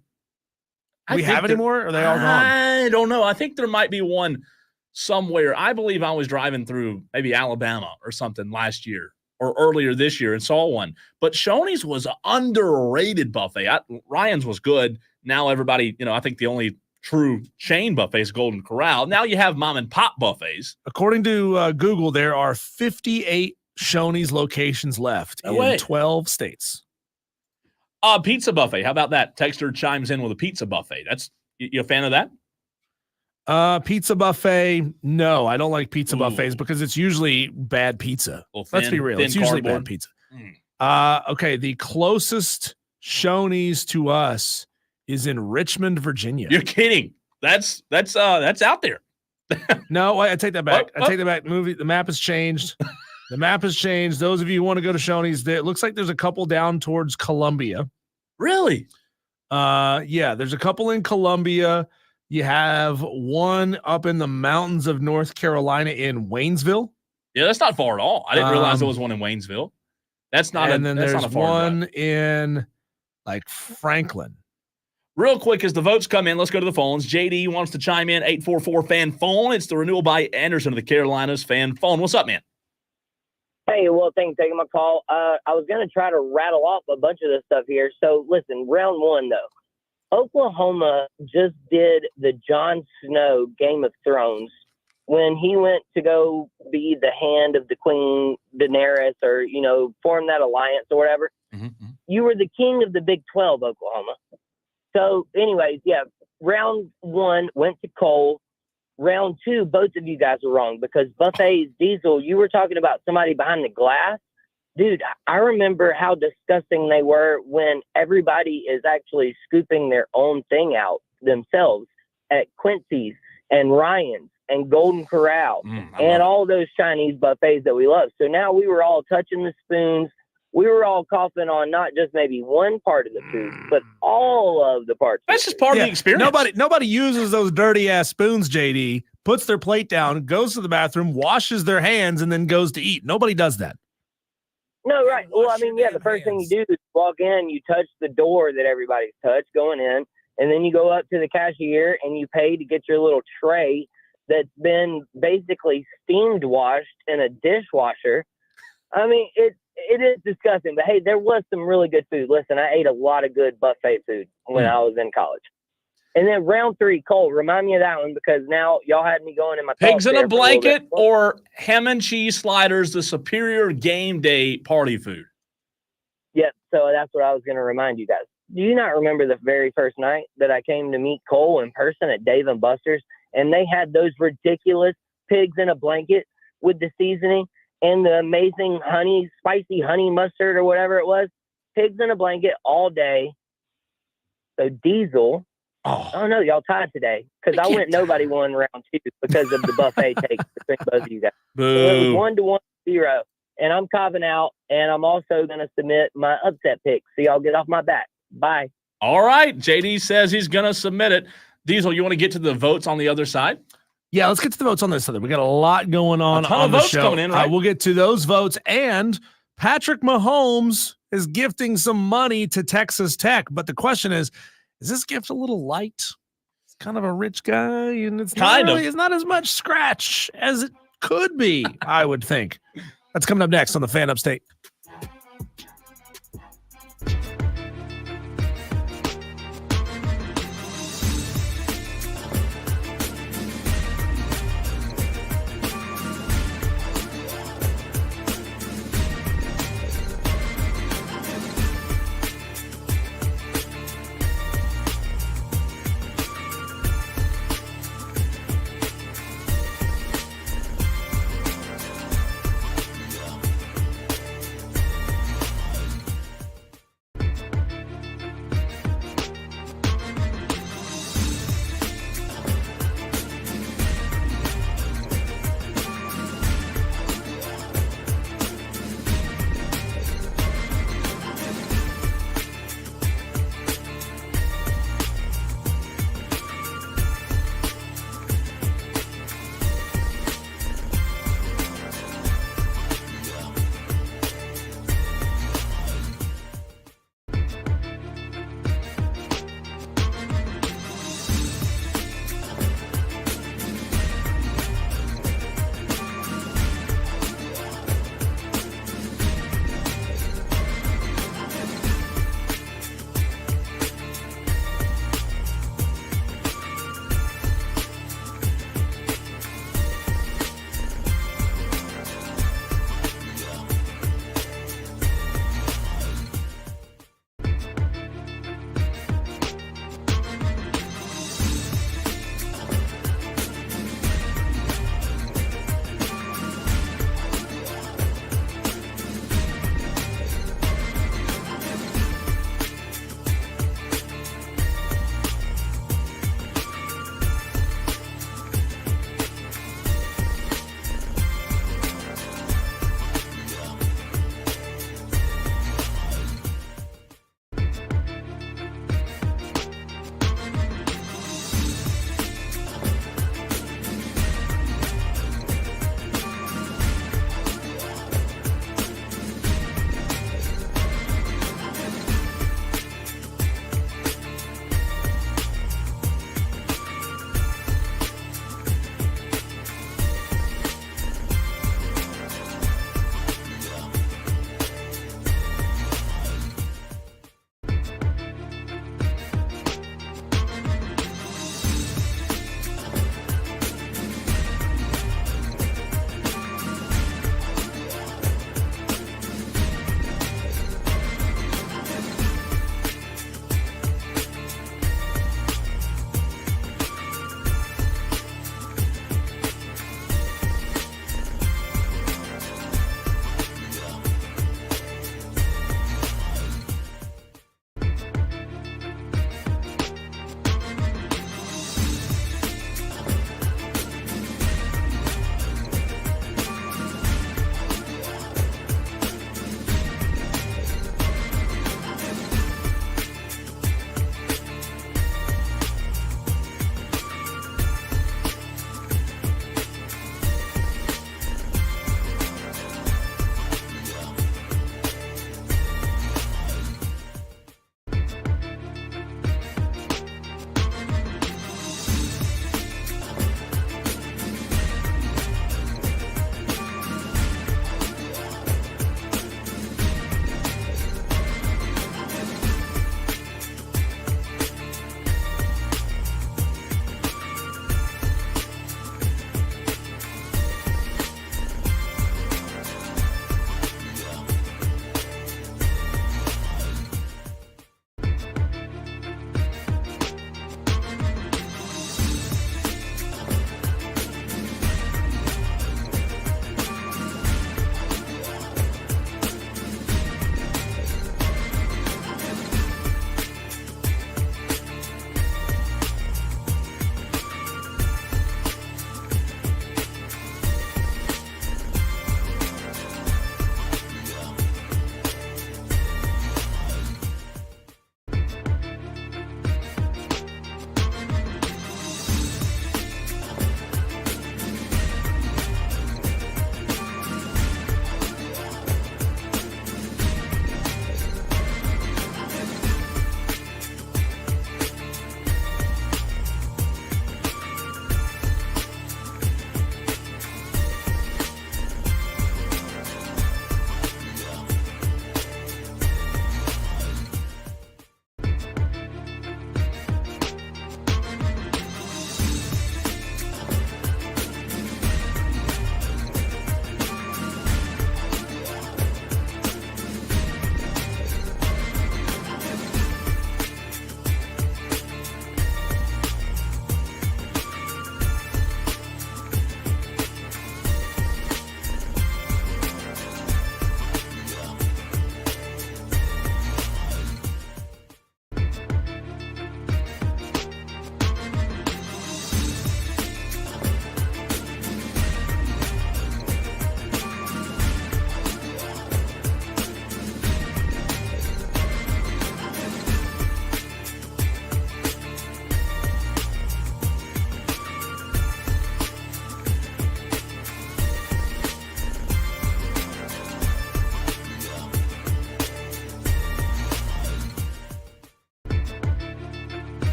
if we have anymore. Or are they all gone? I don't know. I think there might be one somewhere. I believe I was driving through maybe Alabama or something last year or earlier this year and saw one. But Shoney's was an underrated buffet. Ryan's was good. Now everybody, I think the only true chain buffet is Golden Corral. Now you have mom and pop buffets. According to Google, there are 58 Shoney's locations left in 12 states. Pizza buffet. How about that? Texter chimes in with a pizza buffet. You a fan of that? Pizza buffet. No, I don't like pizza buffets because it's usually bad pizza. Well, Let's be real. It's usually bad pizza. Okay. The closest Shoney's to us is in Richmond, Virginia. You're kidding. That's out there. No, I take that back. I take that back. The map has changed. The map has changed. Those of you who want to go to Shoney's, it looks like there's a couple down towards Columbia. Really? Yeah, there's a couple in Columbia. You have one up in the mountains of North Carolina in Waynesville. Yeah, that's not far at all. I didn't realize there was one in Waynesville. That's not. And then there's one in like Franklin. Real quick, as the votes come in, let's go to the phones. JD wants to chime in. 844-FAN phone. It's the renewal by Anderson of the Carolinas fan phone. What's up, man? Hey, well, thanks for taking my call. I was going to try to rattle off a bunch of this stuff here. So, listen, round one, though. Oklahoma just did the Jon Snow Game of Thrones when he went to go be the hand of the Queen Daenerys or, form that alliance or whatever. Mm-hmm. You were the king of the Big 12, Oklahoma. So, anyways, yeah, round one went to Cole. Round two, both of you guys were wrong because buffets, Diesel, you were talking about somebody behind the glass. Dude, I remember how disgusting they were when everybody is actually scooping their own thing out themselves at Quincy's and Ryan's and Golden Corral and all those Chinese buffets that we love. So now we were all touching the spoons. We were all coughing on not just maybe one part of the food, but all of the parts. That's just part of the experience. Nobody uses those dirty ass spoons, JD, puts their plate down, goes to the bathroom, washes their hands, and then goes to eat. Nobody does that. No, right. Well, I mean, yeah, the first thing you do is walk in, you touch the door that everybody's touched going in, and then you go up to the cashier and you pay to get your little tray that's been basically steamed washed in a dishwasher. I mean, it is disgusting, but hey, there was some really good food. Listen, I ate a lot of good buffet food when I was in college. And then round three, Cole, remind me of that one because now y'all had me going in my pigs in a blanket or ham and cheese sliders, the superior game day party food. Yep. So that's what I was going to remind you guys. Do you not remember the very first night that I came to meet Cole in person at Dave & Buster's and they had those ridiculous pigs in a blanket with the seasoning and the amazing spicy honey mustard or whatever it was? Pigs in a blanket all day. So Diesel. Oh no, y'all tied today because I went nobody won round two because of the buffet take between both of you guys. So it was 1-1-0, and I'm copping out, and I'm also going to submit my upset pick. So y'all get off my back. Bye. All right, JD says he's going to submit it. Diesel, you want to get to the votes on the other side? Yeah, let's get to the votes on this other. We got a lot going on ton of the votes show. coming in, right? We'll get to those votes, and Patrick Mahomes is gifting some money to Texas Tech. But the question is this gift a little light? He's kind of a rich guy, and it's not as much scratch as it could be, I would think. That's coming up next on the Fan Upstate.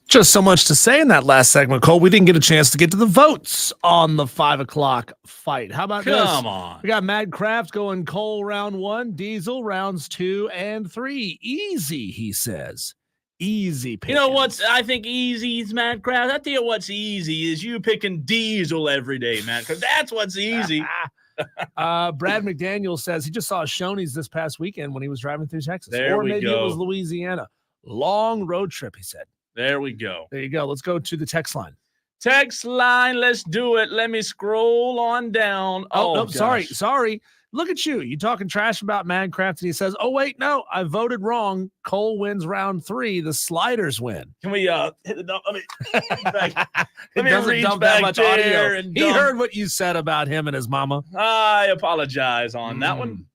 Just so much to say in that last segment, Cole. We didn't get a chance to get to the votes on the 5 o'clock fight. How about this? Come on. We got Mad Craft going Cole round 1, Diesel rounds 2 and 3. Easy, he says. Easy pick. You know what's, I think easy is Mad Craft. I tell you what's easy is you picking Diesel every day, man. Because that's what's easy. Brad McDaniel says he just saw Shoney's this past weekend when he was driving through Texas. There or we maybe go. it was Louisiana. Long road trip, he said. There we go. There you go. Let's go to the text line. Text line, let's do it. Let me scroll on down. Oh, no, gosh. sorry. Look at you. You talking trash about Madcraft, and he says, "Oh wait, no, I voted wrong. Cole wins round 3. The Sliders win." Can we hit the dump? Let me It doesn't reach dump back that much there audio. and He dump. heard what you said about him and his mama. I apologize on that one.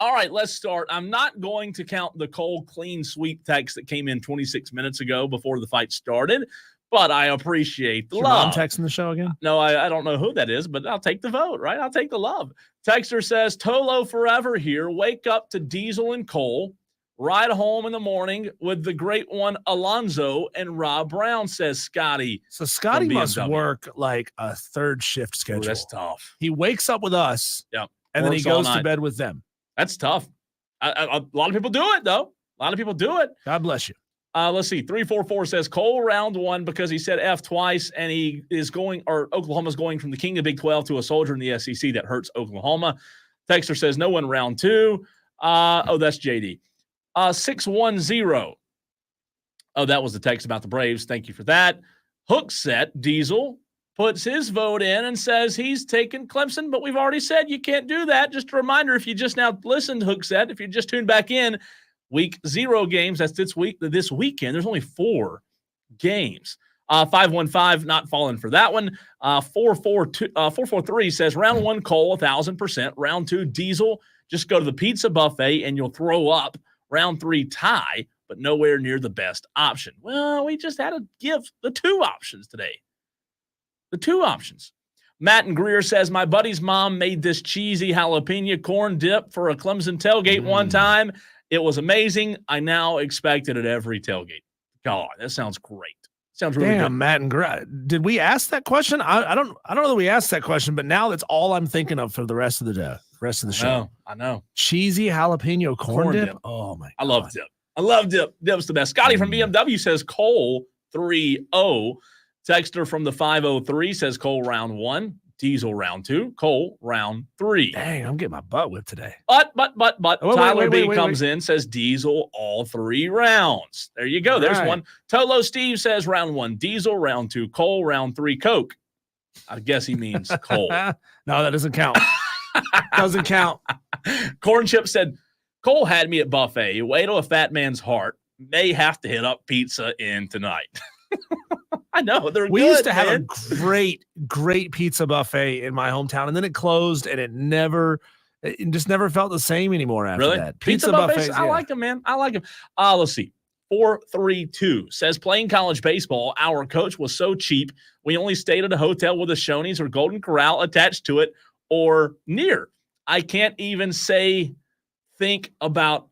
All right, let's start. I'm not going to count the Cole clean sweep text that came in 26 minutes ago before the fight started, but I appreciate the Is your mom love. texting the show again? No, I don't know who that is, but I'll take the vote, right? I'll take the love. Texter says, Tolo forever here. Wake up to Diesel and Cole. Ride home in the morning with the great one, Alonzo and Rob Brown, says Scotty. So Scotty From must BMW. work like a third shift Ooh, schedule. that's tough. He wakes up with us, Yep. and then he Works all goes to night. bed with them. That's tough. A lot of people do it, though. A lot of people do it. God bless you. Let's see. 344 says Cole round 1 because he said F twice, and he is going, or Oklahoma's going from the king of Big 12 to a soldier in the SEC. That hurts Oklahoma. Texter says no one round 2. That's JD. 610. Oh, that was the text about the Braves. Thank you for that. Hookset Diesel puts his vote in and says he's taken Clemson, but we've already said you can't do that. Just a reminder, if you just now listened, Hookset, if you just tuned back in, week 0 games, that's this weekend. There's only 4 games. 515, not falling for that one. 443 says round 1 Cole 1,000%. Round 2 Diesel, just go to the pizza buffet and you'll throw up. Round 3 tie, but nowhere near the best option. Well, we just had to give the 2 options today. The 2 options. Matt and Greer says, my buddy's mom made this cheesy jalapeno corn dip for a Clemson tailgate one time. It was amazing. I now expect it at every tailgate. God, that sounds great. Sounds really good. Matt and Greer. Did we ask that question? I don't know that we asked that question, but now that's all I'm thinking of for the rest of the day, rest of the show. I know. Cheesy jalapeno corn dip. Oh my! I love dip. I love dip. Dip's the best. Scotty from BMW says Cole 3-0. Texter from the 503 says Cole round 1. Diesel round 2. Cole round 3. Dang, I'm getting my butt whipped today. But Tyler B wait. comes in, says Diesel all 3 rounds. There you go. All There's right. one. Tolo Steve says round 1 Diesel, round 2 Cole, round 3 Coke. I guess he means Cole. No, that doesn't count. Doesn't count. Corn Chip said Cole had me at buffet. Way to a fat man's heart. May have to hit up pizza in tonight. I know they're We good, used to have man. a great pizza buffet in my hometown, and then it closed, and it just never felt the same anymore after Really? that. Pizza buffets, I like them, man. I like them. Let's see. 432 says playing college baseball, our coach was so cheap. We only stayed at a hotel with a Shoney's or Golden Corral attached to it or near. I can't even say think about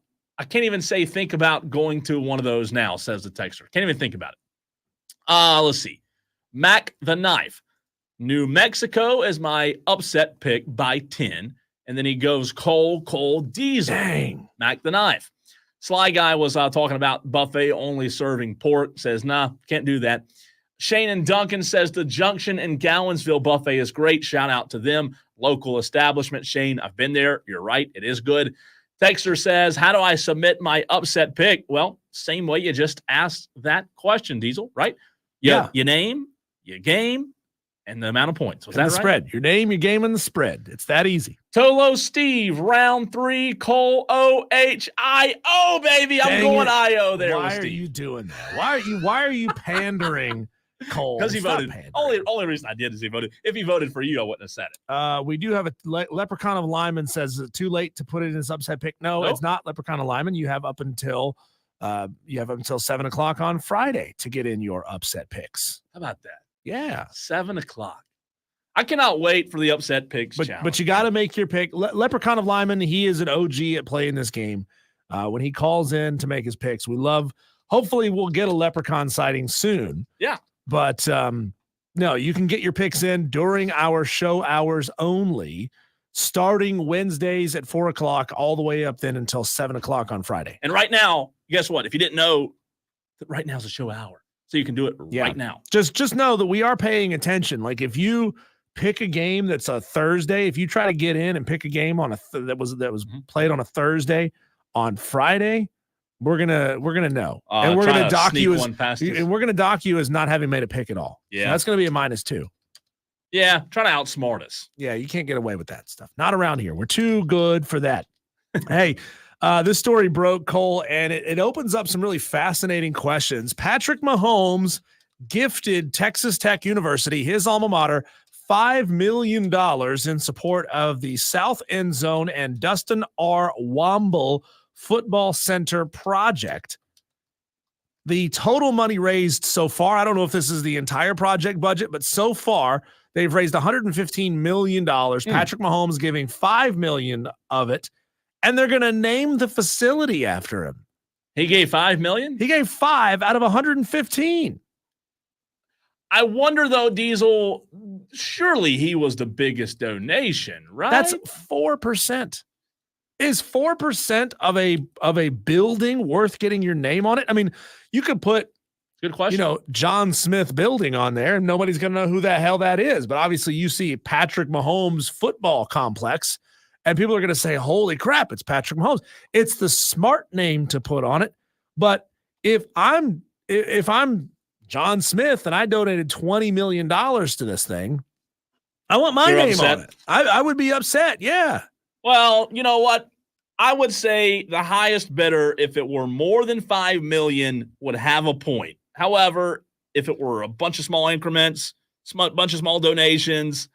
going to one of those now, says the texter. Can't even think about it. Let's see. Mac the Knife. New Mexico is my upset pick by 10. And then he goes Cole, Diesel. Dang. Mac the Knife. Sly Guy was talking about buffet only serving pork. Says, nah, can't do that. Shane and Duncan says the Junction in Gowensville buffet is great. Shout out to them. Local establishment. Shane, I've been there. You're right. It is good. Texter says, how do I submit my upset pick? Well, same way you just asked that question, Diesel, right? Yeah. Your name, your game, and the amount of points. Was And that the right? spread. Your name, your game, and the spread. It's that easy. Tolo Steve, round 3, Cole O-H-I-O, baby. I'm Dang going it. I-O there with Why are Steve. you doing that? Why are you pandering, Cole? Because he Stop voted. pandering. Only reason I did is he voted. If he voted for you, I wouldn't have said it. We do have a Leprechaun of Lyman says too late to put it in his upset pick. No, Nope. it's not Leprechaun of Lyman. You have up until 7 o'clock on Friday to get in your upset picks. How about that? Yeah. 7 o'clock. I cannot wait for the upset picks challenge. But you got to make your pick. Leprechaun of Lyman, he is an OG at playing this game. When he calls in to make his picks, we love hopefully we'll get a leprechaun sighting soon. Yeah. But no, you can get your picks in during our show hours only, starting Wednesdays at 4:00 all the way up then until 7:00 on Friday. And right now, guess what? If you didn't know, right now is a show hour. So you can do it right now. Just know that we are paying attention. Like if you pick a game that's a Thursday, if you try to get in and pick a game on that was played on a Thursday, on Friday, we're gonna know, and we're gonna dock you as not having made a pick at all. Yeah, so that's gonna be a -2. Yeah, trying to outsmart us. Yeah, you can't get away with that stuff. Not around here. We're too good for that. Hey, this story broke, Cole, and it opens up some really fascinating questions. Patrick Mahomes gifted Texas Tech University, his alma mater, $5 million in support of the South End Zone and Dustin R. Womble Football Center project. The total money raised so far, I don't know if this is the entire project budget, but so far they've raised $115 million. Patrick Mahomes giving $5 million of it, and they're going to name the facility after him. He gave $5 million? He gave 5 out of 115. I wonder though, Diesel, surely he was the biggest donation, right? That's 4%. Is 4% of a building worth getting your name on it? I mean, you could put, good question, John Smith Building on there, and nobody's going to know who the hell that is. But obviously, you see Patrick Mahomes Football Complex, and people are going to say, "Holy crap, it's Patrick Mahomes!" It's the smart name to put on it. But if I'm John Smith and I donated $20 million to this thing, I want my name on it. I would be upset. Yeah. Well, you know what? I would say the highest bidder, if it were more than $5 million, would have a point. However, if it were a bunch of small increments, bunch of small donations,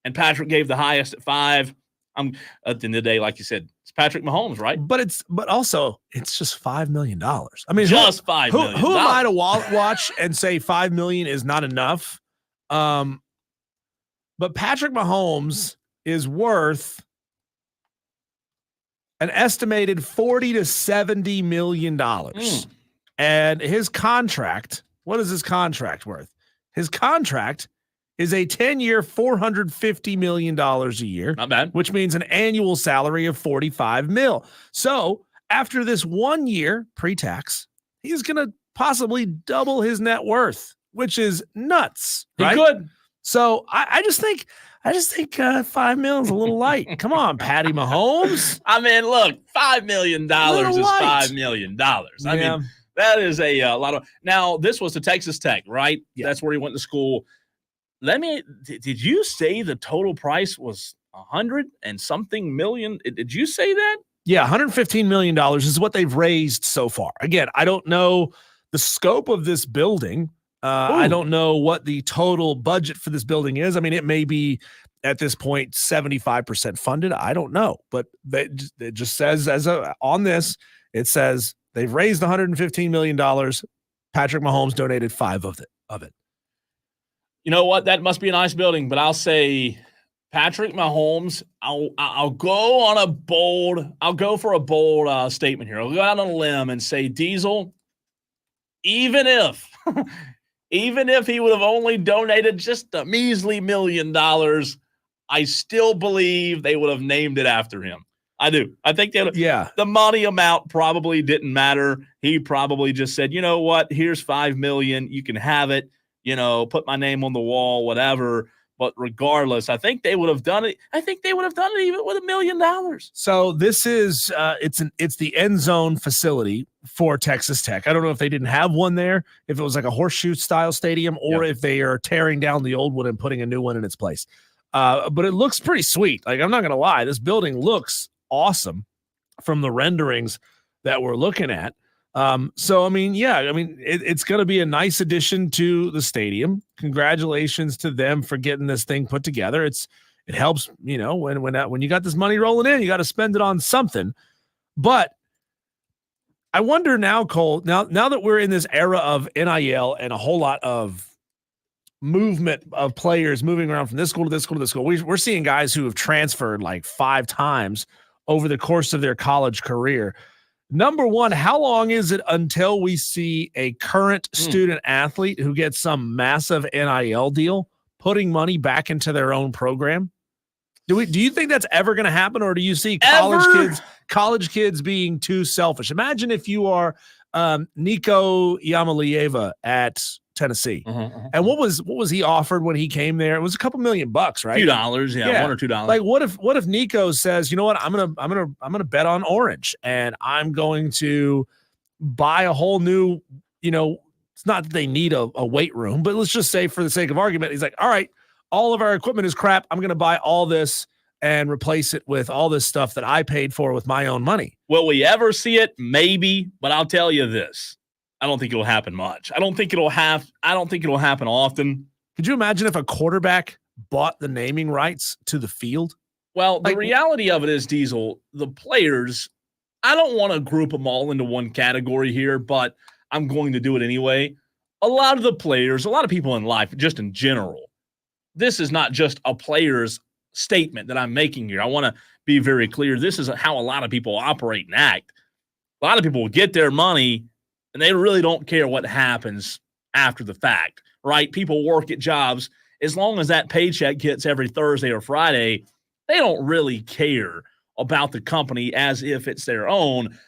and Patrick gave the highest at 5, I'm at the end of the day, like you said, it's Patrick Mahomes, right? But also it's just $5 million. I mean, just $5 million. Who am I to watch and say $5 million is not enough? But Patrick Mahomes is worth an estimated $40 to $70 million. And his contract, what is his contract worth? His contract is a 10-year, $450 million a year. Not bad. Which means an annual salary of $45 million. So after this 1 year pre-tax, he's going to possibly double his net worth, which is nuts. He right? could. So I just think $5 million is a little light. Come on, Patty Mahomes. I mean, look, $5 million is $5 million. I mean, that is a lot of. Now, this was to Texas Tech, right? Yeah. That's where he went to school. Did you say the total price was $100 and something million? Did you say that? Yeah, $115 million is what they've raised so far. Again, I don't know the scope of this building. I don't know what the total budget for this building is. I mean, it may be at this point 75% funded. I don't know, but it just says on this, it says they've raised $115 million. Patrick Mahomes donated 5 of it. You know what? That must be a nice building, but I'll say Patrick Mahomes. I'll go for a bold statement here. I'll go out on a limb and say, Diesel, even if he would have only donated just a measly $1 million, I still believe they would have named it after him. I do. I think the money amount probably didn't matter. He probably just said, you know what? Here's $5 million. You can have it. Put my name on the wall, whatever. But regardless, I think they would have done it. I think they would have done it even with $1 million. So this is it's the end zone facility for Texas Tech. I don't know if they didn't have one there, if it was like a horseshoe style stadium, or if they are tearing down the old one and putting a new one in its place. But it looks pretty sweet. Like, I'm not gonna lie, this building looks awesome from the renderings that we're looking at. So, I mean, it's going to be a nice addition to the stadium. Congratulations to them for getting this thing put together. It helps, when you got this money rolling in, you got to spend it on something. But I wonder now, Cole, now that we're in this era of NIL and a whole lot of movement of players moving around from this school to this school to this school, we're seeing guys who have transferred like 5 times over the course of their college career. Number one, how long is it until we see a current student athlete who gets some massive NIL deal putting money back into their own program? Do you think that's ever going to happen, or do you see college kids being too selfish? Imagine if you are Nico Yamalieva at Tennessee, and what was he offered when he came there? It was a couple $1 million, right? $2, $1 or $2. Like, what if Nico says, you know what, I'm gonna bet on Orange, and I'm going to buy a whole new, it's not that they need a weight room, but let's just say for the sake of argument, he's like, all right, all of our equipment is crap. I'm going to buy all this and replace it with all this stuff that I paid for with my own money. Will we ever see it? Maybe, but I'll tell you this. I don't think it'll happen much. I don't think it'll happen often. Could you imagine if a quarterback bought the naming rights to the field? Well, the reality of it is, Diesel, the players, I don't want to group them all into one category here, but I'm going to do it anyway. A lot of the players, a lot of people in life, just in general, this is not just a player's statement that I'm making here. I want to be very clear. This is how a lot of people operate and act. A lot of people will get their money and they really don't care what happens after the fact, right? People work at jobs. As long as that paycheck hits every Thursday or Friday, they don't really care about the company as if it's their own.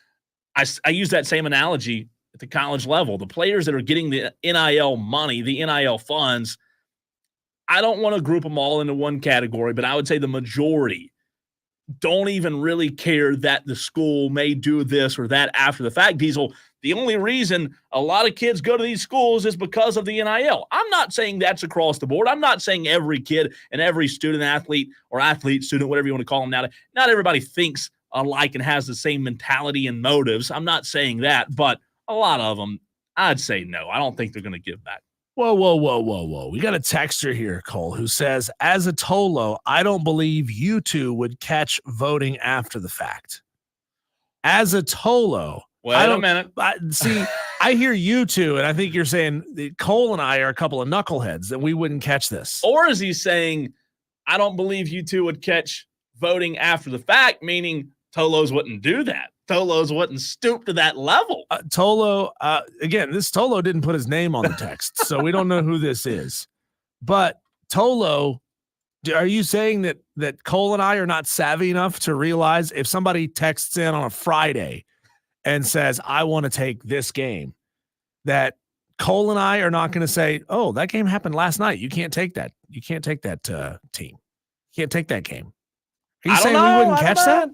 I use that same analogy at the college level. The players that are getting the NIL money, the NIL funds, I don't want to group them all into one category, but I would say the majority don't even really care that the school may do this or that after the fact, Diesel. The only reason a lot of kids go to these schools is because of the NIL. I'm not saying that's across the board. I'm not saying every kid and every student athlete or athlete, student, whatever you want to call them now. Not everybody thinks alike and has the same mentality and motives. I'm not saying that, but a lot of them, I'd say no. I don't think they're going to give back. Whoa. We got a texter here, Cole, who says, as a Tolo, I don't believe you two would catch voting after the fact. As a Tolo, wait a minute. I hear you two, and I think you're saying that Cole and I are a couple of knuckleheads, that we wouldn't catch this. Or is he saying, I don't believe you two would catch voting after the fact, meaning Tolos wouldn't do that? Tolos wouldn't stoop to that level. Tolo, again, this Tolo didn't put his name on the text, so we don't know who this is. But Tolo, are you saying that Cole and I are not savvy enough to realize if somebody texts in on a Friday and says, I want to take this game, that Cole and I are not going to say, oh, that game happened last night. You can't take that. You can't take that team. You can't take that game. Are you saying we wouldn't catch that?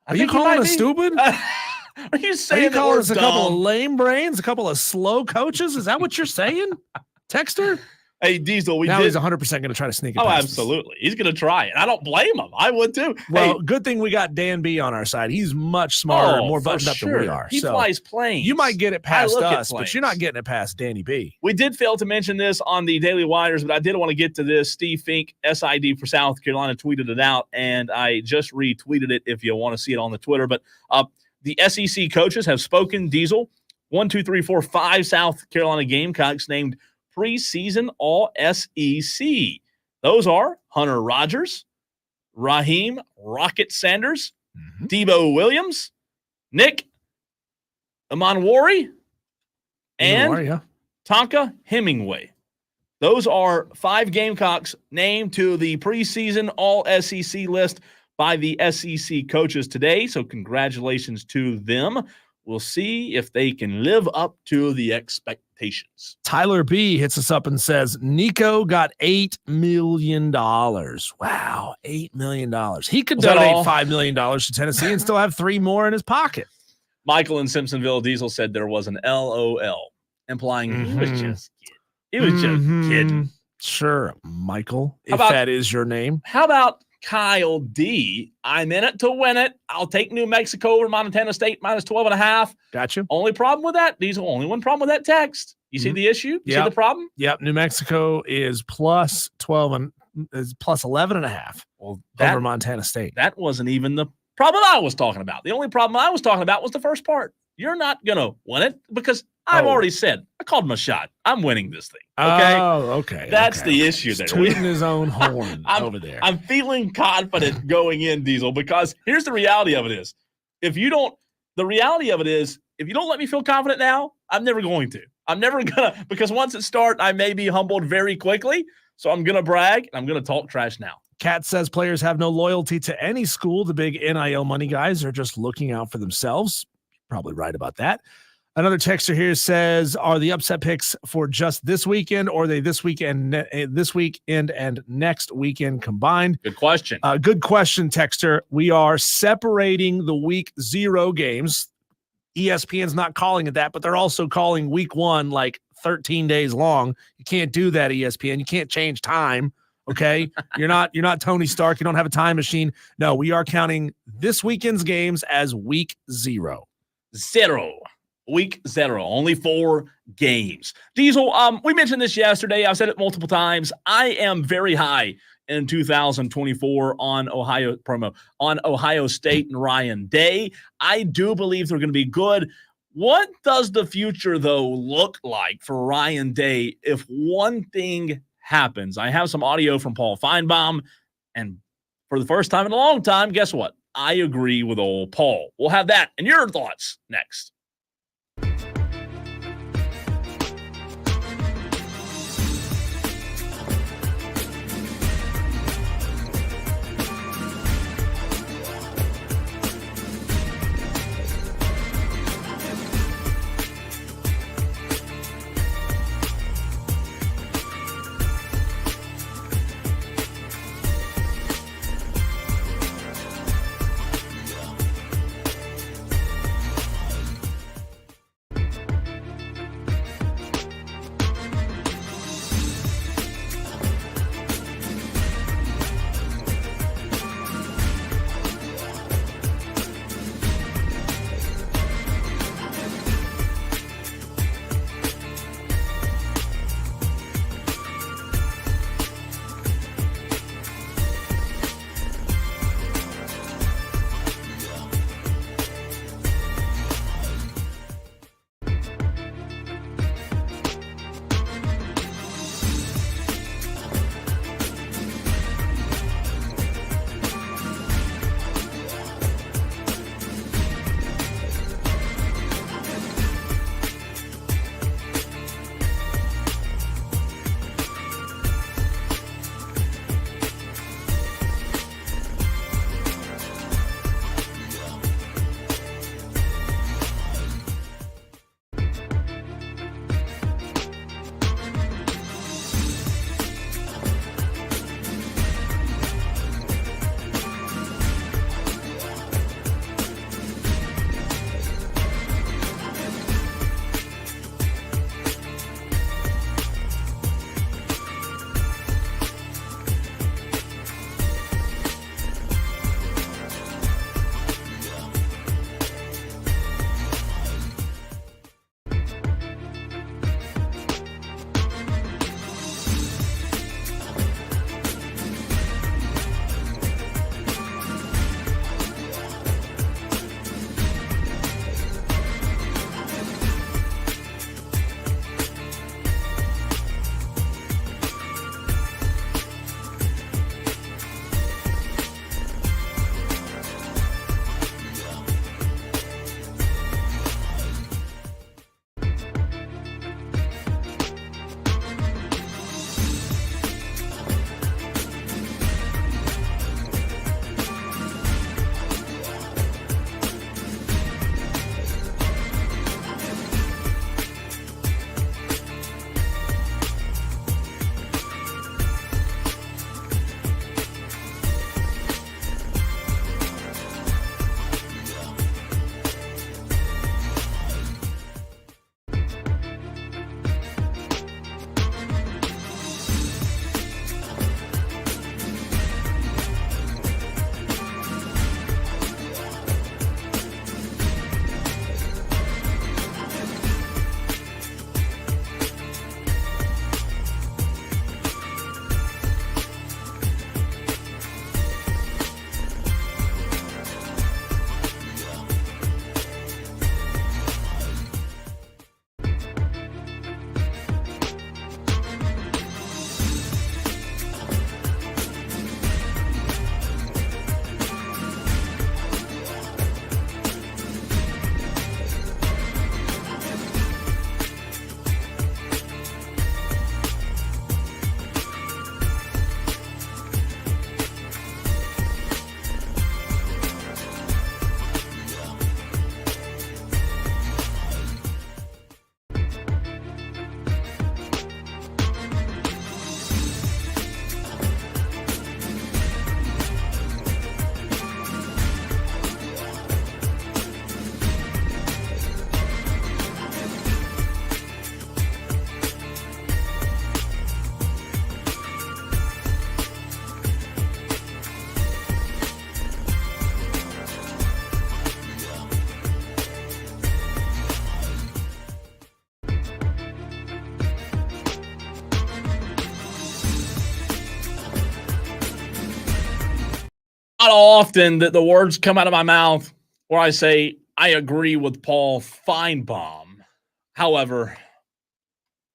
Are you calling us stupid? Are you saying that we're dumb? A couple of lame brains, a couple of slow coaches? Is that what you're saying? Texter? Hey, Diesel, he's 100% going to try to sneak it. Oh, absolutely. He's going to try it. I don't blame him. I would too. Well, good thing we got Dan B on our side. He's much smarter and more buttoned up than we are. He flies planes. You might get it past us, but you're not getting it past Danny B. We did fail to mention this on the Daily Wires, but I did want to get to this. Steve Fink, SID for South Carolina, tweeted it out, and I just retweeted it if you want to see it on the Twitter. But the SEC coaches have spoken. Diesel, 1, 2, 3, 4, 5 South Carolina Gamecocks named preseason All-SEC. Those are Hunter Rogers, Raheem Rocket Sanders, Dabo Williams, Nick Amanwari, and Tonka Hemingway. Those are 5 Gamecocks named to the preseason All-SEC list by the SEC coaches today. So congratulations to them. We'll see if they can live up to the expectations. Tyler B hits us up and says, Nico got $8 million. Wow, $8 million. He could donate $5 million to Tennessee and still have 3 more in his pocket. Michael in Simpsonville Diesel said there was an LOL, implying he was just kidding. He was just kidding. Sure, Michael, if that is your name. How about Kyle D? I'm in it to win it. I'll take New Mexico over Montana State minus 12.5. Gotcha. Only problem with that, Diesel, only one problem with that text. You see the issue? You see the problem? Yep. New Mexico is plus 12 and is plus 11.5 over Montana State. That wasn't even the problem I was talking about. The only problem I was talking about was the first part. You're not going to win it because I've already said, I called my shot. I'm winning this thing. Okay. Oh, okay. That's the issue there. Tooting his own horn over there. I'm feeling confident going in, Diesel, because here's the reality of it is, if you don't the reality of it is, if you don't let me feel confident now, I'm never going to. I'm never going to, because once it starts, I may be humbled very quickly. So I'm going to brag, and I'm going to talk trash now. Kat says players have no loyalty to any school. The big NIL money guys are just looking out for themselves. Probably right about that. Another texter here says, are the upset picks for just this weekend, or are they this weekend and next weekend combined? Good question. Good question, texter. We are separating the week 0 games. ESPN's not calling it that, but they're also calling week 1 like 13 days long. You can't do that, ESPN. You can't change time. Okay. You're not Tony Stark. You don't have a time machine. No, we are counting this weekend's games as week 0. Week 0, only 4 games. Diesel, we mentioned this yesterday. I've said it multiple times. I am very high in 2024 on Ohio State and Ryan Day. I do believe they're going to be good. What does the future, though, look like for Ryan Day if one thing happens? I have some audio from Paul Feinbaum, and for the first time in a long time, guess what? I agree with old Paul. We'll have that and your thoughts next. often that the words come out of my mouth where I say, I agree with Paul Feinbaum. However,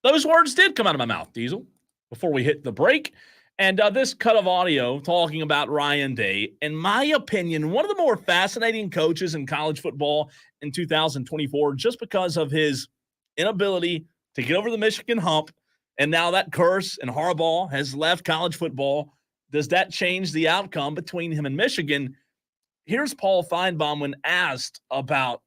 those words did come out of my mouth, Diesel, before we hit the break. And this cut of audio talking about Ryan Day, in my opinion, one of the more fascinating coaches in college football in 2024, just because of his inability to get over the Michigan hump. And now that curse and Harbaugh has left college football. Does that change the outcome between him and Michigan? Here's Paul Feinbaum when asked about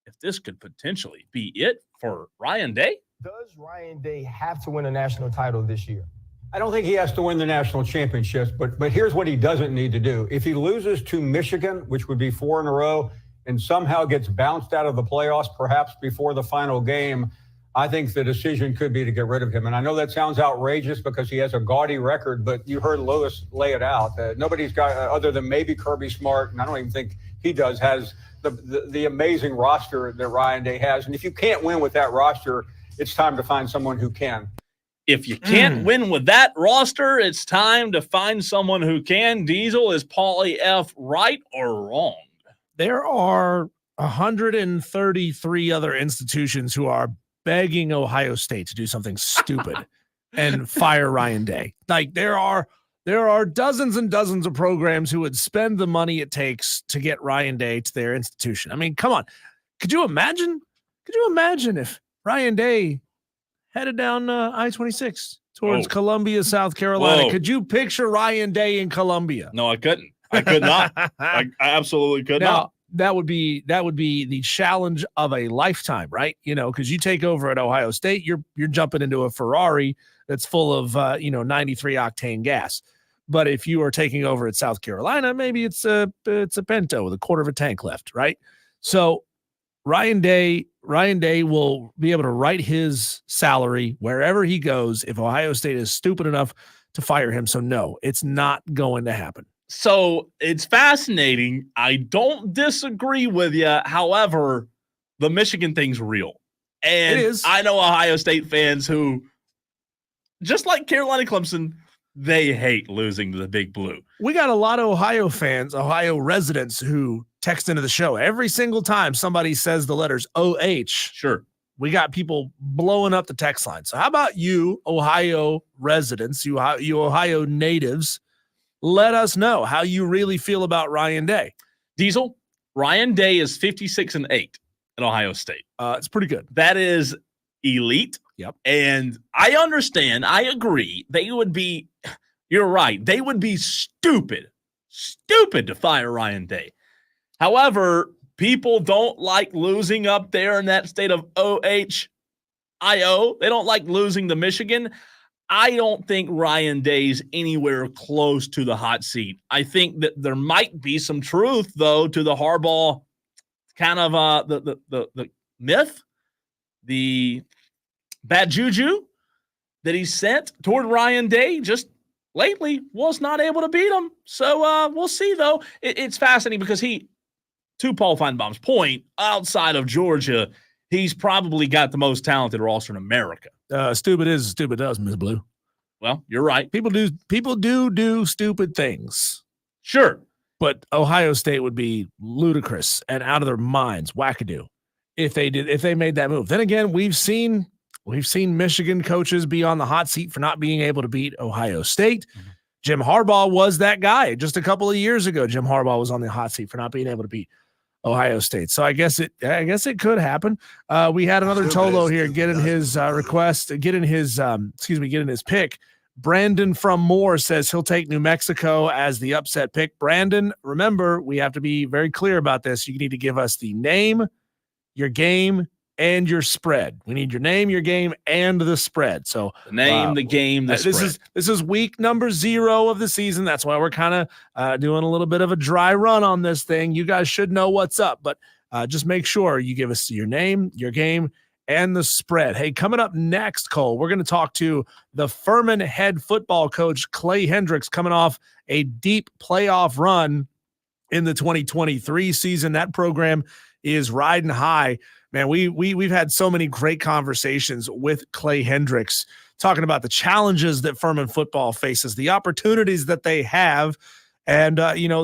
if this could potentially be it for Ryan Day. Does Ryan Day have to win a national title this year? I don't think he has to win the national championships, but here's what he doesn't need to do. If he loses to Michigan, which would be 4 in a row, and somehow gets bounced out of the playoffs, perhaps before the final game, I think the decision could be to get rid of him. And I know that sounds outrageous because he has a gaudy record, but you heard Lewis lay it out. Nobody's got, other than maybe Kirby Smart, and I don't even think he does, has the amazing roster that Ryan Day has. And if you can't win with that roster, it's time to find someone who can. If you can't win with that roster, it's time to find someone who can. Diesel, is Paulie F right or wrong? There are 133 other institutions who are begging Ohio State to do something stupid and fire Ryan Day. Like there are dozens and dozens of programs who would spend the money it takes to get Ryan Day to their institution. I mean, come on. Could you imagine if Ryan Day headed down I-26 towards Columbia, South Carolina? Could you picture Ryan Day in Columbia? No, I couldn't. I could not. I absolutely could not. That would be the challenge of a lifetime, right? You know, because you take over at Ohio State, you're jumping into a Ferrari that's full of 93 octane gas. But if you are taking over at South Carolina, maybe it's a Pinto with a quarter of a tank left, right? So Ryan Day will be able to write his salary wherever he goes if Ohio State is stupid enough to fire him. So no, it's not going to happen. So it's fascinating. I don't disagree with you. However, the Michigan thing's real. And it is. I know Ohio State fans who, just like Carolina Clemson, they hate losing to the Big Blue. We got a lot of Ohio fans, Ohio residents who text into the show every single time somebody says the letters OH. Sure. We got people blowing up the text line. So how about you, Ohio residents, you Ohio natives, let us know how you really feel about Ryan Day. Diesel, Ryan Day is 56-8 at Ohio State. It's pretty good. That is elite. Yep. And I understand, I agree, you're right, they would be stupid to fire Ryan Day. However, people don't like losing up there in that state of OHIO. They don't like losing to Michigan. I don't think Ryan Day's anywhere close to the hot seat. I think that there might be some truth, though, to the Harbaugh kind of the myth, the bad juju that he sent toward Ryan Day just lately was not able to beat him. So we'll see, though. It's fascinating because to Paul Feinbaum's point, outside of Georgia, he's probably got the most talented roster in America. Stupid is stupid does, Ms. Blue. Well, you're right. People do stupid things. Sure. But Ohio State would be ludicrous and out of their minds, wackadoo, if they made that move. Then again, we've seen Michigan coaches be on the hot seat for not being able to beat Ohio State. Mm-hmm. Jim Harbaugh was that guy. Just a couple of years ago, Jim Harbaugh was on the hot seat for not being able to beat Ohio State. So I guess it could happen. We had another Tolo here getting his getting his pick. Brandon from Moore says he'll take New Mexico as the upset pick. Brandon, remember, we have to be very clear about this. You need to give us the name, your game, and your spread. We need your name, your game, and the spread. So the name, the game, the spread. This is week number 0 of the season. That's why we're kind of doing a little bit of a dry run on this thing. You guys should know what's up, but just make sure you give us your name, your game, and the spread. Hey, coming up next, Cole, we're going to talk to the Furman head football coach, Clay Hendricks, coming off a deep playoff run in the 2023 season. That program is riding high. Man, we've had so many great conversations with Clay Hendricks talking about the challenges that Furman football faces, the opportunities that they have, and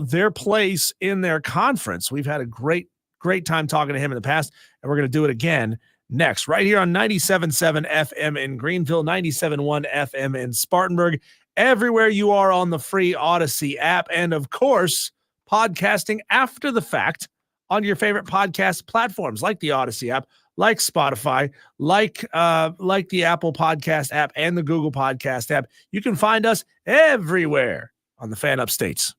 their place in their conference. We've had a great time talking to him in the past, and we're going to do it again next, right here on 97.7 FM in Greenville, 97.1 FM in Spartanburg, everywhere you are on the free Odyssey app, and of course, podcasting after the fact on your favorite podcast platforms like the Odyssey app, like Spotify, like the Apple Podcast app and the Google Podcast app. You can find us everywhere on the Fan Up States.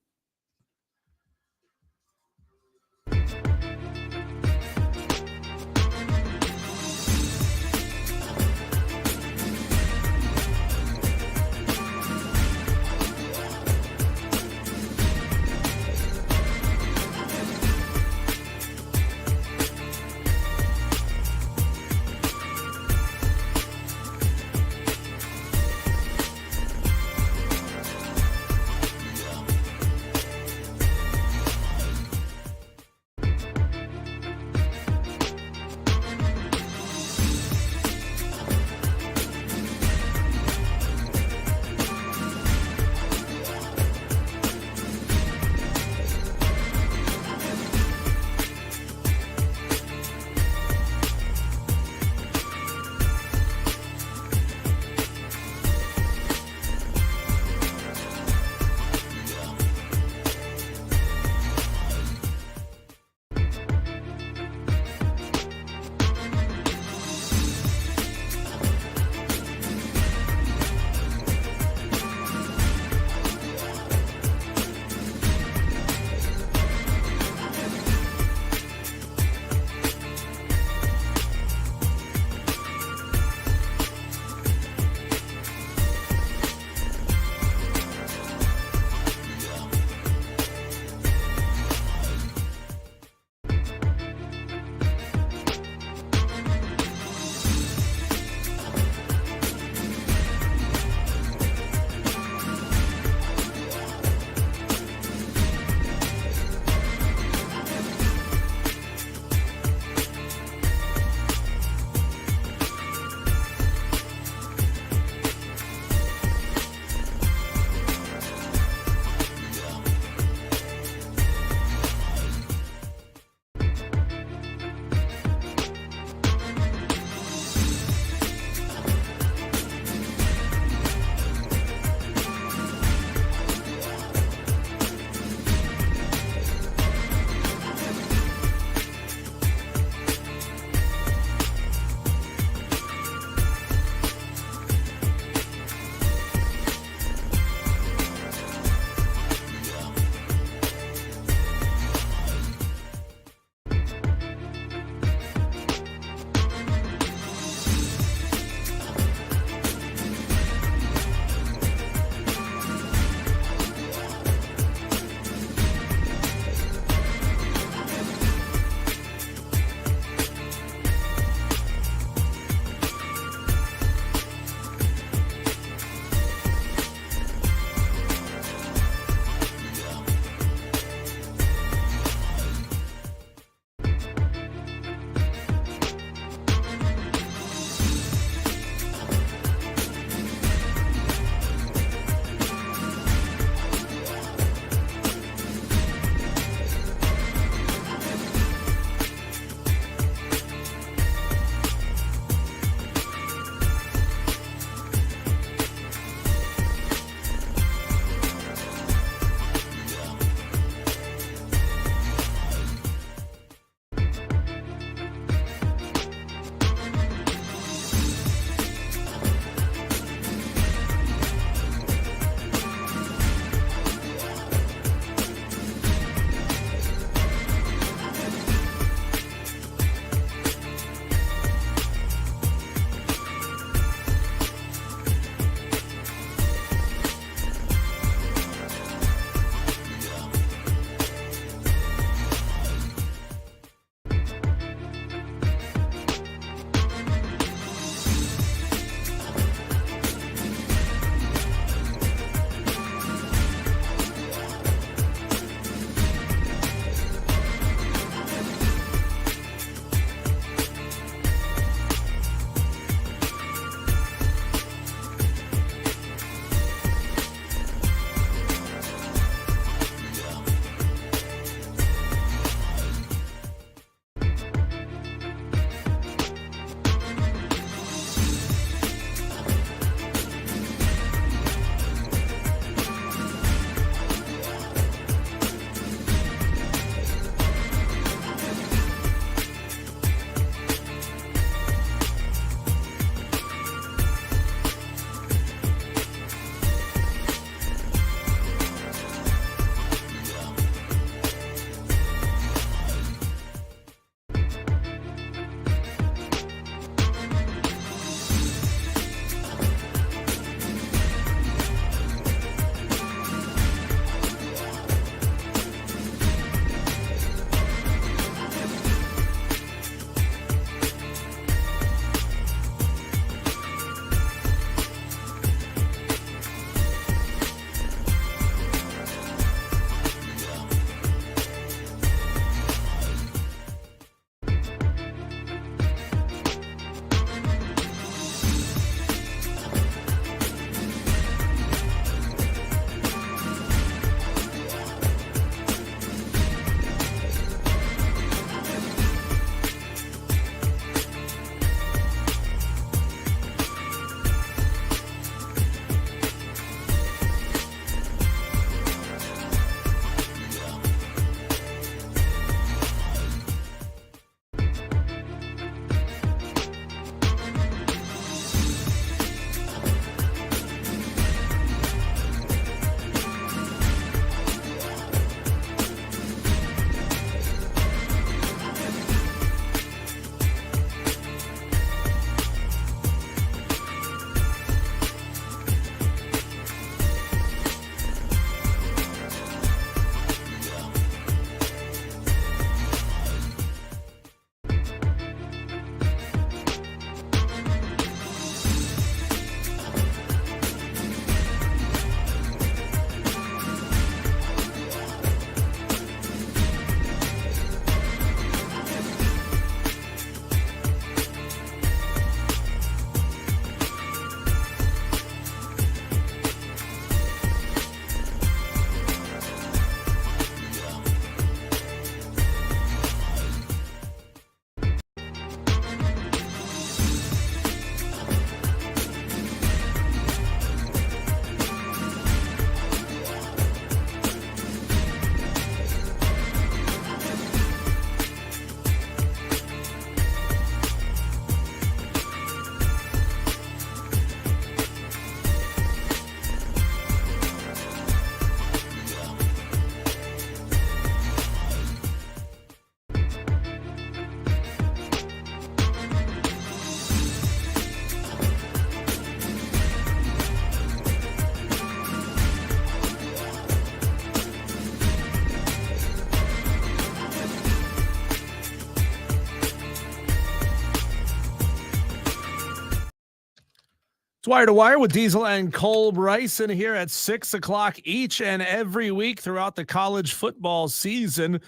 It's Wire to Wire with Diesel and Cole Bryson here at 6 o'clock each and every week throughout the college football season.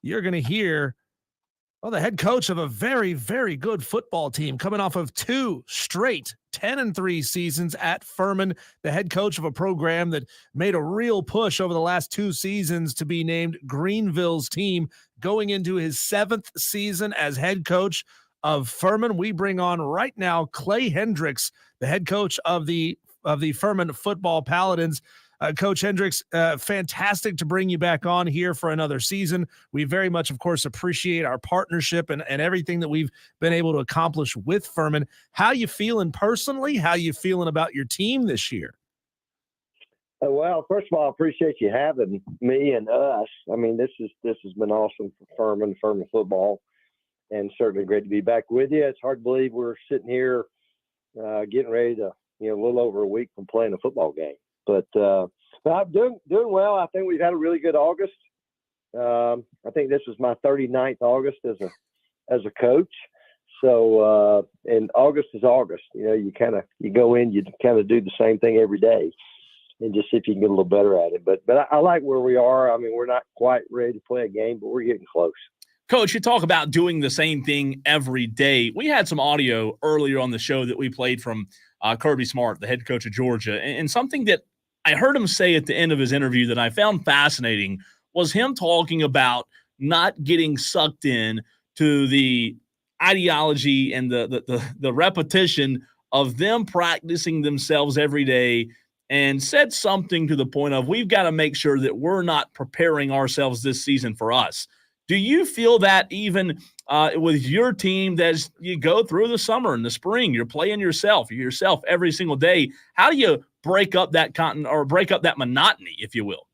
You're going to hear the head coach of a very, very good football team coming off of 2 straight 10-3 seasons at Furman, the head coach of a program that made a real push over the last 2 seasons to be named Greenville's team, going into his 7th season as head coach of Furman. We bring on right now Clay Hendricks, the head coach of the Furman football Paladins. Coach Hendricks, fantastic to bring you back on here for another season. We very much, of course, appreciate our partnership and everything that we've been able to accomplish with Furman. How you feeling personally? How you feeling about your team this year? Well, first of all, I appreciate you having me and us. I mean, this has been awesome for Furman football, and certainly great to be back with you. It's hard to believe we're sitting here getting ready to, a little over a week from playing a football game. But I'm doing well. I think we've had a really good August. I think this is my 39th August as a coach. So and August is August. You go in, you kind of do the same thing every day, and just see if you can get a little better at it. But I like where we are. I mean, we're not quite ready to play a game, but we're getting close. Coach, you talk about doing the same thing every day. We had some audio earlier on the show that we played from Kirby Smart, the head coach of Georgia, and something that I heard him say at the end of his interview that I found fascinating was him talking about not getting sucked in to the ideology and the repetition of them practicing themselves every day, and said something to the point of, we've got to make sure that we're not preparing ourselves this season for us. Do you feel that even with your team, that as you go through the summer and the spring, you're playing yourself every single day? How do you break up that monotony, if you will?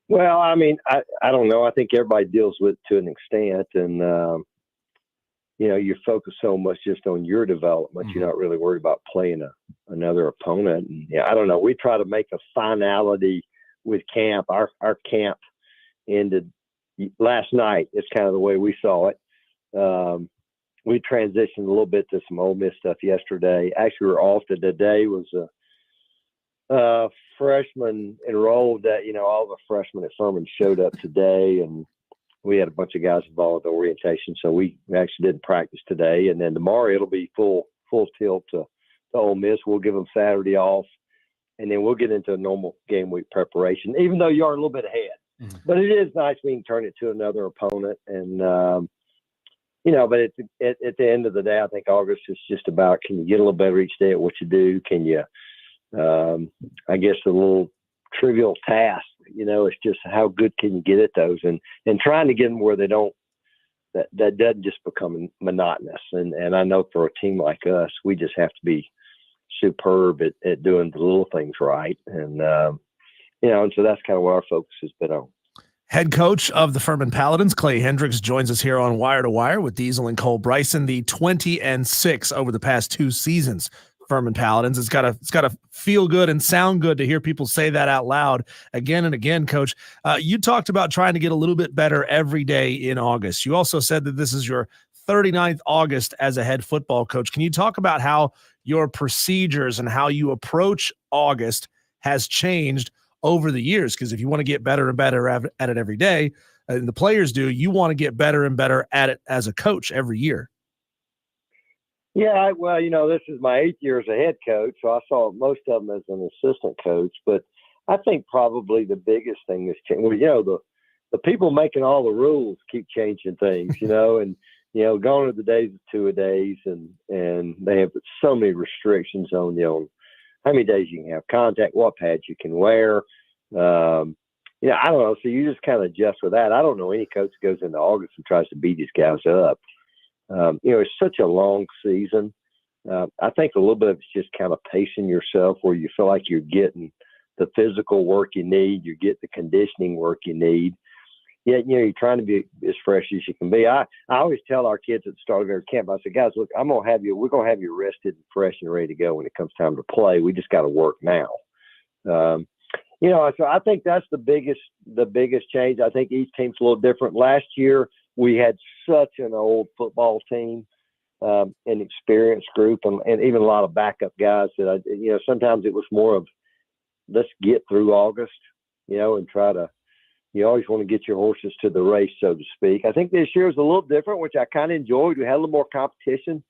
Well, I mean, I don't know. I think everybody deals with it to an extent, and you focus so much just on your development. You're not really worried about playing another opponent. And, I don't know. We try to make a finality with camp. Our camp ended last night. It's kind of the way we saw it. We transitioned a little bit to some Ole Miss stuff yesterday. Actually, we're off today. Was a freshman enrolled that, all the freshmen at Furman showed up today, and we had a bunch of guys involved in orientation. So we actually didn't practice today. And then tomorrow it'll be full tilt to Ole Miss. We'll give them Saturday off, and then we'll get into a normal game week preparation, even though you are a little bit ahead. But it is nice when you can turn it to another opponent. And, but at the end of the day, I think August is just about, can you get a little better each day at what you do? Can you, I guess the little trivial task, it's just how good can you get at those, and trying to get them where they don't, that doesn't just become monotonous. And I know for a team like us, we just have to be superb at doing the little things right. And, and so that's kind of what our focus has been on. Head coach of the Furman Paladins, Clay Hendricks, joins us here on Wire to Wire with Diesel and Cole Bryson. The 20-6 over the past 2 seasons, Furman Paladins. It's got to feel good and sound good to hear people say that out loud again and again. Coach, you talked about trying to get a little bit better every day in August. You also said that this is your 39th August as a head football coach. Can you talk about how your procedures and how you approach August has changed over the years? Because if you want to get better and better at it every day, and the players do, you want to get better and better at it as a coach every year. Yeah, well, this is my 8th year as a head coach, so I saw most of them as an assistant coach. But I think probably the biggest thing that's changed, the people making all the rules keep changing things, and gone are the days of 2-a-days, and they have so many restrictions on how many days you can have contact, what pads you can wear. I don't know. So you just kind of adjust with that. I don't know any coach goes into August and tries to beat these guys up. It's such a long season. I think a little bit of it's just kind of pacing yourself where you feel like you're getting the physical work you need, you get the conditioning work you need. Yet, you're trying to be as fresh as you can be. I always tell our kids at the start of every camp, I say, guys, look, we're going to have you rested and fresh and ready to go when it comes time to play. We just got to work now. So I think that's the biggest change. I think each team's a little different. Last year, we had such an old football team an experienced group, and even a lot of backup guys that sometimes it was more of let's get through August, and try to. You always want to get your horses to the race, so to speak. I think this year is a little different, which I kind of enjoyed. We had a little more competition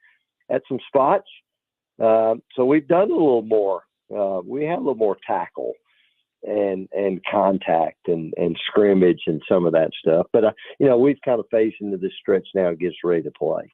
at some spots. So we've done a little more. We had a little more tackle and contact and scrimmage and some of that stuff. But, we've kind of phased into this stretch now and gets ready to play.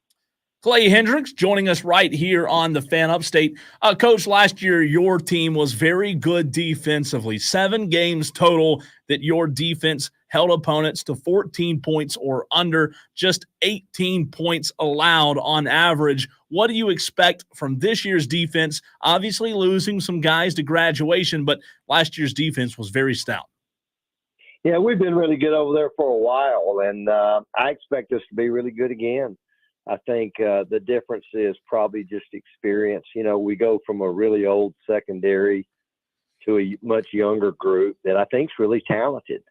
Clay Hendricks joining us right here on the Fan Upstate. Coach, last year your team was very good defensively. 7 games total that your defense held opponents to 14 points or under, just 18 points allowed on average. What do you expect from this year's defense? Obviously losing some guys to graduation, but last year's defense was very stout. Yeah, we've been really good over there for a while, and I expect us to be really good again. I think the difference is probably just experience. We go from a really old secondary to a much younger group that I think is really talented.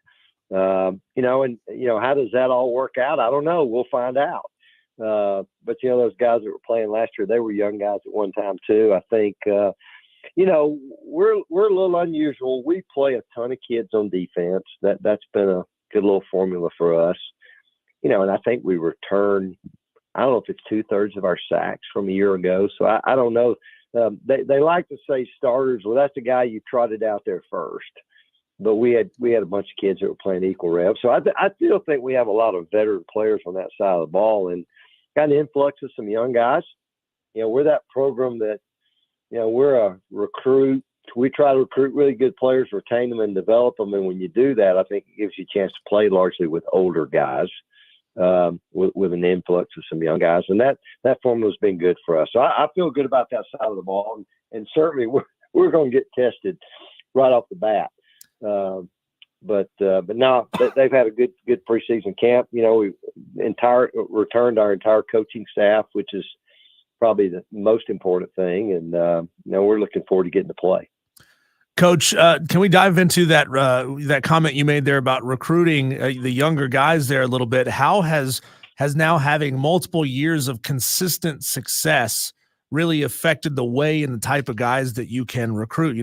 How does that all work out? I don't know. We'll find out. But those guys that were playing last year, they were young guys at one time too. I think, we're a little unusual. We play a ton of kids on defense. That's been a good little formula for us. And I think we return. I don't know if it's 2/3 of our sacks from a year ago. So I don't know. They like to say starters. Well, that's the guy you trotted out there first. But we had a bunch of kids that were playing equal reps. So I still think we have a lot of veteran players on that side of the ball, and got an influx of some young guys. We're that program that, we're a recruit. We try to recruit really good players, retain them, and develop them. And when you do that, I think it gives you a chance to play largely with older guys. With an influx of some young guys, and that formula's been good for us. So I feel good about that side of the ball, and certainly we're going to get tested right off the bat. But no, they've had a good preseason camp. We returned our entire coaching staff, which is probably the most important thing, and we're looking forward to getting to play. Coach, can we dive into that comment you made there about recruiting the younger guys there a little bit? How has now having multiple years of consistent success really affected the way and the type of guys that you can recruit?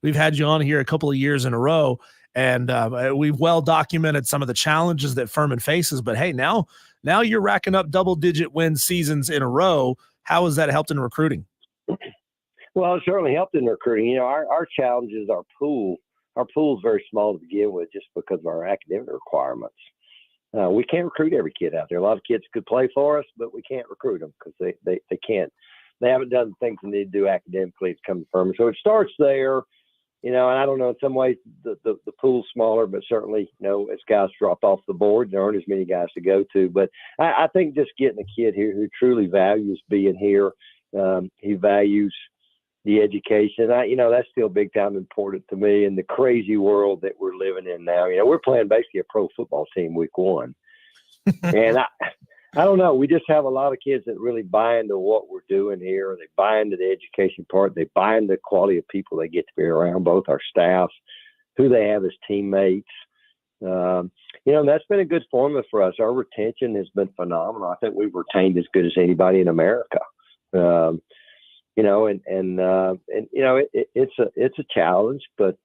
We've had you on here a couple of years in a row, and we've well documented some of the challenges that Furman faces. But hey, now you're racking up double-digit win seasons in a row. How has that helped in recruiting? Well, it certainly helped in recruiting. Our challenge is our pool. Our pool is very small to begin with just because of our academic requirements. We can't recruit every kid out there. A lot of kids could play for us, but we can't recruit them because they can't. They haven't done the things they need to do academically to come to Furman. So it starts there, and I don't know, in some ways the pool's smaller, but certainly, as guys drop off the board, there aren't as many guys to go to. But I think just getting a kid here who truly values being here, he values the education, that's still big time important to me in the crazy world that we're living in now. We're playing basically a pro football team week 1. And I don't know. We just have a lot of kids that really buy into what we're doing here. They buy into the education part. They buy into the quality of people they get to be around, both our staff, who they have as teammates. And that's been a good formula for us. Our retention has been phenomenal. I think we've retained as good as anybody in America. It's a challenge, but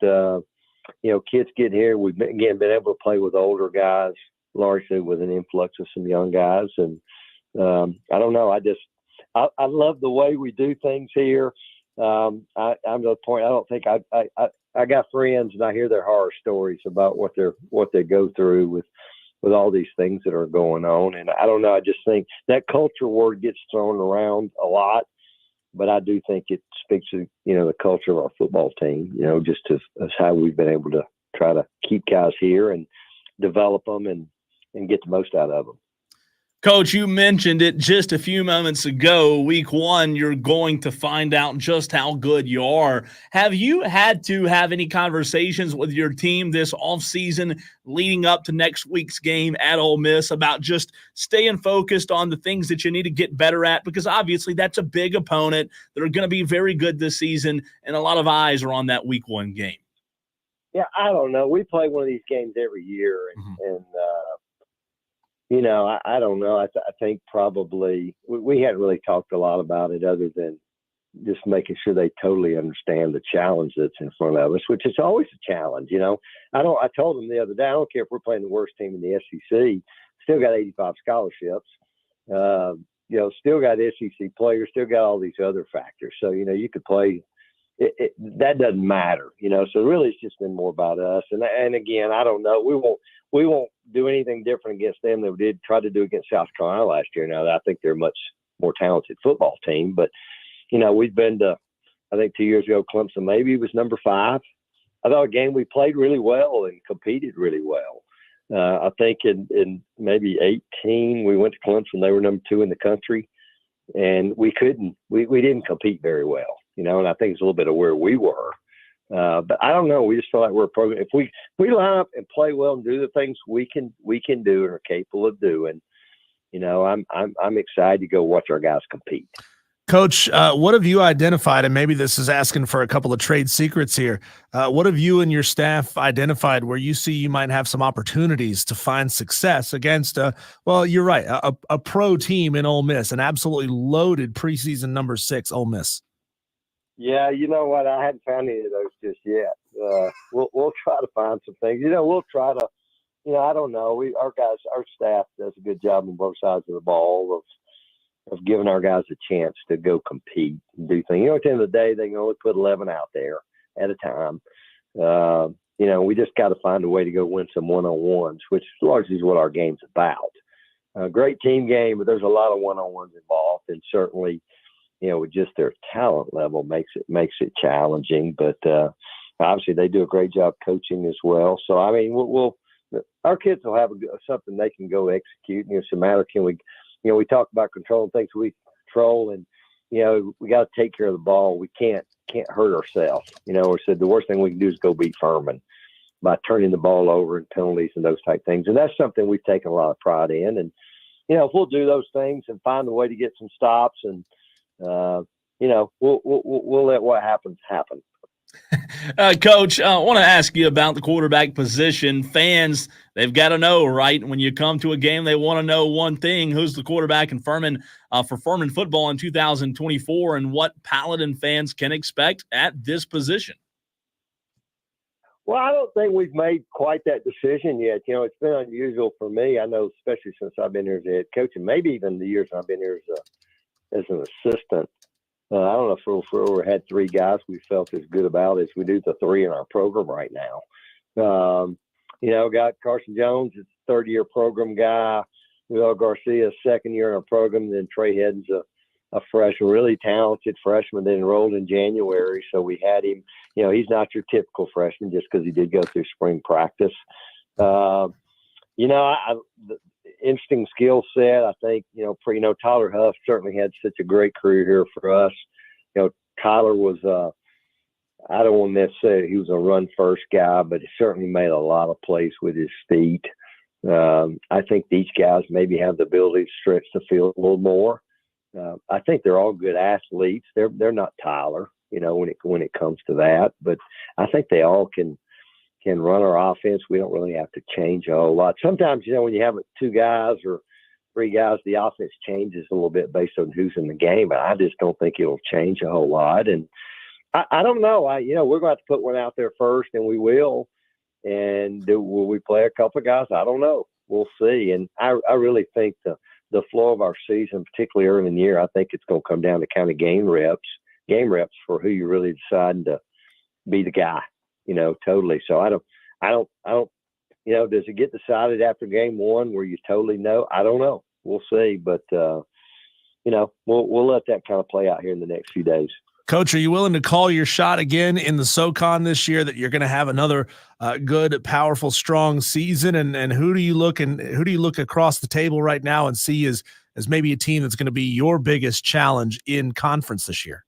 kids get here. We've been able to play with older guys, largely with an influx of some young guys. And I don't know. I love the way we do things here. I'm to the point. I don't think I got friends, and I hear their horror stories about what they go through with all these things that are going on. And I don't know. I just think that culture word gets thrown around a lot. But I do think it speaks to, the culture of our football team, just as how we've been able to try to keep guys here and develop them and get the most out of them. Coach, you mentioned it just a few moments ago. Week 1, you're going to find out just how good you are. Have you had to have any conversations with your team this offseason leading up to next week's game at Ole Miss about just staying focused on the things that you need to get better at? Because obviously that's a big opponent. They're going to be very good this season, and a lot of eyes are on that week 1 game. Yeah, I don't know. We play one of these games every year, and I don't know. I think probably we hadn't really talked a lot about it other than just making sure they totally understand the challenge that's in front of us, which is always a challenge. I told them the other day, I don't care if we're playing the worst team in the SEC, still got 85 scholarships, still got SEC players, still got all these other factors. So, you could play that doesn't matter, so really it's just been more about us. And again, I don't know, we won't do anything different against them than we did try to do against South Carolina last year. Now, I think they're a much more talented football team, but we've been to, I think 2 years ago, Clemson maybe was number 5. I thought a game we played really well and competed really well. I think in maybe 18, we went to Clemson. They were number 2 in the country, and we didn't compete very well, and I think it's a little bit of where we were. But I don't know. We just feel like we're a program. If we line up and play well and do the things we can do and are capable of doing, I'm excited to go watch our guys compete. Coach, what have you identified, and maybe this is asking for a couple of trade secrets here, what have you and your staff identified where you see you might have some opportunities to find success against, you're right, a pro team in Ole Miss, an absolutely loaded preseason number 6 Ole Miss? Yeah, you know what? I hadn't found any of those just yet. We'll try to find some things. We'll try to, I don't know. Our staff does a good job on both sides of the ball of giving our guys a chance to go compete and do things. At the end of the day, they can only put 11 out there at a time. We just got to find a way to go win some one-on-ones, which largely is what our game's about. A great team game, but there's a lot of one-on-ones involved, and certainly, with just their talent level makes it challenging. But obviously, they do a great job coaching as well. So I mean, our kids will have something they can go execute. It's a matter, can we? We talk about controlling things we control, and we got to take care of the ball. We can't hurt ourselves. We said the worst thing we can do is go beat Furman by turning the ball over and penalties and those type things. And that's something we've taken a lot of pride in. And if we'll do those things and find a way to get some stops, and we'll let what happens happen. Coach, I want to ask you about the quarterback position. Fans, they've got to know, right? When you come to a game, they want to know one thing: who's the quarterback in Furman for Furman football in 2024, and what Paladin fans can expect at this position. Well, I don't think we've made quite that decision yet. It's been unusual for me. I know, especially since I've been here as a head coach, and maybe even the years I've been here as an assistant. I don't know if we had 3 guys we felt as good about as we do the 3 in our program right now. Got Carson Jones, is a 3rd-year program guy. Will Garcia, 2nd year in our program. Then Trey Hedden's a freshman, really talented freshman that enrolled in January. So we had him. He's not your typical freshman just because he did go through spring practice. The interesting skill set, I think, Tyler Huff certainly had such a great career here for us. Tyler was, I don't want to say he was a run first guy, but he certainly made a lot of plays with his feet. I think these guys maybe have the ability to stretch the field a little more. I think they're all good athletes. They're not Tyler, when it comes to that, but I think they all can run our offense. We don't really have to change a whole lot. Sometimes, when you have 2 guys or 3 guys, the offense changes a little bit based on who's in the game, but I just don't think it'll change a whole lot. And I don't know. We're going to have to put one out there first, and we will. And will we play a couple of guys? I don't know. We'll see. And I really think the flow of our season, particularly early in the year, I think it's going to come down to kind of game reps for who you really decide to be the guy. Totally. So I don't, does it get decided after game 1 where you totally know? I don't know. We'll see. But, we'll let that kind of play out here in the next few days. Coach, are you willing to call your shot again in the SoCon this year that you're going to have another good, powerful, strong season? And who do you look across the table right now and see as maybe a team that's going to be your biggest challenge in conference this year?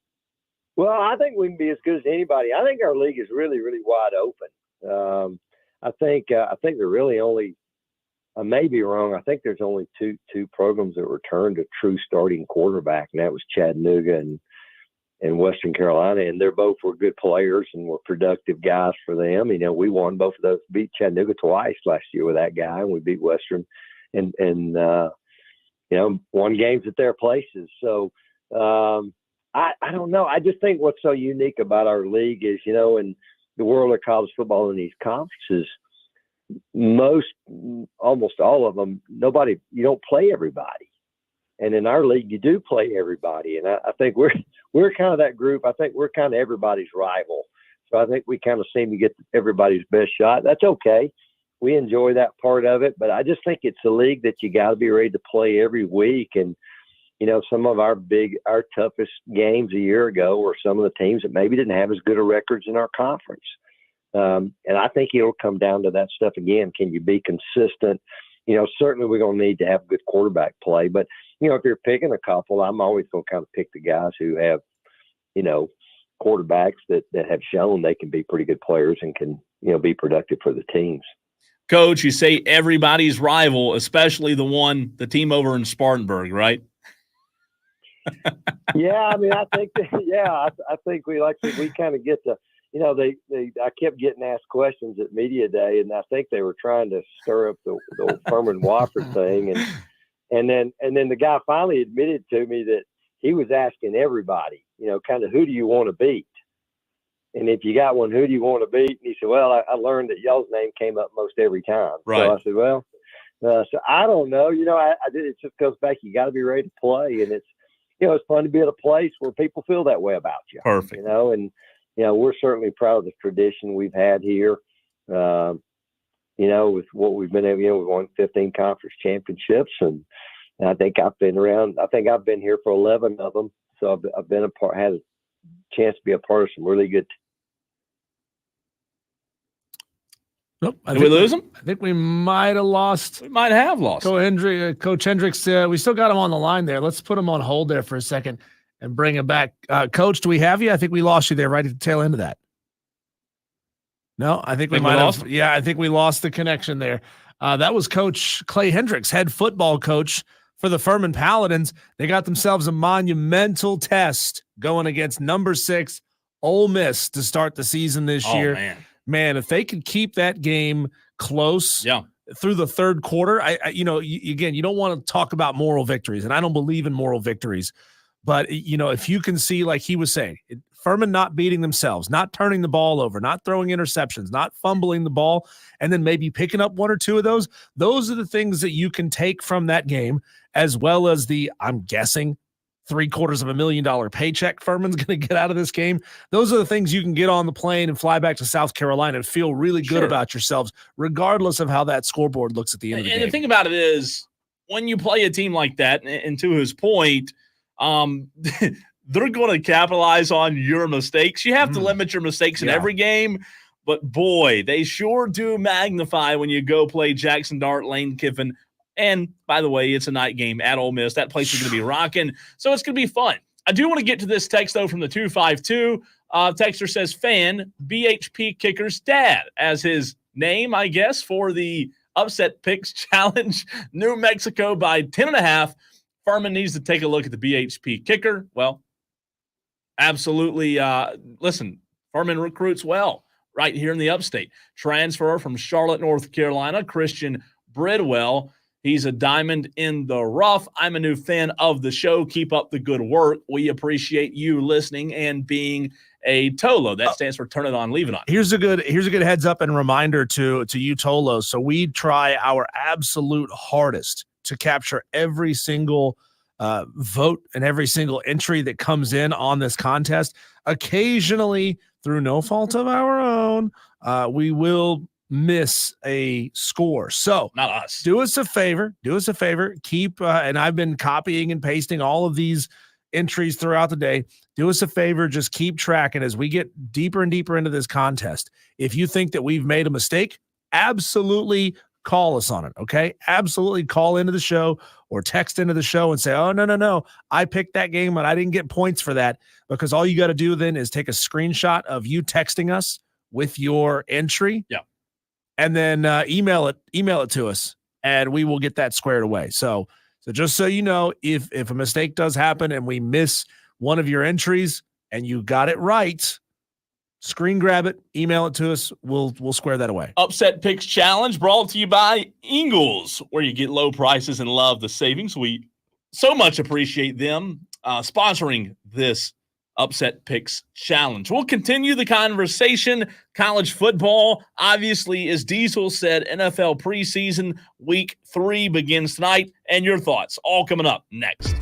Well, I think we can be as good as anybody. I think our league is really, really wide open. I think there really only, I may be wrong, I think there's only two programs that returned a true starting quarterback, and that was Chattanooga and Western Carolina, and they're both were good players and were productive guys for them. We won both of those, beat Chattanooga twice last year with that guy, and we beat Western won games at their places. So I don't know. I just think what's so unique about our league is, in the world of college football in these conferences, almost all of them, you don't play everybody. And in our league, you do play everybody. And I think we're kind of that group. I think we're kind of everybody's rival. So I think we kind of seem to get everybody's best shot. That's okay. We enjoy that part of it. But I just think it's a league that you got to be ready to play every week. And, some of our toughest games a year ago were some of the teams that maybe didn't have as good a records in our conference. And I think it'll come down to that stuff again. Can you be consistent? Certainly we're going to need to have good quarterback play. But, if you're picking a couple, I'm always going to kind of pick the guys who have, quarterbacks that have shown they can be pretty good players and can, be productive for the teams. Coach, you say everybody's rival, especially the team over in Spartanburg, right? Yeah, I mean, I think I think we kind of get to, I kept getting asked questions at media day, and I think they were trying to stir up the old Furman Wofford thing, and then the guy finally admitted to me that he was asking everybody, kind of who do you want to beat, and if you got one, who do you want to beat? And he said, well, I learned that y'all's name came up most every time. Right. So I said, well, so I don't know, it just goes back. You got to be ready to play, and it's fun to be at a place where people feel that way about you. Perfect. And we're certainly proud of the tradition we've had here. With what we've been able, we've won 15 conference championships, and I think I've been here for 11 of them. So I've been had a chance to be a part of some really good. Nope. Did we lose him? I think we might have lost. We might have lost. Coach Hendricks, we still got him on the line there. Let's put him on hold there for a second and bring him back. Coach, do we have you? I think we lost you there right at the tail end of that. No, I think we might have. Yeah, I think we lost the connection there. That was Coach Clay Hendricks, head football coach for the Furman Paladins. They got themselves a monumental test going against number 6 Ole Miss to start the season this year. Man, if they could keep that game close through the third quarter, you don't want to talk about moral victories, and I don't believe in moral victories. But, if you can see, like he was saying, Furman not beating themselves, not turning the ball over, not throwing interceptions, not fumbling the ball, and then maybe picking up one or two of those are the things that you can take from that game, as well as I'm guessing, $750,000 paycheck Furman's going to get out of this game. Those are the things you can get on the plane and fly back to South Carolina and feel really good about yourselves, regardless of how that scoreboard looks at the end of the game. And the thing about it is, when you play a team like that, and to his point, they're going to capitalize on your mistakes. You have to limit your mistakes in every game, but boy, they sure do magnify when you go play Jackson Dart, Lane Kiffin. And by the way, it's a night game at Ole Miss. That place is going to be rocking, so it's going to be fun. I do want to get to this text, though, from the 252. Texter says, fan, BHP Kicker's dad, as his name, I guess, for the upset picks challenge. New Mexico by 10.5. Furman needs to take a look at the BHP Kicker. Well, absolutely. Listen, Furman recruits well right here in the upstate. Transfer from Charlotte, North Carolina, Christian Bridwell. He's a diamond in the rough. I'm a new fan of the show. Keep up the good work. We appreciate you listening and being a Tolo. That stands for turn it on, leave it on. Here's a good heads up and reminder to you Tolos. So we try our absolute hardest to capture every single vote and every single entry that comes in on this contest. Occasionally, through no fault of our own, we will miss a score. So not us. Do us a favor. Keep and I've been copying and pasting all of these entries throughout the day. Do us a favor. Just keep tracking as we get deeper and deeper into this contest. If you think that we've made a mistake, absolutely call us on it. Okay. Absolutely call into the show or text into the show and say, oh, no. I picked that game, but I didn't get points for that, because all you got to do then is take a screenshot of you texting us with your entry. Yeah. And then email it to us, and we will get that squared away. So just so you know, if a mistake does happen and we miss one of your entries and you got it right, screen grab it, email it to us. We'll square that away. Upset Picks Challenge brought to you by Ingles, where you get low prices and love the savings. We so much appreciate them sponsoring this Upset Picks Challenge. We'll continue the conversation. College football, obviously, as Diesel said, NFL preseason week 3 begins tonight. And your thoughts, all coming up next.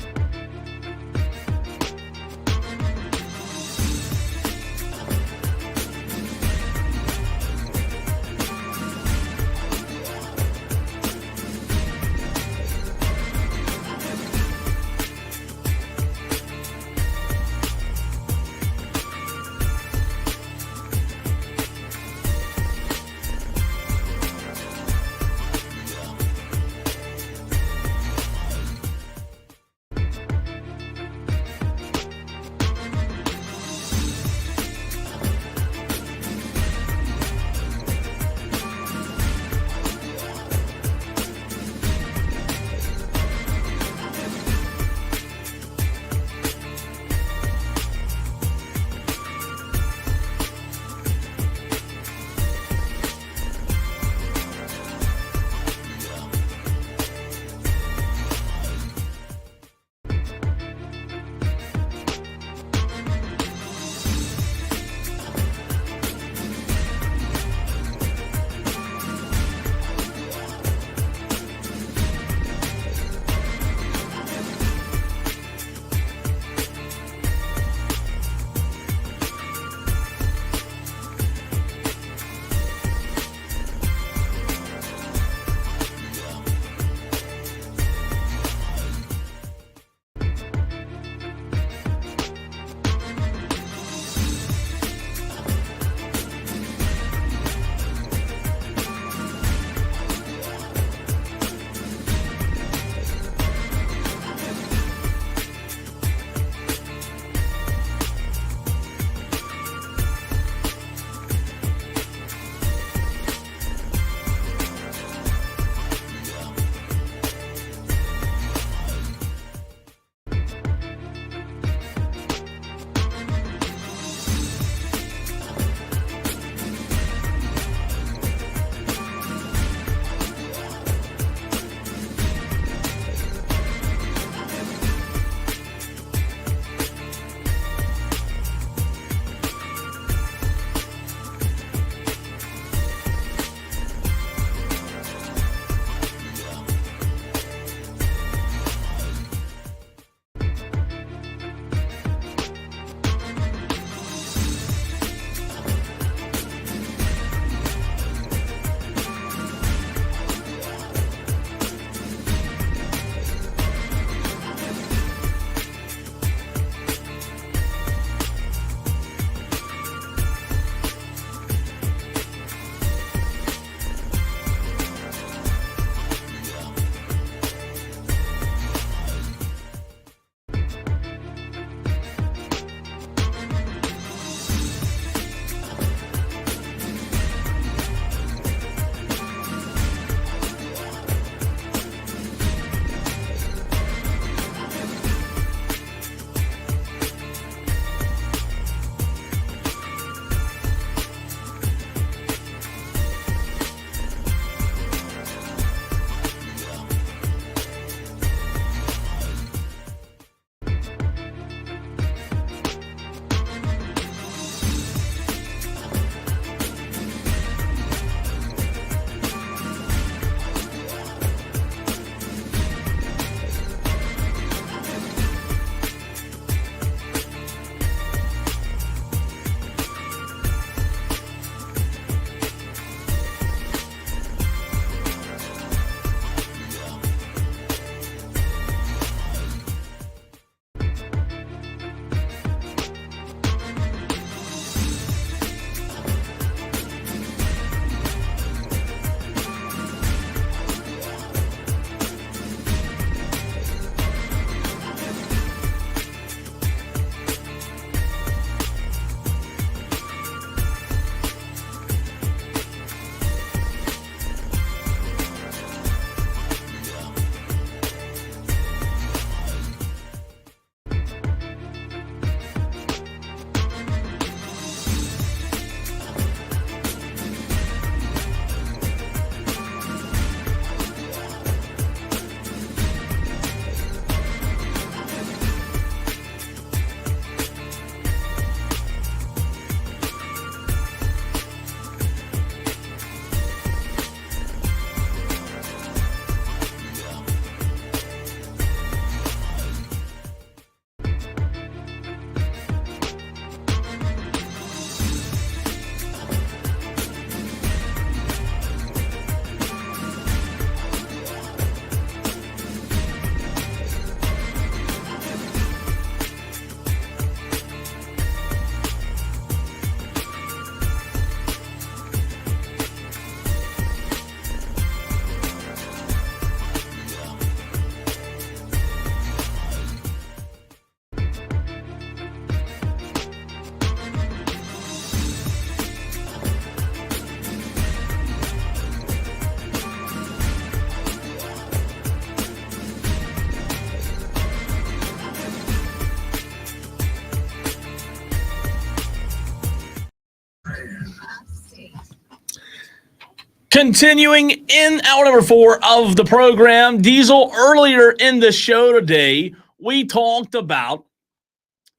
Continuing in hour number 4 of the program, Diesel, earlier in the show today, we talked about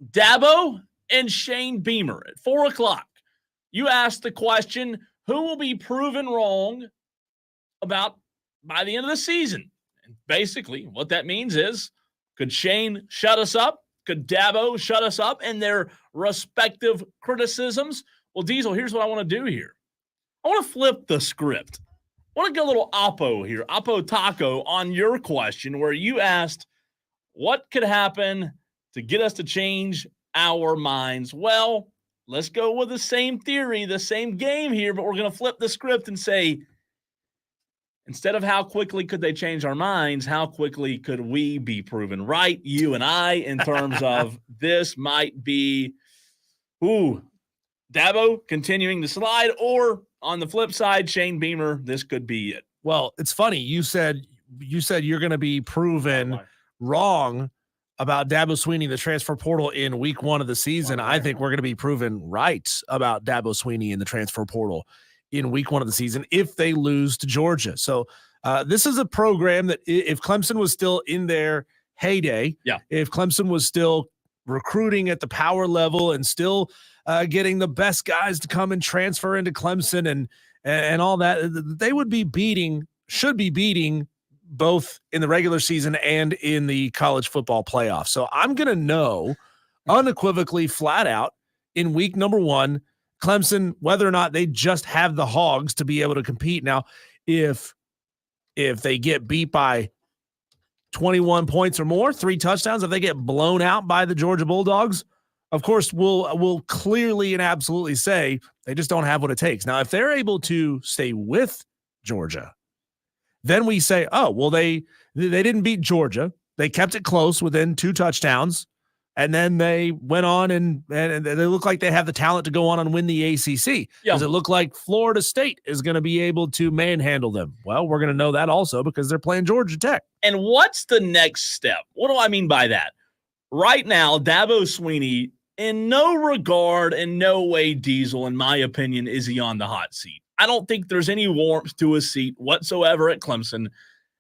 Dabo and Shane Beamer at 4 o'clock. You asked the question, who will be proven wrong about by the end of the season? And basically, what that means is, could Shane shut us up? Could Dabo shut us up in their respective criticisms? Well, Diesel, here's what I want to do here. I want to flip the script. I want to get a little Oppo here, Oppo Taco, on your question where you asked, what could happen to get us to change our minds? Well, let's go with the same theory, the same game here, but we're going to flip the script and say, instead of how quickly could they change our minds, how quickly could we be proven right, you and I, in terms of this might be, Dabo continuing to slide, or on the flip side, Shane Beamer, this could be it. Well, it's funny. You said you're going to be proven wrong about Dabo Swinney, the transfer portal, in week 1 of the season. I think we're going to be proven right about Dabo Swinney in the transfer portal in week 1 of the season if they lose to Georgia. So this is a program that if Clemson was still in their heyday, if Clemson was still recruiting at the power level and still getting the best guys to come and transfer into Clemson and all that, they would be should be beating both in the regular season and in the college football playoff. So I'm going to know unequivocally, flat out, in week number 1, Clemson, whether or not they just have the hogs to be able to compete. Now, if they get beat by 21 points or more, 3 touchdowns, if they get blown out by the Georgia Bulldogs, of course, we'll clearly and absolutely say they just don't have what it takes. Now, if they're able to stay with Georgia, then we say, oh, well, they didn't beat Georgia. They kept it close within 2 touchdowns, and then they went on and they look like they have the talent to go on and win the ACC. Does it look like Florida State is going to be able to manhandle them? Well, we're going to know that also because they're playing Georgia Tech. And what's the next step? What do I mean by that? Right now, Dabo Swinney, in no regard, in no way, Diesel, in my opinion, is he on the hot seat. I don't think there's any warmth to his seat whatsoever at Clemson.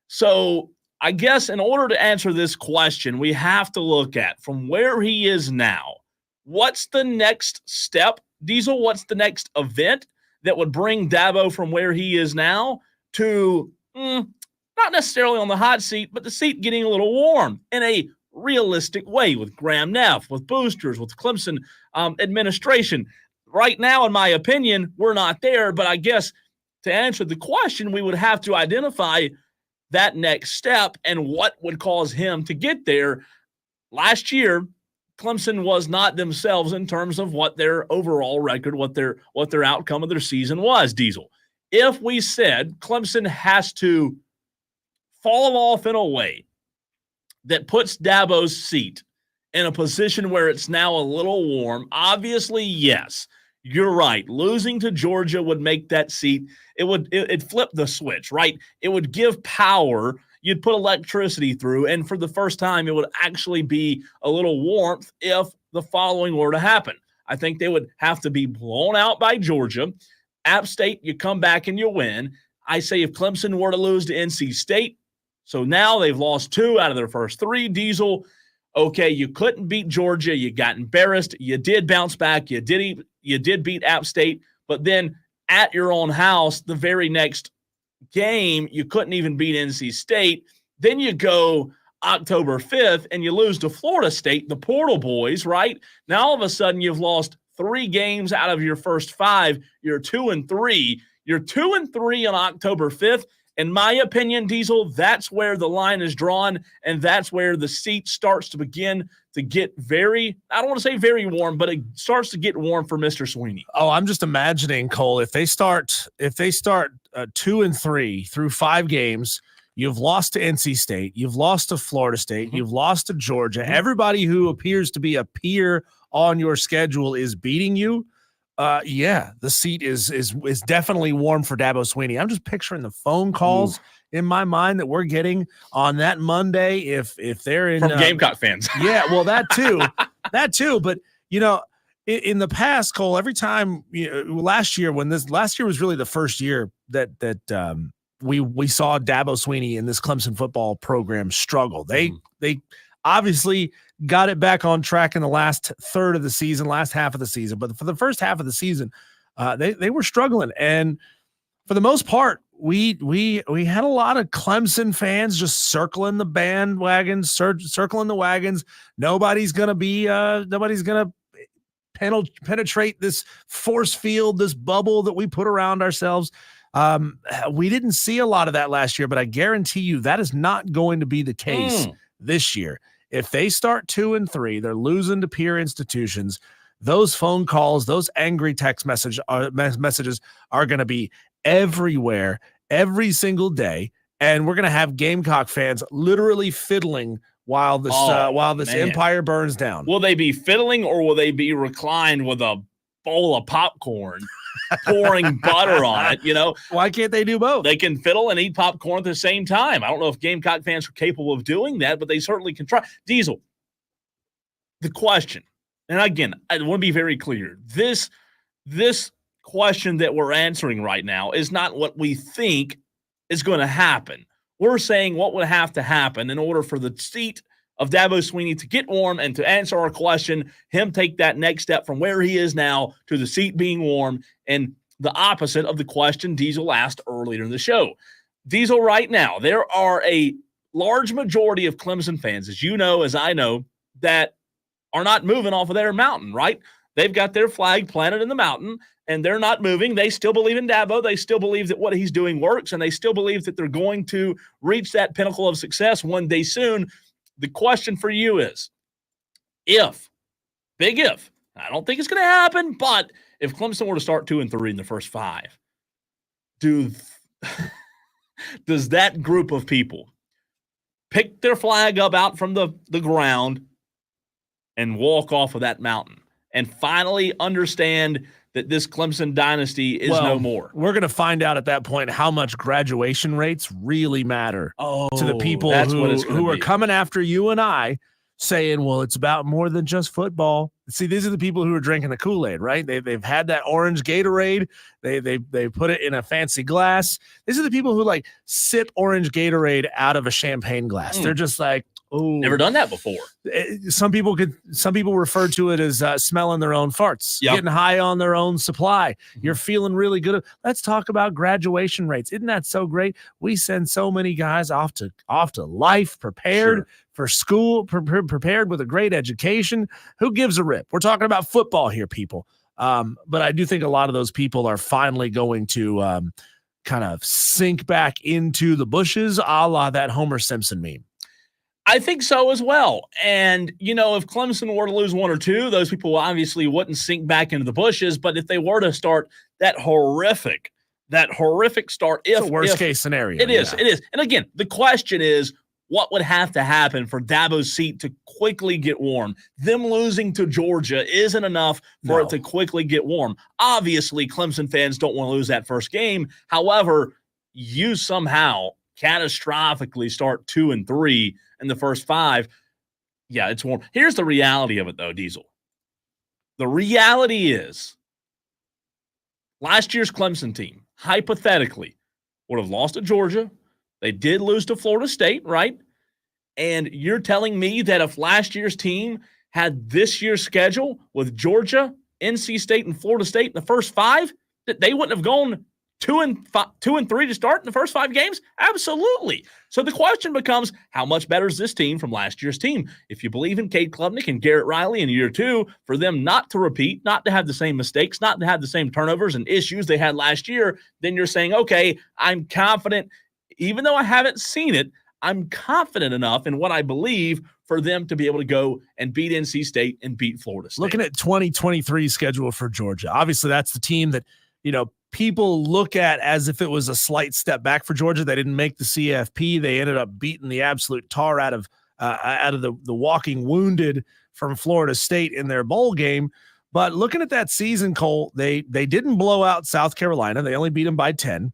So I guess in order to answer this question, we have to look at from where he is now. What's the next step, Diesel? What's the next event that would bring Dabo from where he is now to not necessarily on the hot seat, but the seat getting a little warm in a realistic way with Graham Neff, with boosters, with Clemson administration. Right now, in my opinion, we're not there, but I guess to answer the question, we would have to identify that next step and what would cause him to get there. Last year, Clemson was not themselves in terms of what their overall record, what their outcome of their season was, Diesel. If we said Clemson has to fall off in a way that puts Dabo's seat in a position where it's now a little warm, obviously, yes, you're right. Losing to Georgia would make that seat, it'd flip the switch, right? It would give power. You'd put electricity through, and for the first time, it would actually be a little warmth if the following were to happen. I think they would have to be blown out by Georgia. App State, you come back and you win. I say if Clemson were to lose to NC State, so now they've lost 2 out of their first 3, Diesel. Okay, you couldn't beat Georgia. You got embarrassed. You did bounce back. You did beat App State. But then at your own house, the very next game, you couldn't even beat NC State. Then you go October 5th and you lose to Florida State, the Portal Boys, right? Now all of a sudden you've lost 3 games out of your first 5. You're 2-3. You're 2-3 on October 5th. In my opinion, Diesel, that's where the line is drawn, and that's where the seat starts to begin to get very, I don't want to say very warm, but it starts to get warm for Mr. Swinney. Oh, I'm just imagining, Cole, if they start 2-3 through 5 games, you've lost to NC State, you've lost to Florida State, you've lost to Georgia. Everybody who appears to be a peer on your schedule is beating you. The seat is definitely warm for Dabo Swinney. I'm just picturing the phone calls in my mind that we're getting on that Monday. If they're in from Gamecock fans, yeah, well that too. But in the past, Cole, every time last year was really the first year that we saw Dabo Swinney and this Clemson football program struggle. They obviously got it back on track in the last half of the season, but for the first half of the season, they were struggling. And for the most part, we had a lot of Clemson fans just circling the bandwagon, circling the wagons. Nobody's gonna penetrate this force field, this bubble that we put around ourselves. We didn't see a lot of that last year, but I guarantee you that is not going to be the case this year. If they start 2-3, they're losing to peer institutions. Those phone calls, those angry text messages are going to be everywhere, every single day, and we're going to have Gamecock fans literally fiddling while this empire burns down. Will they be fiddling, or will they be reclined with a bowl of popcorn, pouring butter on it? Why can't they do both? They can fiddle and eat popcorn at the same time. I don't know if Gamecock fans are capable of doing that, but they certainly can try. Diesel, the question, and again, I want to be very clear. This question that we're answering right now is not what we think is going to happen. We're saying what would have to happen in order for the seat of Dabo Swinney to get warm and to answer our question, him take that next step from where he is now to the seat being warm, and the opposite of the question Diesel asked earlier in the show. Diesel, right now, there are a large majority of Clemson fans, as you know, as I know, that are not moving off of their mountain, right? They've got their flag planted in the mountain, and they're not moving. They still believe in Dabo. They still believe that what he's doing works, and they still believe that they're going to reach that pinnacle of success one day soon. The question for you is, big if, I don't think it's going to happen, but if Clemson were to start 2-3 in the first 5, does that group of people pick their flag up out from the ground and walk off of that mountain and finally understand that this Clemson dynasty is no more? We're going to find out at that point how much graduation rates really matter to the people who are coming after you and I, saying, well, it's about more than just football. See, these are the people who are drinking the Kool-Aid, right? They've had that orange Gatorade. They put it in a fancy glass. These are the people who sip orange Gatorade out of a champagne glass. They're just like, oh, never done that before. Some people refer to it as smelling their own farts, getting high on their own supply. You're feeling really good. Let's talk about graduation rates. Isn't that so great? We send so many guys off to life, prepared for school, prepared with a great education. Who gives a rip? We're talking about football here, people. But I do think a lot of those people are finally going to kind of sink back into the bushes, a la that Homer Simpson meme. I think so as well. And, if Clemson were to lose 1 or 2, those people obviously wouldn't sink back into the bushes. But if they were to start that horrific start, it's a worst case scenario. It is. And again, the question is, what would have to happen for Dabo's seat to quickly get warm? Them losing to Georgia isn't enough for it to quickly get warm. Obviously, Clemson fans don't want to lose that first game. However, you somehow catastrophically start 2-3 in the first 5. Yeah, it's warm. Here's the reality of it, though, Diesel. The reality is last year's Clemson team, hypothetically, would have lost to Georgia. They did lose to Florida State, right? And you're telling me that if last year's team had this year's schedule with Georgia, NC State, and Florida State in the first 5, that they wouldn't have gone 2-3 to start in the first 5 games? Absolutely. So the question becomes, how much better is this team from last year's team? If you believe in Cade Klubnik and Garrett Riley in year 2, for them not to repeat, not to have the same mistakes, not to have the same turnovers and issues they had last year, then you're saying, okay, I'm confident. Even though I haven't seen it, I'm confident enough in what I believe for them to be able to go and beat NC State and beat Florida State. Looking at 2023 schedule for Georgia, obviously that's the team that, people look at as if it was a slight step back for Georgia. They didn't make the CFP. They ended up beating the absolute tar out of the walking wounded from Florida State in their bowl game. But looking at that season, Cole, they didn't blow out South Carolina. They only beat them by 10.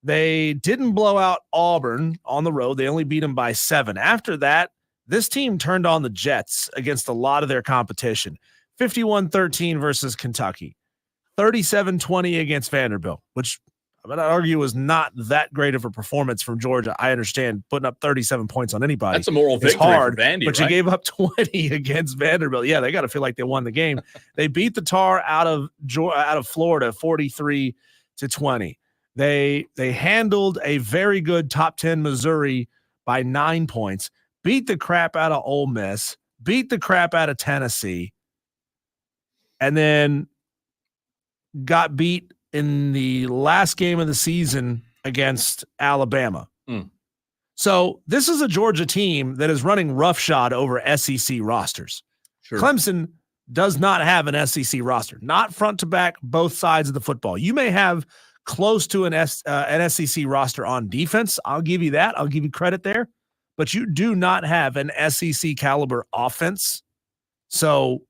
They didn't blow out Auburn on the road. They only beat them by 7. After that, this team turned on the Jets against a lot of their competition. 51-13 versus Kentucky, 37-20 against Vanderbilt, which I'm going to argue was not that great of a performance from Georgia. I understand putting up 37 points on anybody. That's a moral victory hard, for Vandy, but right? you gave up 20 against Vanderbilt. Yeah, they got to feel like they won the game. They beat the Tar out of Florida 43-20. They handled a very good top 10 Missouri by 9 points, beat the crap out of Ole Miss, beat the crap out of Tennessee, and then got beat in the last game of the season against Alabama. So this is a Georgia team that is running roughshod over SEC rosters. Sure. Clemson does not have an SEC roster, not front to back, both sides of the football. You may have close to an SEC roster on defense. I'll give you that. I'll give you credit there. But you do not have an SEC caliber offense. So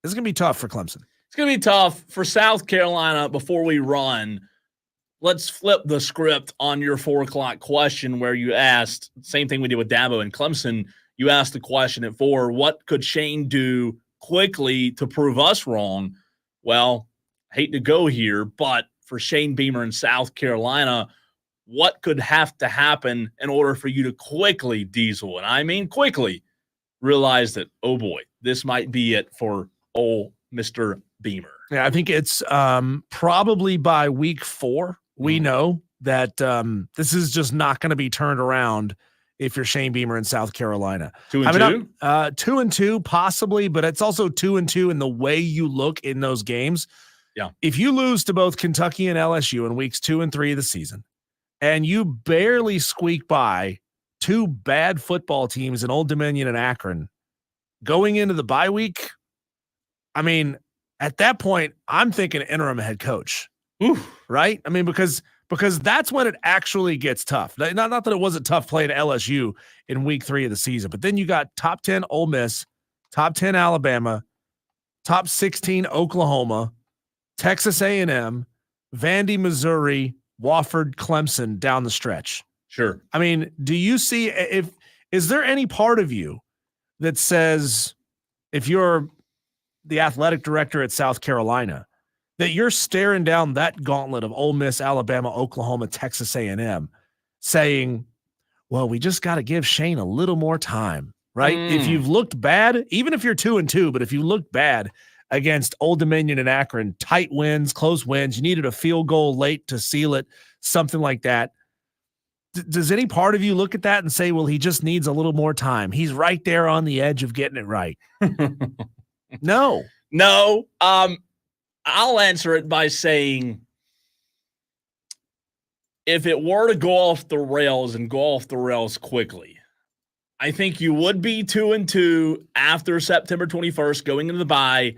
this is going to be tough for Clemson. It's going to be tough for South Carolina. Before we run, let's flip the script on your 4 o'clock question where you asked, same thing we did with Dabo and Clemson. You asked the question at 4, what could Shane do quickly to prove us wrong? Well, I hate to go here, but for Shane Beamer in South Carolina, what could have to happen in order for you to quickly, Diesel, and I mean quickly, realize that, oh boy, this might be it for old Mr. Beamer? Yeah, I think it's probably by week 4. We know that this is just not going to be turned around if you're Shane Beamer in South Carolina. 2-2? 2-2 possibly, but it's also 2-2 in the way you look in those games. Yeah. If you lose to both Kentucky and LSU in weeks 2 and 3 of the season, and you barely squeak by 2 bad football teams in Old Dominion and Akron going into the bye week, I mean, at that point, I'm thinking interim head coach. Oof. Right? I mean, because that's when it actually gets tough. Not that it wasn't tough playing LSU in week 3 of the season, but then you got top 10 Ole Miss, top 10 Alabama, top 16 Oklahoma, Texas A&M, Vandy, Missouri, Wofford, Clemson down the stretch. Sure. I mean, do you see is there any part of you that says, if you're the athletic director at South Carolina, that you're staring down that gauntlet of Ole Miss, Alabama, Oklahoma, Texas A&M, saying, well, we just got to give Shane a little more time, right? If you've looked bad, even if you're 2-2, but if you look bad against Old Dominion and Akron, tight wins, close wins, you needed a field goal late to seal it, something like that. Does any part of you look at that and say, well, he just needs a little more time? He's right there on the edge of getting it right. No. I'll answer it by saying, if it were to go off the rails and go off the rails quickly, I think you would be 2-2 after September 21st going into the bye.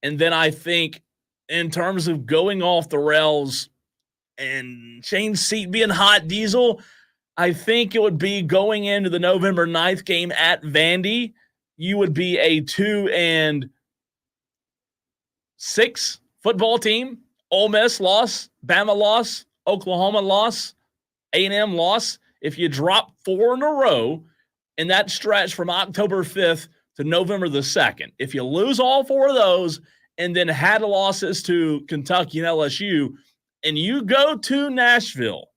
And then I think in terms of going off the rails and Shane's seat being hot, Diesel, I think it would be going into the November 9th game at Vandy. You would be a 2-6 football team. Ole Miss loss, Bama loss, Oklahoma loss, A&M loss. If you drop 4 in a row in that stretch from October 5th to November the 2nd, if you lose all 4 of those and then had losses to Kentucky and LSU, and you go to Nashville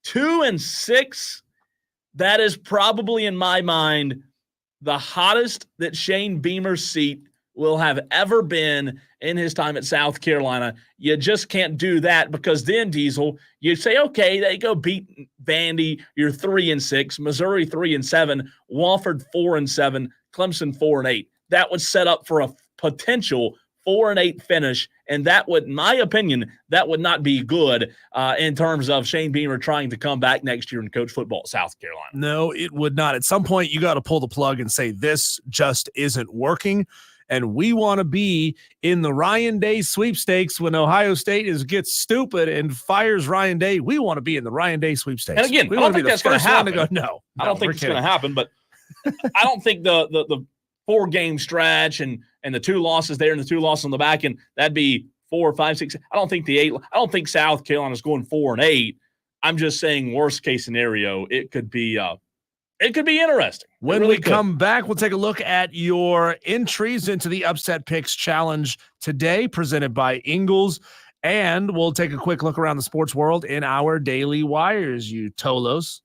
2-6, that is probably, in my mind, the hottest that Shane Beamer's seat will have ever been in his time at South Carolina. You just can't do that, because then, Diesel, you say, okay, they go beat Vandy, you're 3-6, Missouri 3-7, Wofford 4-7, Clemson 4-8. That would set up for a potential 4-8 finish, and that would, in my opinion, that would not be good in terms of Shane Beamer trying to come back next year and coach football at South Carolina. No, it would not. At some point, you got to pull the plug and say, this just isn't working. And we want to be in the Ryan Day sweepstakes when Ohio State gets stupid and fires Ryan Day. We want to be in the Ryan Day sweepstakes. And again, we I don't think that's going to happen. I don't think it's going to happen, but I don't think the 4-game stretch and the 2 losses there and the 2 losses on the back end, that'd be 4, 5, 6. I don't think I don't think South Carolina's going 4-8. I'm just saying, worst case scenario, it could be It could be interesting. When really we come back, we'll take a look at your entries into the Upset Picks Challenge today, presented by Ingles. And we'll take a quick look around the sports world in our Daily Wires, you Tolos.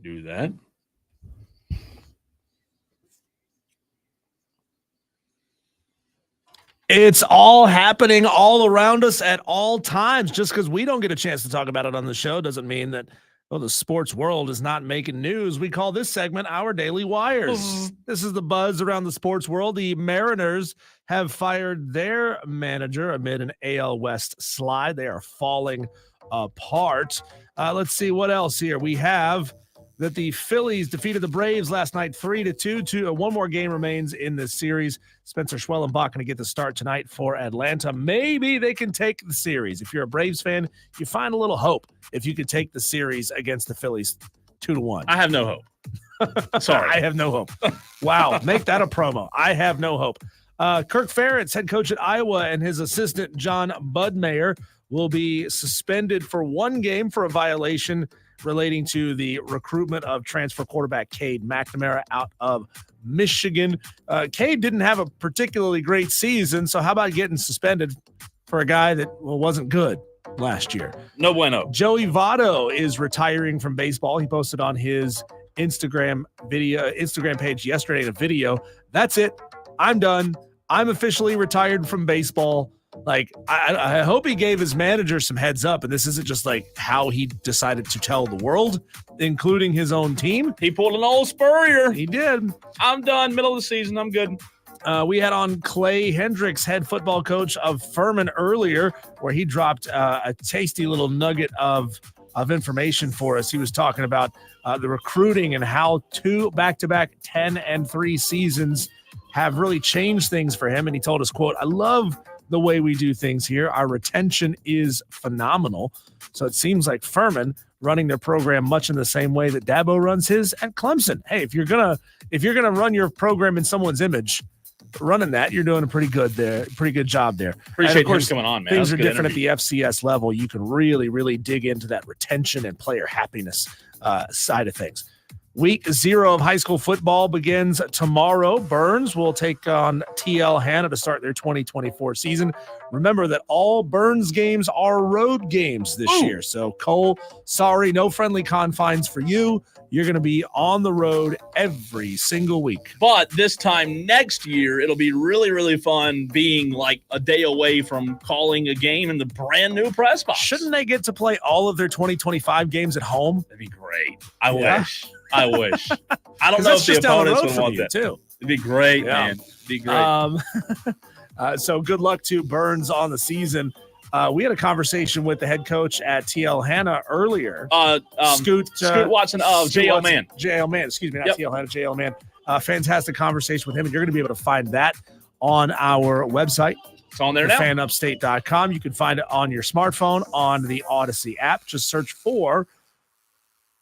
Do that. It's all happening all around us at all times. Just because we don't get a chance to talk about it on the show doesn't mean that the sports world is not making news. We call this segment Our Daily Wires. This is the buzz around the sports world. The Mariners have fired their manager amid an AL West slide. They are falling apart. Let's see what else here. We have that the Phillies defeated the Braves last night 3-2. One more game remains in this series. Spencer Schwellenbach going to get the start tonight for Atlanta. Maybe they can take the series. If you're a Braves fan, you find a little hope if you could take the series against the Phillies 2-1. I have no hope. Sorry. I have no hope. Wow. Make that a promo. I have no hope. Kirk Ferentz, head coach at Iowa, and his assistant, John Budmeyer, will be suspended for one game for a violation relating to the recruitment of transfer quarterback Cade McNamara out of Michigan. Cade didn't have a particularly great season, so how about getting suspended for a guy that wasn't good last year? No bueno. Joey Votto is retiring from baseball. He posted on his Instagram page yesterday a video. That's it. I'm done. I'm officially retired from baseball. Like, I hope he gave his manager some heads up, and this isn't just like how he decided to tell the world, including his own team. He pulled an old Spurrier. He did. I'm done. Middle of the season. I'm good. We had on Clay Hendricks, head football coach of Furman, earlier, where he dropped a tasty little nugget of information for us. He was talking about the recruiting and how 2 back-to-back 10-3 seasons have really changed things for him. And he told us, quote, "I love the way we do things here. Our retention is phenomenal." So it seems like Furman running their program much in the same way that Dabo runs his at Clemson. Hey, if you're gonna run your program in someone's image, running that, you're doing a pretty good job there. Appreciate him coming on, man. Things are different at the FCS level. You can really, really dig into that retention and player happiness side of things. Week 0 of high school football begins tomorrow. Burns will take on TL Hanna to start their 2024 season. Remember that all Burns games are road games this year. So, Cole, sorry, no friendly confines for you. You're going to be on the road every single week. But this time next year, it'll be really, really fun being like a day away from calling a game in the brand new press box. Shouldn't they get to play all of their 2025 games at home? That'd be great. I wish. I don't know if the opponents would want that. Too. It'd be great, man. It'd be great. So good luck to Burns on the season. We had a conversation with the head coach at TL Hanna earlier. Scoot Watson of JL Man. JL Man, excuse me, not TL Hanna, JL Man. Fantastic conversation with him, and you're going to be able to find that on our website. It's on there now. fanupstate.com. You can find it on your smartphone on the Odyssey app. Just search for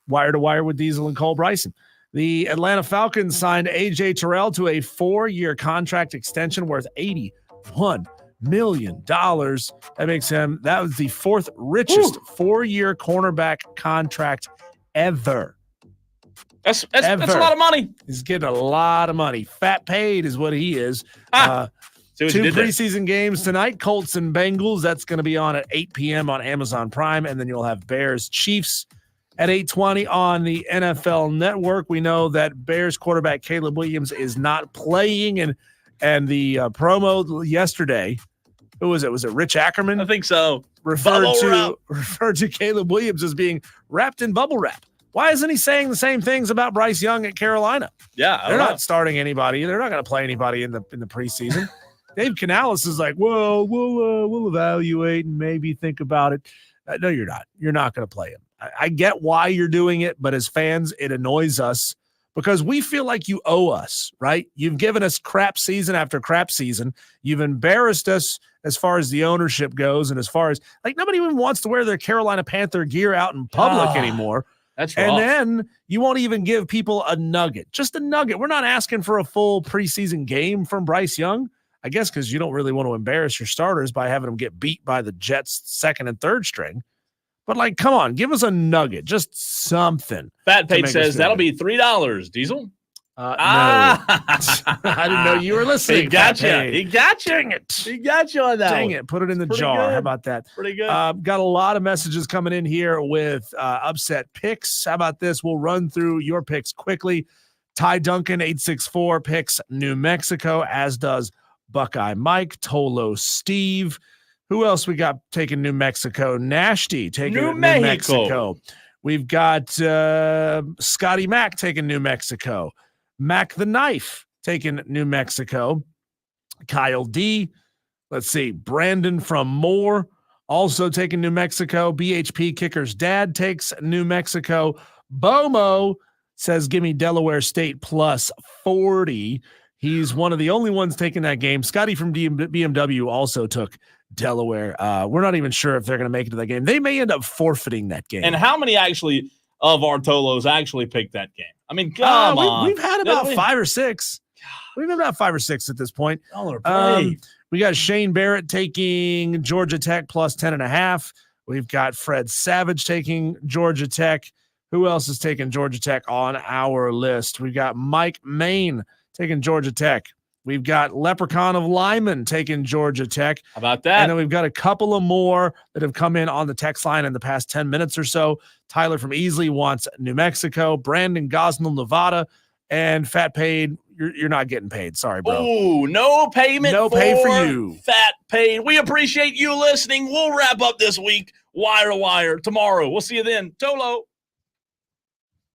Wire to Wire with Diesel and Cole Bryson. The Atlanta Falcons signed A.J. Terrell to a 4-year contract extension worth $81 million. That makes him, that was the 4th richest 4-year cornerback contract ever. That's a lot of money. He's getting a lot of money. Fat paid is what he is. 2 preseason games tonight, Colts and Bengals. That's going to be on at 8 p.m. on Amazon Prime. And then you'll have Bears Chiefs at 8:20 on the NFL Network. We know that Bears quarterback Caleb Williams is not playing, and the promo yesterday, who was it? Was it Rich Ackerman? I think so. Referred to Caleb Williams as being wrapped in bubble wrap. Why isn't he saying the same things about Bryce Young at Carolina? Yeah, they're not starting anybody. They're not going to play anybody in the preseason. Dave Canales is like, well, we'll evaluate and maybe think about it. No, you're not. You're not going to play him. I get why you're doing it, but as fans, it annoys us because we feel like you owe us, right? You've given us crap season after crap season. You've embarrassed us as far as the ownership goes, and as far as like nobody even wants to wear their Carolina Panther gear out in public anymore. That's rough. And then you won't even give people a nugget, just a nugget. We're not asking for a full preseason game from Bryce Young, I guess, because you don't really want to embarrass your starters by having them get beat by the Jets' 2nd and 3rd string. But, like, come on, give us a nugget, just something. Fat Page says that'll be $3, Diesel. No. I didn't know you were listening. He got you. Fat He got you. Dang it. He got you on that. Dang one. it. Put it in the Pretty jar. good. How about that? Pretty good. Got a lot of messages coming in here with upset picks. How about this? We'll run through your picks quickly. Ty Duncan, 864, picks New Mexico, as does Buckeye Mike, Tolo Steve. Who else we got taking New Mexico? Nashty taking New Mexico. We've got Scotty Mack taking New Mexico. Mac the Knife taking New Mexico. Kyle D. Let's see. Brandon from Moore also taking New Mexico. BHP Kicker's dad takes New Mexico. Bomo says, give me Delaware State plus 40. He's one of the only ones taking that game. Scotty from BMW also took Delaware. We're not even sure if they're going to make it to that game. They may end up forfeiting that game. And how many actually of our Tolos actually picked that game? I mean, come on. We've had about 5 or 6. We've had about 5 or 6 at this point. We got Shane Barrett taking Georgia Tech plus 10.5. We've got Fred Savage taking Georgia Tech. Who else is taking Georgia Tech on our list? We've got Mike Main taking Georgia Tech. We've got Leprechaun of Lyman taking Georgia Tech. How about that? And then we've got a couple of more that have come in on the text line in the past 10 minutes or so. Tyler from Easley wants New Mexico. Brandon Gosnell, Nevada. And Fat Paid, you're not getting paid. Sorry, bro. Ooh, no payment. No pay for you. Fat Paid. We appreciate you listening. We'll wrap up this week, wire to wire, tomorrow. We'll see you then. Tolo.